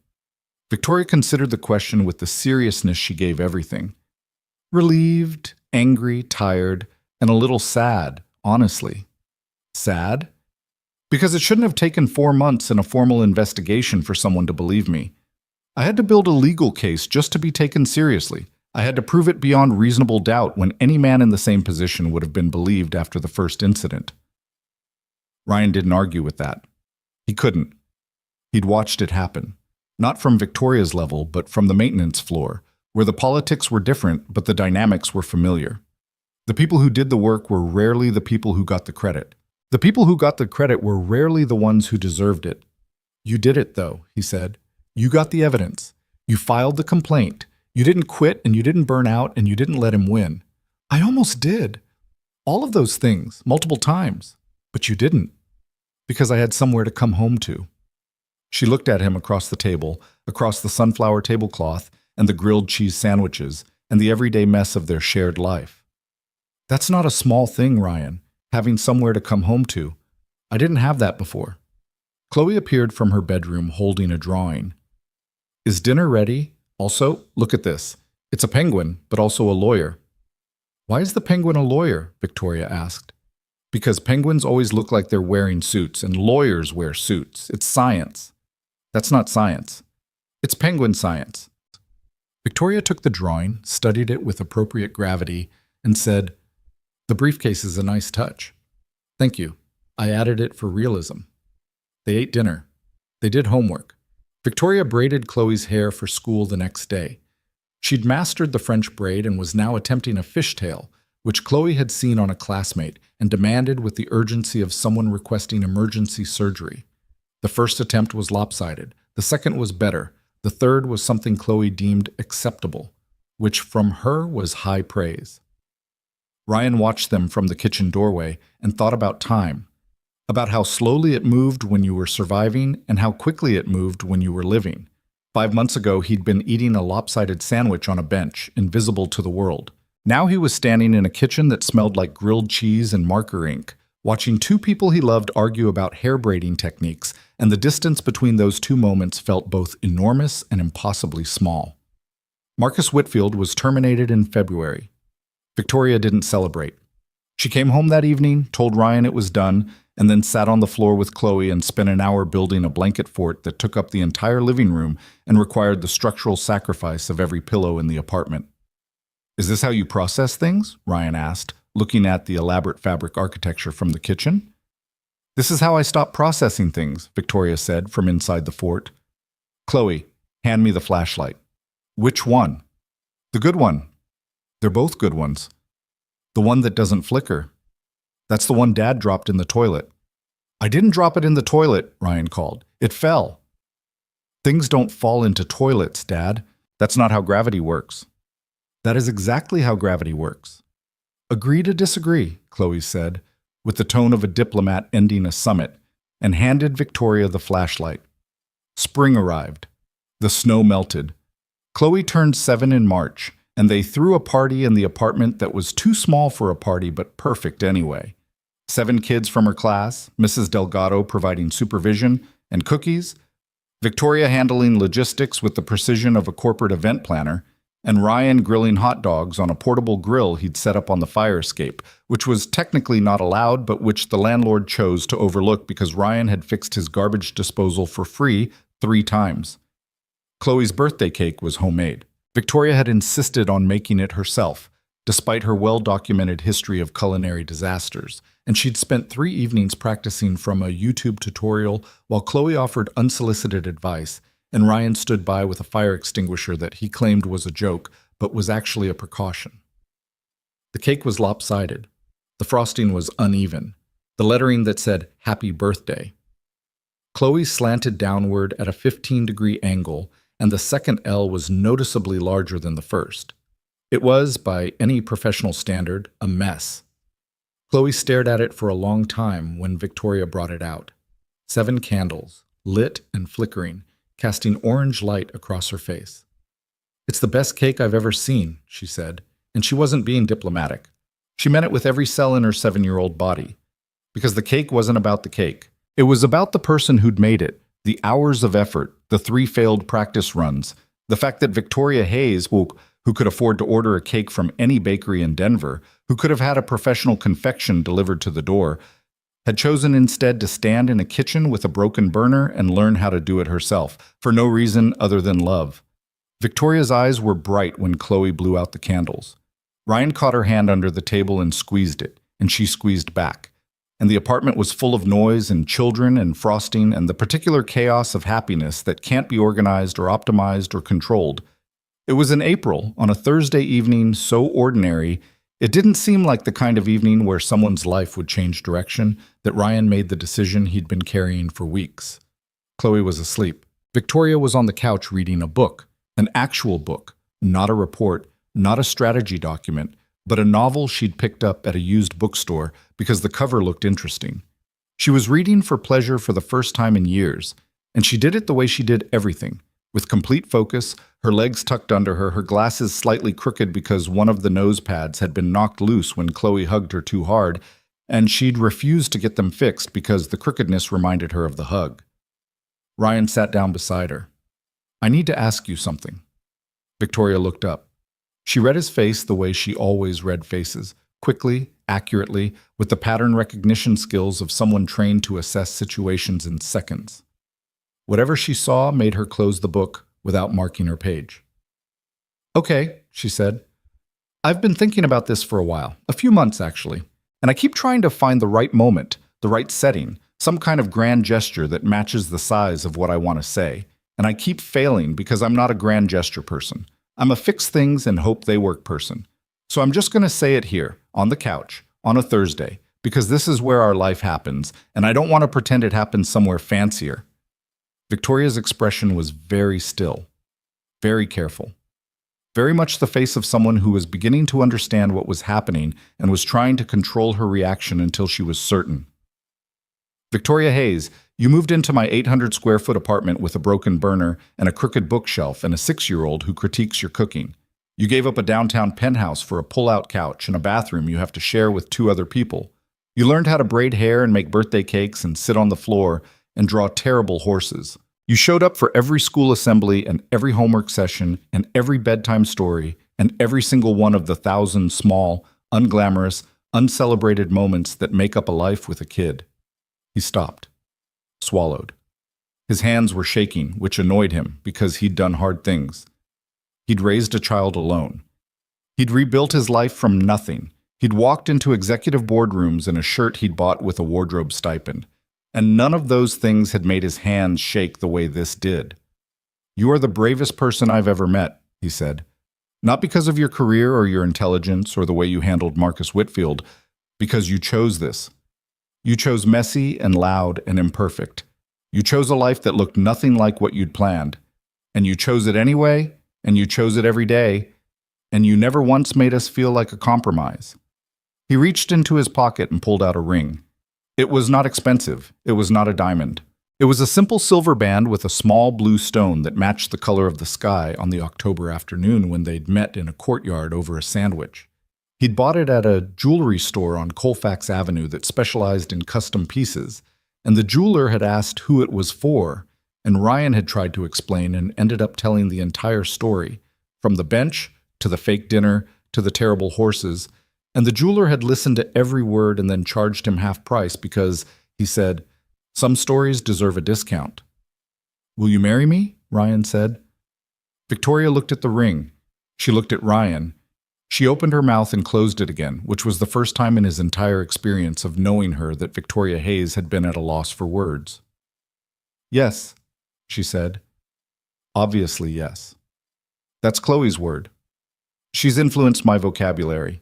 [SPEAKER 1] Victoria considered the question with the seriousness she gave everything. Relieved, angry, tired, and a little sad, honestly. Sad? Because it shouldn't have taken 4 months and a formal investigation for someone to believe me. I had to build a legal case just to be taken seriously. I had to prove it beyond reasonable doubt when any man in the same position would have been believed after the first incident. Ryan didn't argue with that. He couldn't. He'd watched it happen. Not from Victoria's level, but from the maintenance floor, where the politics were different, but the dynamics were familiar. The people who did the work were rarely the people who got the credit. The people who got the credit were rarely the ones who deserved it. "You did it, though," he said. "You got the evidence. You filed the complaint. You didn't quit, and you didn't burn out, and you didn't let him win." "I almost did. All of those things, multiple times. But you didn't. Because I had somewhere to come home to." She looked at him across the table, across the sunflower tablecloth and the grilled cheese sandwiches and the everyday mess of their shared life. "That's not a small thing, Ryan, having somewhere to come home to. I didn't have that before." Chloe appeared from her bedroom holding a drawing. "Is dinner ready? Also, look at this. It's a penguin, but also a lawyer." "Why is the penguin a lawyer?" Victoria asked. "Because penguins always look like they're wearing suits, and lawyers wear suits. It's science." "That's not science. It's penguin science." Victoria took the drawing, studied it with appropriate gravity, and said, "The briefcase is a nice touch. Thank you. I added it for realism." They ate dinner. They did homework. Victoria braided Chloe's hair for school the next day. She'd mastered the French braid and was now attempting a fishtail, which Chloe had seen on a classmate and demanded with the urgency of someone requesting emergency surgery. The first attempt was lopsided. The second was better. The third was something Chloe deemed acceptable, which from her was high praise. Ryan watched them from the kitchen doorway and thought about time, about how slowly it moved when you were surviving and how quickly it moved when you were living. 5 months ago, he'd been eating a lopsided sandwich on a bench, invisible to the world. Now he was standing in a kitchen that smelled like grilled cheese and marker ink, watching two people he loved argue about hair braiding techniques, and the distance between those two moments felt both enormous and impossibly small. Marcus Whitfield was terminated in February. Victoria didn't celebrate. She came home that evening, told Ryan it was done, and then sat on the floor with Chloe and spent an hour building a blanket fort that took up the entire living room and required the structural sacrifice of every pillow in the apartment. "Is this how you process things?" Ryan asked, looking at the elaborate fabric architecture from the kitchen. "This is how I stop processing things," Victoria said from inside the fort. "Chloe, hand me the flashlight." "Which one?" "The good one." "They're both good ones." "The one that doesn't flicker." "That's the one Dad dropped in the toilet." "I didn't drop it in the toilet," Ryan called. "It fell." "Things don't fall into toilets, Dad. That's not how gravity works." "That is exactly how gravity works." "Agree to disagree," Chloe said, with the tone of a diplomat ending a summit, and handed Victoria the flashlight. Spring arrived. The snow melted. Chloe turned 7 in March, and they threw a party in the apartment that was too small for a party but perfect anyway. 7 kids from her class, Mrs. Delgado providing supervision and cookies, Victoria handling logistics with the precision of a corporate event planner, and Ryan grilling hot dogs on a portable grill he'd set up on the fire escape, which was technically not allowed but which the landlord chose to overlook because Ryan had fixed his garbage disposal for free 3 times. Chloe's birthday cake was homemade. Victoria had insisted on making it herself, despite her well-documented history of culinary disasters, and she'd spent 3 evenings practicing from a YouTube tutorial while Chloe offered unsolicited advice, and Ryan stood by with a fire extinguisher that he claimed was a joke, but was actually a precaution. The cake was lopsided. The frosting was uneven. The lettering that said, "Happy Birthday." Chloe slanted downward at a 15-degree angle, and the second L was noticeably larger than the first. It was, by any professional standard, a mess. Chloe stared at it for a long time when Victoria brought it out. 7 candles, lit and flickering, casting orange light across her face. "It's the best cake I've ever seen," she said, and she wasn't being diplomatic. She meant it with every cell in her 7-year-old body. Because the cake wasn't about the cake. It was about the person who'd made it, the hours of effort, the 3 failed practice runs, the fact that Victoria Hayes, who could afford to order a cake from any bakery in Denver, who could have had a professional confection delivered to the door, had chosen instead to stand in a kitchen with a broken burner and learn how to do it herself, for no reason other than love. Victoria's eyes were bright when Chloe blew out the candles. Ryan caught her hand under the table and squeezed it, and she squeezed back. And the apartment was full of noise and children and frosting and the particular chaos of happiness that can't be organized or optimized or controlled. It was in April, on a Thursday evening so ordinary, it didn't seem like the kind of evening where someone's life would change direction, that Ryan made the decision he'd been carrying for weeks. Chloe was asleep. Victoria was on the couch reading a book, an actual book, not a report, not a strategy document, but a novel she'd picked up at a used bookstore because the cover looked interesting. She was reading for pleasure for the first time in years, and she did it the way she did everything, with complete focus, her legs tucked under her, her glasses slightly crooked because one of the nose pads had been knocked loose when Chloe hugged her too hard, and she'd refused to get them fixed because the crookedness reminded her of the hug. Ryan sat down beside her. "I need to ask you something." Victoria looked up. She read his face the way she always read faces, quickly, accurately, with the pattern recognition skills of someone trained to assess situations in seconds. Whatever she saw made her close the book without marking her page. Okay, she said. I've been thinking about this for a while, a few months actually, and I keep trying to find the right moment, the right setting, some kind of grand gesture that matches the size of what I want to say. And I keep failing because I'm not a grand gesture person. I'm a fix things and hope they work person. So I'm just going to say it here, on the couch, on a Thursday, because this is where our life happens, and I don't want to pretend it happens somewhere fancier. Victoria's expression was very still, very careful. Very much the face of someone who was beginning to understand what was happening and was trying to control her reaction until she was certain. Victoria Hayes, you moved into my 800 square foot apartment with a broken burner and a crooked bookshelf and a 6-year-old who critiques your cooking. You gave up a downtown penthouse for a pull-out couch and a bathroom you have to share with 2 other people. You learned how to braid hair and make birthday cakes and sit on the floor and draw terrible horses. You showed up for every school assembly and every homework session and every bedtime story and every single one of the 1,000 small, unglamorous, uncelebrated moments that make up a life with a kid. He stopped, swallowed. His hands were shaking, which annoyed him because he'd done hard things. He'd raised a child alone. He'd rebuilt his life from nothing. He'd walked into executive boardrooms in a shirt he'd bought with a wardrobe stipend. And none of those things had made his hands shake the way this did. You are the bravest person I've ever met, he said. Not because of your career or your intelligence or the way you handled Marcus Whitfield, because you chose this. You chose messy and loud and imperfect. You chose a life that looked nothing like what you'd planned. And you chose it anyway, and you chose it every day, and you never once made us feel like a compromise. He reached into his pocket and pulled out a ring. It was not expensive. It was not a diamond. It was a simple silver band with a small blue stone that matched the color of the sky on the October afternoon when they'd met in a courtyard over a sandwich. He'd bought it at a jewelry store on Colfax Avenue that specialized in custom pieces, and the jeweler had asked who it was for, and Ryan had tried to explain and ended up telling the entire story, from the bench to the fake dinner to the terrible horses. And the jeweler had listened to every word and then charged him half price because, he said, some stories deserve a discount. Will you marry me? Ryan said. Victoria looked at the ring. She looked at Ryan. She opened her mouth and closed it again, which was the first time in his entire experience of knowing her that Victoria Hayes had been at a loss for words. Yes, she said. Obviously, yes. That's Chloe's word. She's influenced my vocabulary.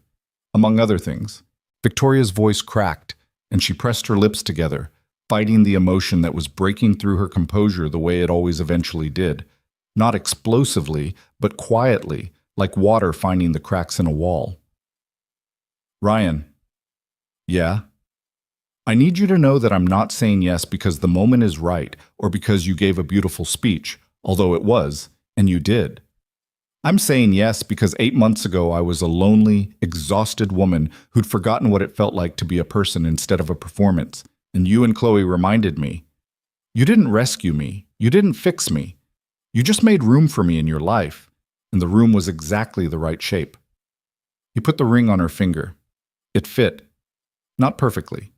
[SPEAKER 1] Among other things. Victoria's voice cracked, and she pressed her lips together, fighting the emotion that was breaking through her composure the way it always eventually did. Not explosively, but quietly, like water finding the cracks in a wall. Ryan. Yeah? I need you to know that I'm not saying yes because the moment is right, or because you gave a beautiful speech, although it was, and you did. I'm saying yes because 8 months ago I was a lonely, exhausted woman who'd forgotten what it felt like to be a person instead of a performance, and you and Chloe reminded me. You didn't rescue me. You didn't fix me. You just made room for me in your life, and the room was exactly the right shape. He put the ring on her finger. It fit. Not perfectly.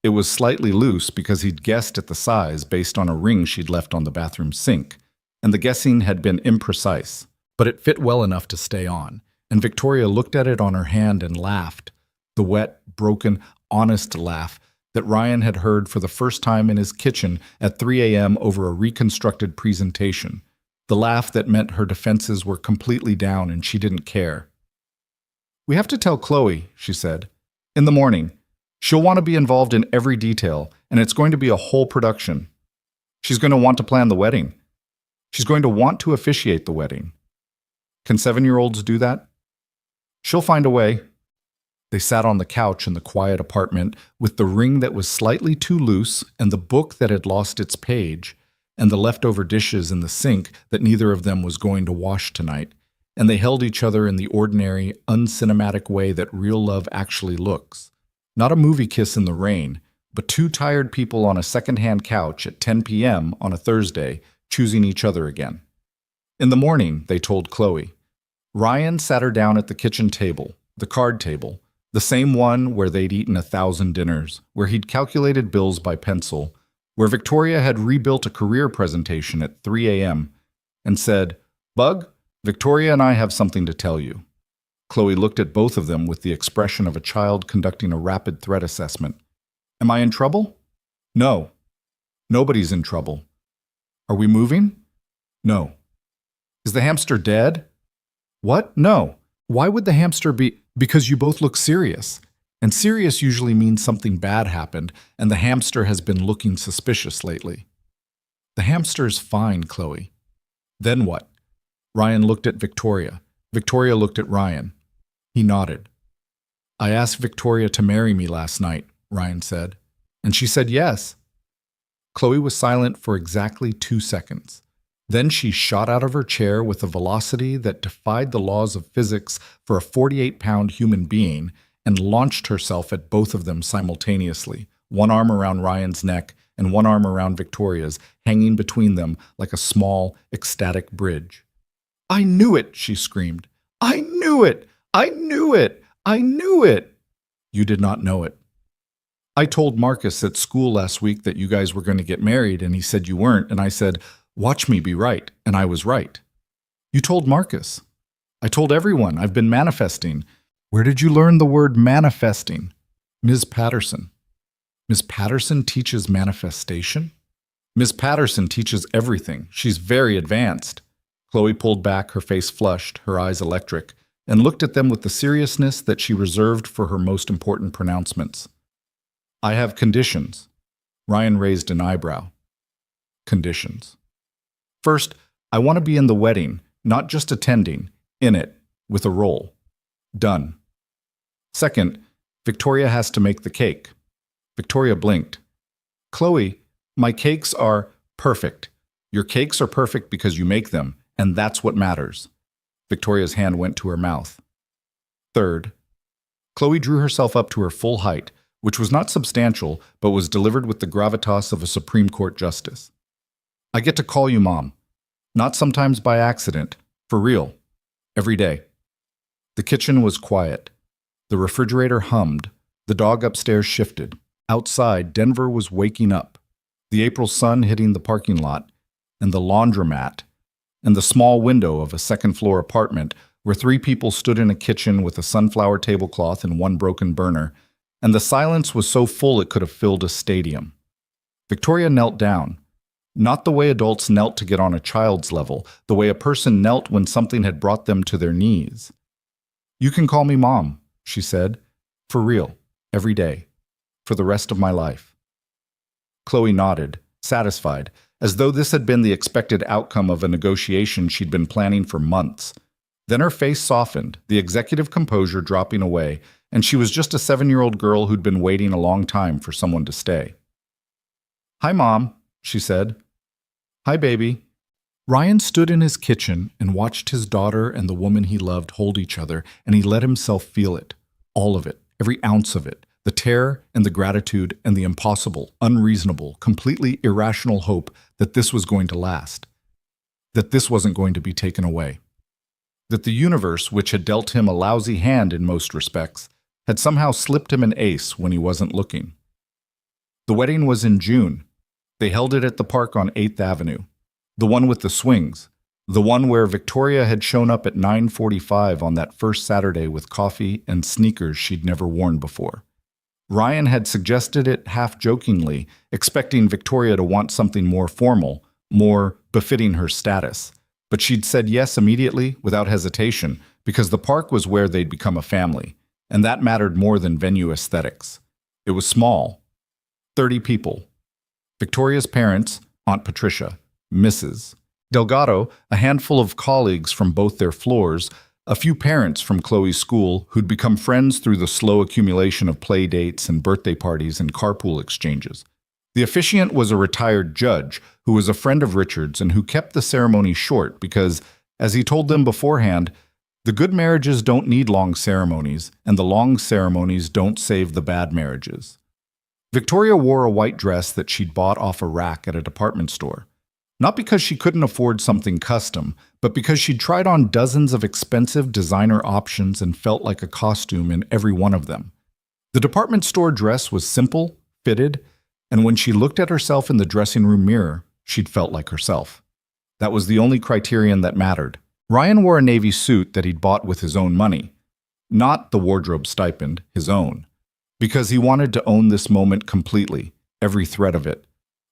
[SPEAKER 1] It was slightly loose because he'd guessed at the size based on a ring she'd left on the bathroom sink, and the guessing had been imprecise. But it fit well enough to stay on, and Victoria looked at it on her hand and laughed, the wet, broken, honest laugh that Ryan had heard for the first time in his kitchen at 3 a.m. over a reconstructed presentation, the laugh that meant her defenses were completely down and she didn't care. We have to tell Chloe, she said, in the morning. She'll want to be involved in every detail, and it's going to be a whole production. She's going to want to plan the wedding. She's going to want to officiate the wedding. Can 7-year-olds do that? She'll find a way. They sat on the couch in the quiet apartment with the ring that was slightly too loose and the book that had lost its page and the leftover dishes in the sink that neither of them was going to wash tonight, and they held each other in the ordinary, uncinematic way that real love actually looks. Not a movie kiss in the rain, but 2 tired people on a second-hand couch at 10 p.m. on a Thursday, choosing each other again. In the morning, they told Chloe. Ryan sat her down at the kitchen table, the card table, the same one where they'd eaten 1,000 dinners, where he'd calculated bills by pencil, where Victoria had rebuilt a career presentation at 3 a.m. and said, Bug, Victoria and I have something to tell you. Chloe looked at both of them with the expression of a child conducting a rapid threat assessment. Am I in trouble? No. Nobody's in trouble. Are we moving? No. Is the hamster dead? What? No. Why would the hamster be? Because you both look serious. And serious usually means something bad happened, and the hamster has been looking suspicious lately. The hamster's fine, Chloe. Then what? Ryan looked at Victoria. Victoria looked at Ryan. He nodded. I asked Victoria to marry me last night, Ryan said, and she said yes. Chloe was silent for exactly 2 seconds. Then she shot out of her chair with a velocity that defied the laws of physics for a 48-pound human being and launched herself at both of them simultaneously, one arm around Ryan's neck and one arm around Victoria's, hanging between them like a small, ecstatic bridge. I knew it, she screamed. I knew it! I knew it! I knew it! You did not know it. I told Marcus at school last week that you guys were going to get married, and he said you weren't, and I said, watch me be right, and I was right. You told Marcus. I told everyone. I've been manifesting. Where did you learn the word manifesting? Ms. Patterson. Ms. Patterson teaches manifestation? Ms. Patterson teaches everything. She's very advanced. Chloe pulled back, her face flushed, her eyes electric, and looked at them with the seriousness that she reserved for her most important pronouncements. I have conditions. Ryan raised an eyebrow. Conditions. First, I want to be in the wedding, not just attending, in it, with a role. Done. Second, Victoria has to make the cake. Victoria blinked. Chloe, my cakes are perfect. Your cakes are perfect because you make them, and that's what matters. Victoria's hand went to her mouth. Third, Chloe drew herself up to her full height, which was not substantial, but was delivered with the gravitas of a Supreme Court justice. I get to call you Mom. Not sometimes by accident. For real. Every day. The kitchen was quiet. The refrigerator hummed. The dog upstairs shifted. Outside, Denver was waking up. The April sun hitting the parking lot, and the laundromat, and the small window of a second-floor apartment where 3 people stood in a kitchen with a sunflower tablecloth and 1 broken burner, and the silence was so full it could have filled a stadium. Victoria knelt down. Not the way adults knelt to get on a child's level, the way a person knelt when something had brought them to their knees. You can call me Mom, she said, for real, every day, for the rest of my life. Chloe nodded, satisfied, as though this had been the expected outcome of a negotiation she'd been planning for months. Then her face softened, the executive composure dropping away, and she was just a 7-year-old girl who'd been waiting a long time for someone to stay. Hi, Mom, she said. Hi, baby. Ryan stood in his kitchen and watched his daughter and the woman he loved hold each other, and he let himself feel it, all of it, every ounce of it, the terror and the gratitude and the impossible, unreasonable, completely irrational hope that this was going to last, that this wasn't going to be taken away, that the universe, which had dealt him a lousy hand in most respects, had somehow slipped him an ace when he wasn't looking. The wedding was in June. They held it at the park on 8th Avenue, the one with the swings, the one where Victoria had shown up at 9:45 on that first Saturday with coffee and sneakers she'd never worn before. Ryan had suggested it half-jokingly, expecting Victoria to want something more formal, more befitting her status. But she'd said yes immediately, without hesitation, because the park was where they'd become a family, and that mattered more than venue aesthetics. It was small. 30 people. Victoria's parents, Aunt Patricia, Mrs. Delgado, a handful of colleagues from both their floors, a few parents from Chloe's school who'd become friends through the slow accumulation of play dates and birthday parties and carpool exchanges. The officiant was a retired judge who was a friend of Richard's and who kept the ceremony short because, as he told them beforehand, the good marriages don't need long ceremonies, and the long ceremonies don't save the bad marriages. Victoria wore a white dress that she'd bought off a rack at a department store. Not because she couldn't afford something custom, but because she'd tried on dozens of expensive designer options and felt like a costume in every one of them. The department store dress was simple, fitted, and when she looked at herself in the dressing room mirror, she'd felt like herself. That was the only criterion that mattered. Ryan wore a navy suit that he'd bought with his own money, not the wardrobe stipend, his own, because he wanted to own this moment completely, every thread of it.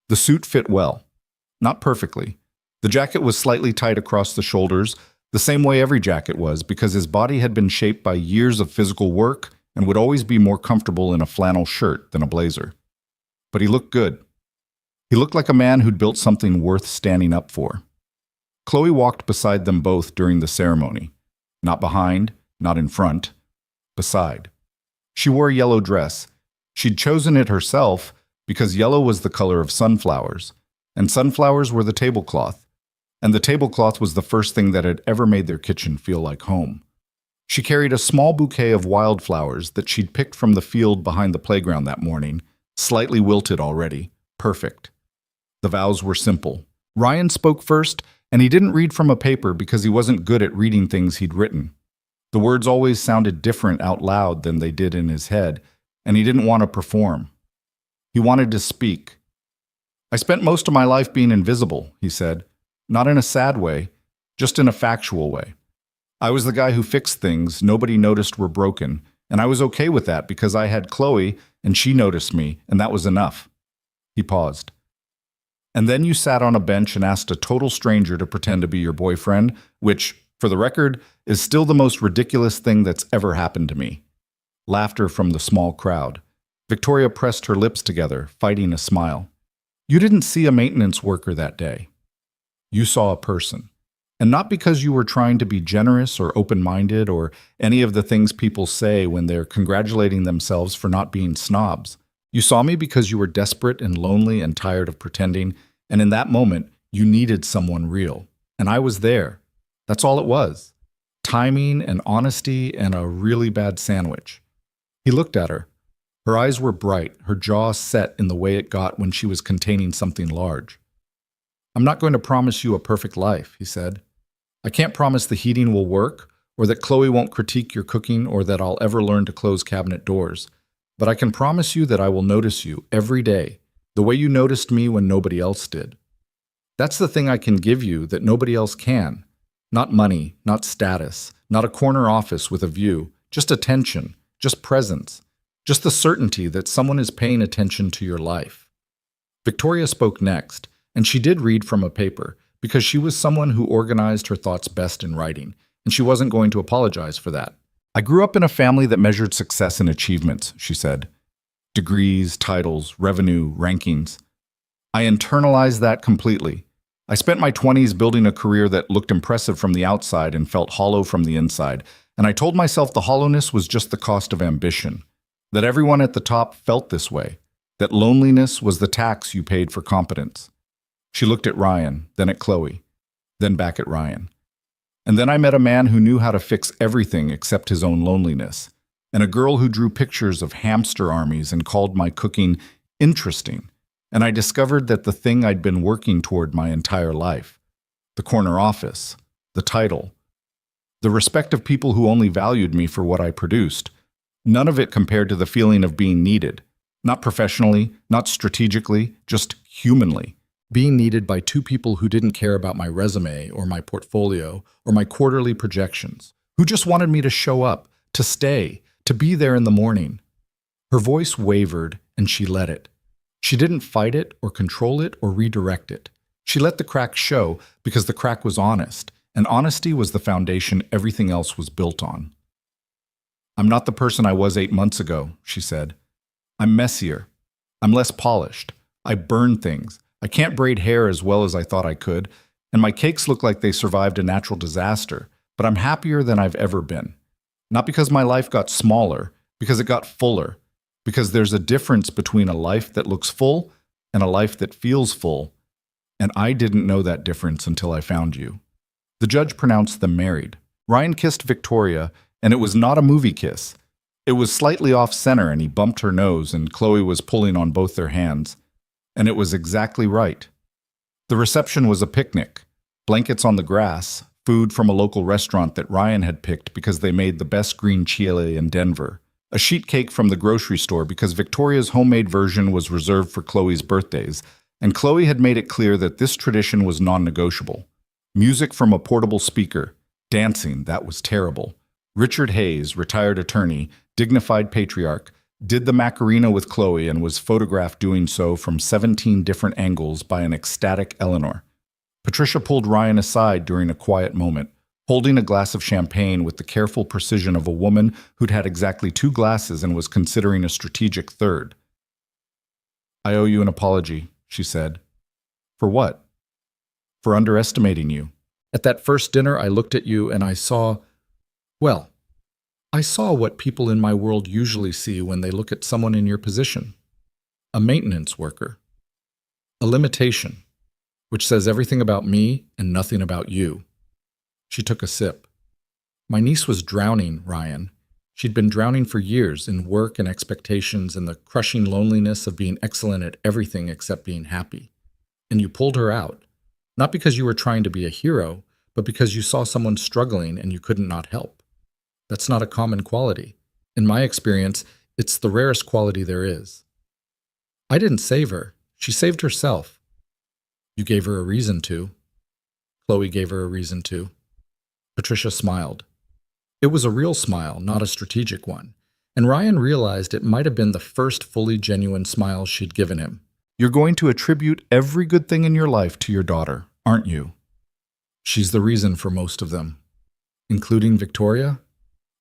[SPEAKER 1] The suit fit well, not perfectly. The jacket was slightly tight across the shoulders, the same way every jacket was, because his body had been shaped by years of physical work and would always be more comfortable in a flannel shirt than a blazer. But he looked good. He looked like a man who'd built something worth standing up for. Chloe walked beside them both during the ceremony. Not behind, not in front, beside. She wore a yellow dress. She'd chosen it herself because yellow was the color of sunflowers, and sunflowers were the tablecloth, and the tablecloth was the first thing that had ever made their kitchen feel like home. She carried a small bouquet of wildflowers that she'd picked from the field behind the playground that morning, slightly wilted already, perfect. The vows were simple. Ryan spoke first, and he didn't read from a paper because he wasn't good at reading things he'd written. The words always sounded different out loud than they did in his head, and he didn't want to perform. He wanted to speak. "I spent most of my life being invisible," he said, not in a sad way, just in a factual way. "I was the guy who fixed things nobody noticed were broken, and I was okay with that because I had Chloe and she noticed me, and that was enough." He paused. "And then you sat on a bench and asked a total stranger to pretend to be your boyfriend, which, for the record, is still the most ridiculous thing that's ever happened to me." Laughter from the small crowd. Victoria pressed her lips together, fighting a smile. "You didn't see a maintenance worker that day. You saw a person. And not because you were trying to be generous or open-minded or any of the things people say when they're congratulating themselves for not being snobs. You saw me because you were desperate and lonely and tired of pretending, and in that moment, you needed someone real. And I was there. That's all it was. Timing and honesty and a really bad sandwich." He looked at her. Her eyes were bright, her jaw set in the way it got when she was containing something large. "I'm not going to promise you a perfect life," he said. "I can't promise the heating will work, or that Chloe won't critique your cooking, or that I'll ever learn to close cabinet doors. But I can promise you that I will notice you every day, the way you noticed me when nobody else did. That's the thing I can give you that nobody else can. Not money, not status, not a corner office with a view, just attention, just presence, just the certainty that someone is paying attention to your life." Victoria spoke next, and she did read from a paper, because she was someone who organized her thoughts best in writing, and she wasn't going to apologize for that. "I grew up in a family that measured success in achievements," she said. "Degrees, titles, revenue, rankings. I internalized that completely. I spent my 20s building a career that looked impressive from the outside and felt hollow from the inside, and I told myself the hollowness was just the cost of ambition, that everyone at the top felt this way, that loneliness was the tax you paid for competence." She looked at Ryan, then at Chloe, then back at Ryan. "And then I met a man who knew how to fix everything except his own loneliness, and a girl who drew pictures of hamster armies and called my cooking interesting, and I discovered that the thing I'd been working toward my entire life, the corner office, the title, the respect of people who only valued me for what I produced, none of it compared to the feeling of being needed, not professionally, not strategically, just humanly. Being needed by two people who didn't care about my resume or my portfolio or my quarterly projections, who just wanted me to show up, to stay, to be there in the morning." Her voice wavered, and she let it. She didn't fight it or control it or redirect it. She let the crack show because the crack was honest, and honesty was the foundation everything else was built on. "I'm not the person I was 8 months ago," she said. "I'm messier. I'm less polished. I burn things. I can't braid hair as well as I thought I could, and my cakes look like they survived a natural disaster, but I'm happier than I've ever been. Not because my life got smaller, because it got fuller, because there's a difference between a life that looks full and a life that feels full, and I didn't know that difference until I found you." The judge pronounced them married. Ryan kissed Victoria, and it was not a movie kiss. It was slightly off-center, and he bumped her nose, and Chloe was pulling on both their hands. And it was exactly right. The reception was a picnic. Blankets on the grass, food from a local restaurant that Ryan had picked because they made the best green chile in Denver, a sheet cake from the grocery store because Victoria's homemade version was reserved for Chloe's birthdays, and Chloe had made it clear that this tradition was non-negotiable. Music from a portable speaker, Dancing, that was terrible. Richard Hayes, retired attorney, dignified patriarch, did the Macarena with Chloe and was photographed doing so from 17 different angles by an ecstatic Eleanor. Patricia pulled Ryan aside during a quiet moment, holding a glass of champagne with the careful precision of a woman who'd had exactly 2 glasses and was considering a strategic third. "I owe you an apology," she said. "For what?" "For underestimating you. At that first dinner, I looked at you and I saw what people in my world usually see when they look at someone in your position. A maintenance worker. A limitation, which says everything about me and nothing about you." She took a sip. "My niece was drowning, Ryan. She'd been drowning for years in work and expectations and the crushing loneliness of being excellent at everything except being happy. And you pulled her out. Not because you were trying to be a hero, but because you saw someone struggling and you couldn't not help. That's not a common quality. In my experience, it's the rarest quality there is. I didn't save her. She saved herself. You gave her a reason to." Chloe gave her a reason to. Patricia smiled. It was a real smile, not a strategic one, and Ryan realized it might have been the first fully genuine smile she'd given him. "You're going to attribute every good thing in your life to your daughter, aren't you?" "She's the reason for most of them." "Including Victoria?"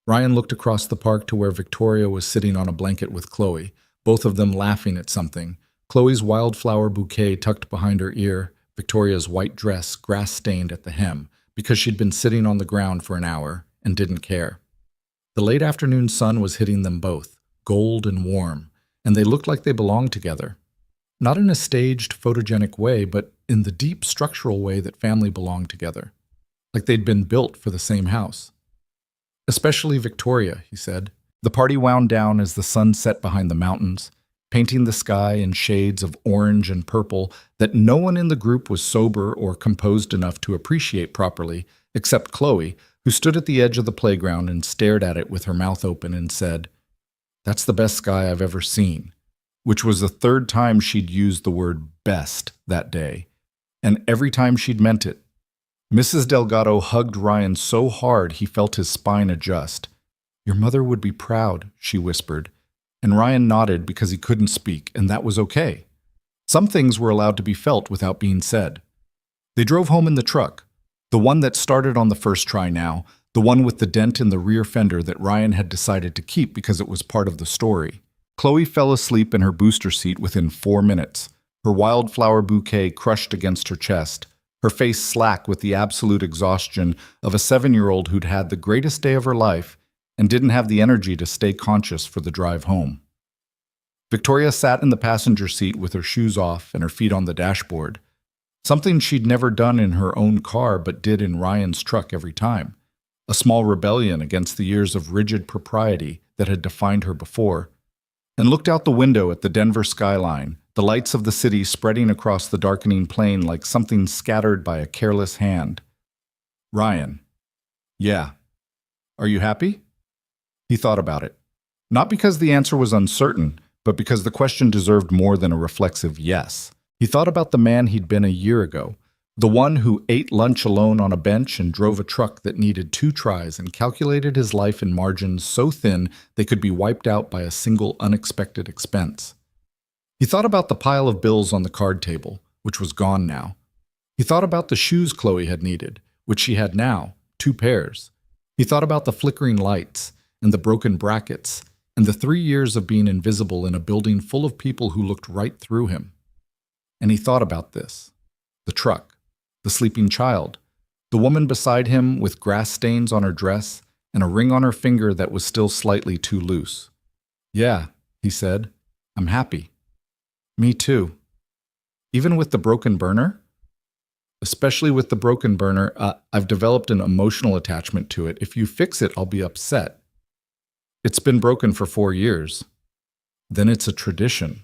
[SPEAKER 1] Ryan looked across the park to where Victoria was sitting on a blanket with Chloe, both of them laughing at something. Chloe's wildflower bouquet tucked behind her ear, Victoria's white dress grass-stained at the hem, because she'd been sitting on the ground for an hour and didn't care. The late afternoon sun was hitting them both, gold and warm, and they looked like they belonged together. Not in a staged, photogenic way, but in the deep structural way that family belonged together. Like they'd been built for the same house. "Especially Victoria," he said. The party wound down as the sun set behind the mountains, painting the sky in shades of orange and purple that no one in the group was sober or composed enough to appreciate properly, except Chloe, who stood at the edge of the playground and stared at it with her mouth open and said, "That's the best sky I've ever seen," which was the 3rd time she'd used the word best that day, and every time she'd meant it. Mrs. Delgado hugged Ryan so hard he felt his spine adjust. "Your mother would be proud," she whispered, and Ryan nodded because he couldn't speak, and that was okay. Some things were allowed to be felt without being said. They drove home in the truck, the one that started on the first try now, the one with the dent in the rear fender that Ryan had decided to keep because it was part of the story. Chloe fell asleep in her booster seat within 4 minutes, her wildflower bouquet crushed against her chest, her face slack with the absolute exhaustion of a 7-year-old who'd had the greatest day of her life and didn't have the energy to stay conscious for the drive home. Victoria sat in the passenger seat with her shoes off and her feet on the dashboard, something she'd never done in her own car but did in Ryan's truck every time, a small rebellion against the years of rigid propriety that had defined her before, and looked out the window at the Denver skyline, the lights of the city spreading across the darkening plain like something scattered by a careless hand. "Ryan." "Yeah." "Are you happy?" He thought about it. Not because the answer was uncertain, but because the question deserved more than a reflexive yes. He thought about the man he'd been a year ago, the one who ate lunch alone on a bench and drove a truck that needed 2 tries and calculated his life in margins so thin they could be wiped out by a single unexpected expense. He thought about the pile of bills on the card table, which was gone now. He thought about the shoes Chloe had needed, which she had now, 2 pairs. He thought about the flickering lights and the broken brackets and the 3 years of being invisible in a building full of people who looked right through him. And he thought about this: the truck, the sleeping child, the woman beside him with grass stains on her dress and a ring on her finger that was still slightly too loose. "Yeah," he said, "I'm happy." "Me too." "Even with the broken burner?" "Especially with the broken burner. I've developed an emotional attachment to it. If you fix it, I'll be upset." "It's been broken for 4 years." "Then it's a tradition."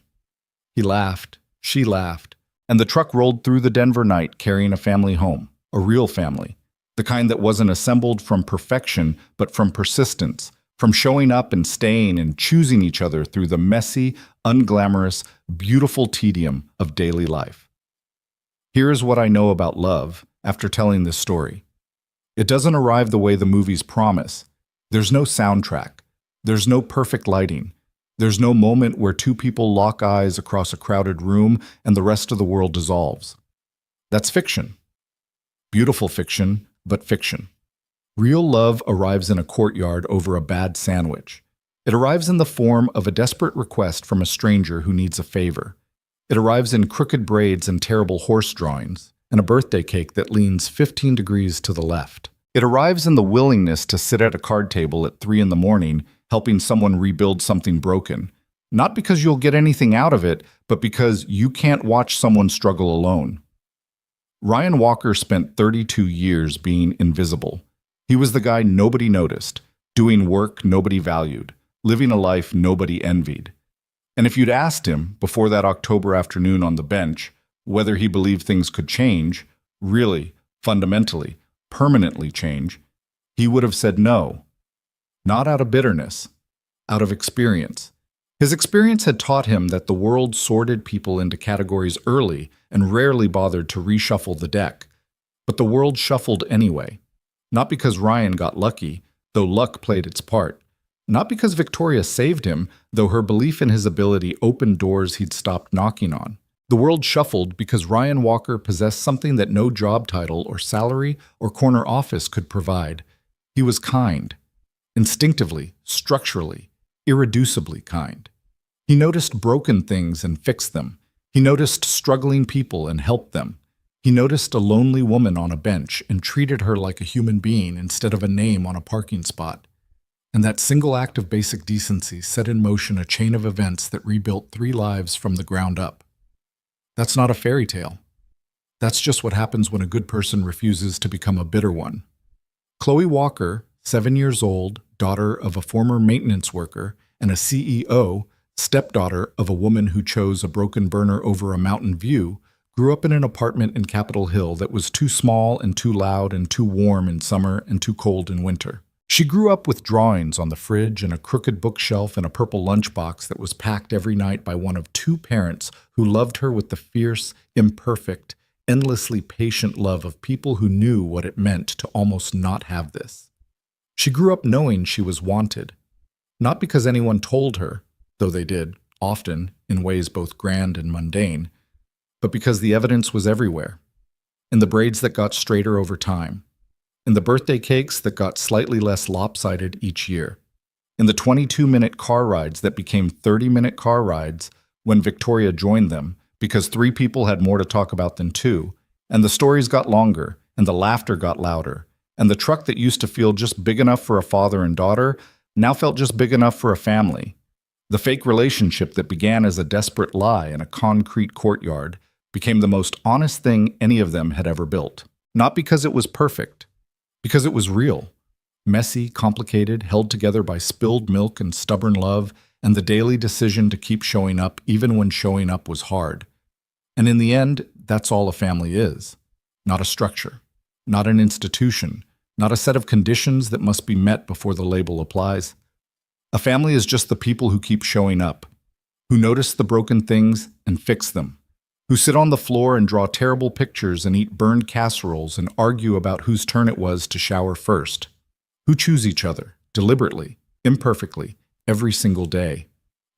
[SPEAKER 1] He laughed. She laughed. And the truck rolled through the Denver night carrying a family home, a real family, the kind that wasn't assembled from perfection, but from persistence, from showing up and staying and choosing each other through the messy, unglamorous, beautiful tedium of daily life. Here is what I know about love after telling this story. It doesn't arrive the way the movies promise. There's no soundtrack. There's no perfect lighting. There's no moment where two people lock eyes across a crowded room and the rest of the world dissolves. That's fiction. Beautiful fiction, but fiction. Real love arrives in a courtyard over a bad sandwich. It arrives in the form of a desperate request from a stranger who needs a favor. It arrives in crooked braids and terrible horse drawings, and a birthday cake that leans 15 degrees to the left. It arrives in the willingness to sit at a card table at 3 in the morning, helping someone rebuild something broken. Not because you'll get anything out of it, but because you can't watch someone struggle alone. Ryan Walker spent 32 years being invisible. He was the guy nobody noticed, doing work nobody valued, living a life nobody envied. And if you'd asked him, before that October afternoon on the bench, whether he believed things could change, really, fundamentally, permanently change, he would have said no. Not out of bitterness, out of experience. His experience had taught him that the world sorted people into categories early and rarely bothered to reshuffle the deck. But the world shuffled anyway. Not because Ryan got lucky, though luck played its part. Not because Victoria saved him, though her belief in his ability opened doors he'd stopped knocking on. The world shuffled because Ryan Walker possessed something that no job title or salary or corner office could provide. He was kind. Instinctively, structurally, irreducibly kind. He noticed broken things and fixed them. He noticed struggling people and helped them. He noticed a lonely woman on a bench and treated her like a human being instead of a name on a parking spot. And that single act of basic decency set in motion a chain of events that rebuilt 3 lives from the ground up. That's not a fairy tale. That's just what happens when a good person refuses to become a bitter one. Chloe Walker, 7 years old, daughter of a former maintenance worker and a CEO, stepdaughter of a woman who chose a broken burner over a mountain view, grew up in an apartment in Capitol Hill that was too small and too loud and too warm in summer and too cold in winter. She grew up with drawings on the fridge and a crooked bookshelf and a purple lunchbox that was packed every night by one of 2 parents who loved her with the fierce, imperfect, endlessly patient love of people who knew what it meant to almost not have this. She grew up knowing she was wanted, not because anyone told her, though they did, often in ways both grand and mundane, but because the evidence was everywhere, in the braids that got straighter over time, in the birthday cakes that got slightly less lopsided each year, in the 22-minute car rides that became 30-minute car rides when Victoria joined them because 3 people had more to talk about than 2, and the stories got longer, and the laughter got louder, and the truck that used to feel just big enough for a father and daughter now felt just big enough for a family. The fake relationship that began as a desperate lie in a concrete courtyard became the most honest thing any of them had ever built. Not because it was perfect, because it was real. Messy, complicated, held together by spilled milk and stubborn love, and the daily decision to keep showing up even when showing up was hard. And in the end, that's all a family is. Not a structure, not an institution, not a set of conditions that must be met before the label applies. A family is just the people who keep showing up, who notice the broken things and fix them, who sit on the floor and draw terrible pictures and eat burned casseroles and argue about whose turn it was to shower first, who choose each other, deliberately, imperfectly, every single day.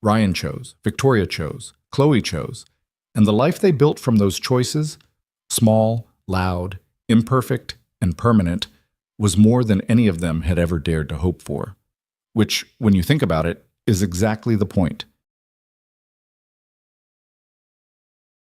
[SPEAKER 1] Ryan chose, Victoria chose, Chloe chose, and the life they built from those choices, small, loud, imperfect, and permanent, was more than any of them had ever dared to hope for. Which, when you think about it, is exactly the point.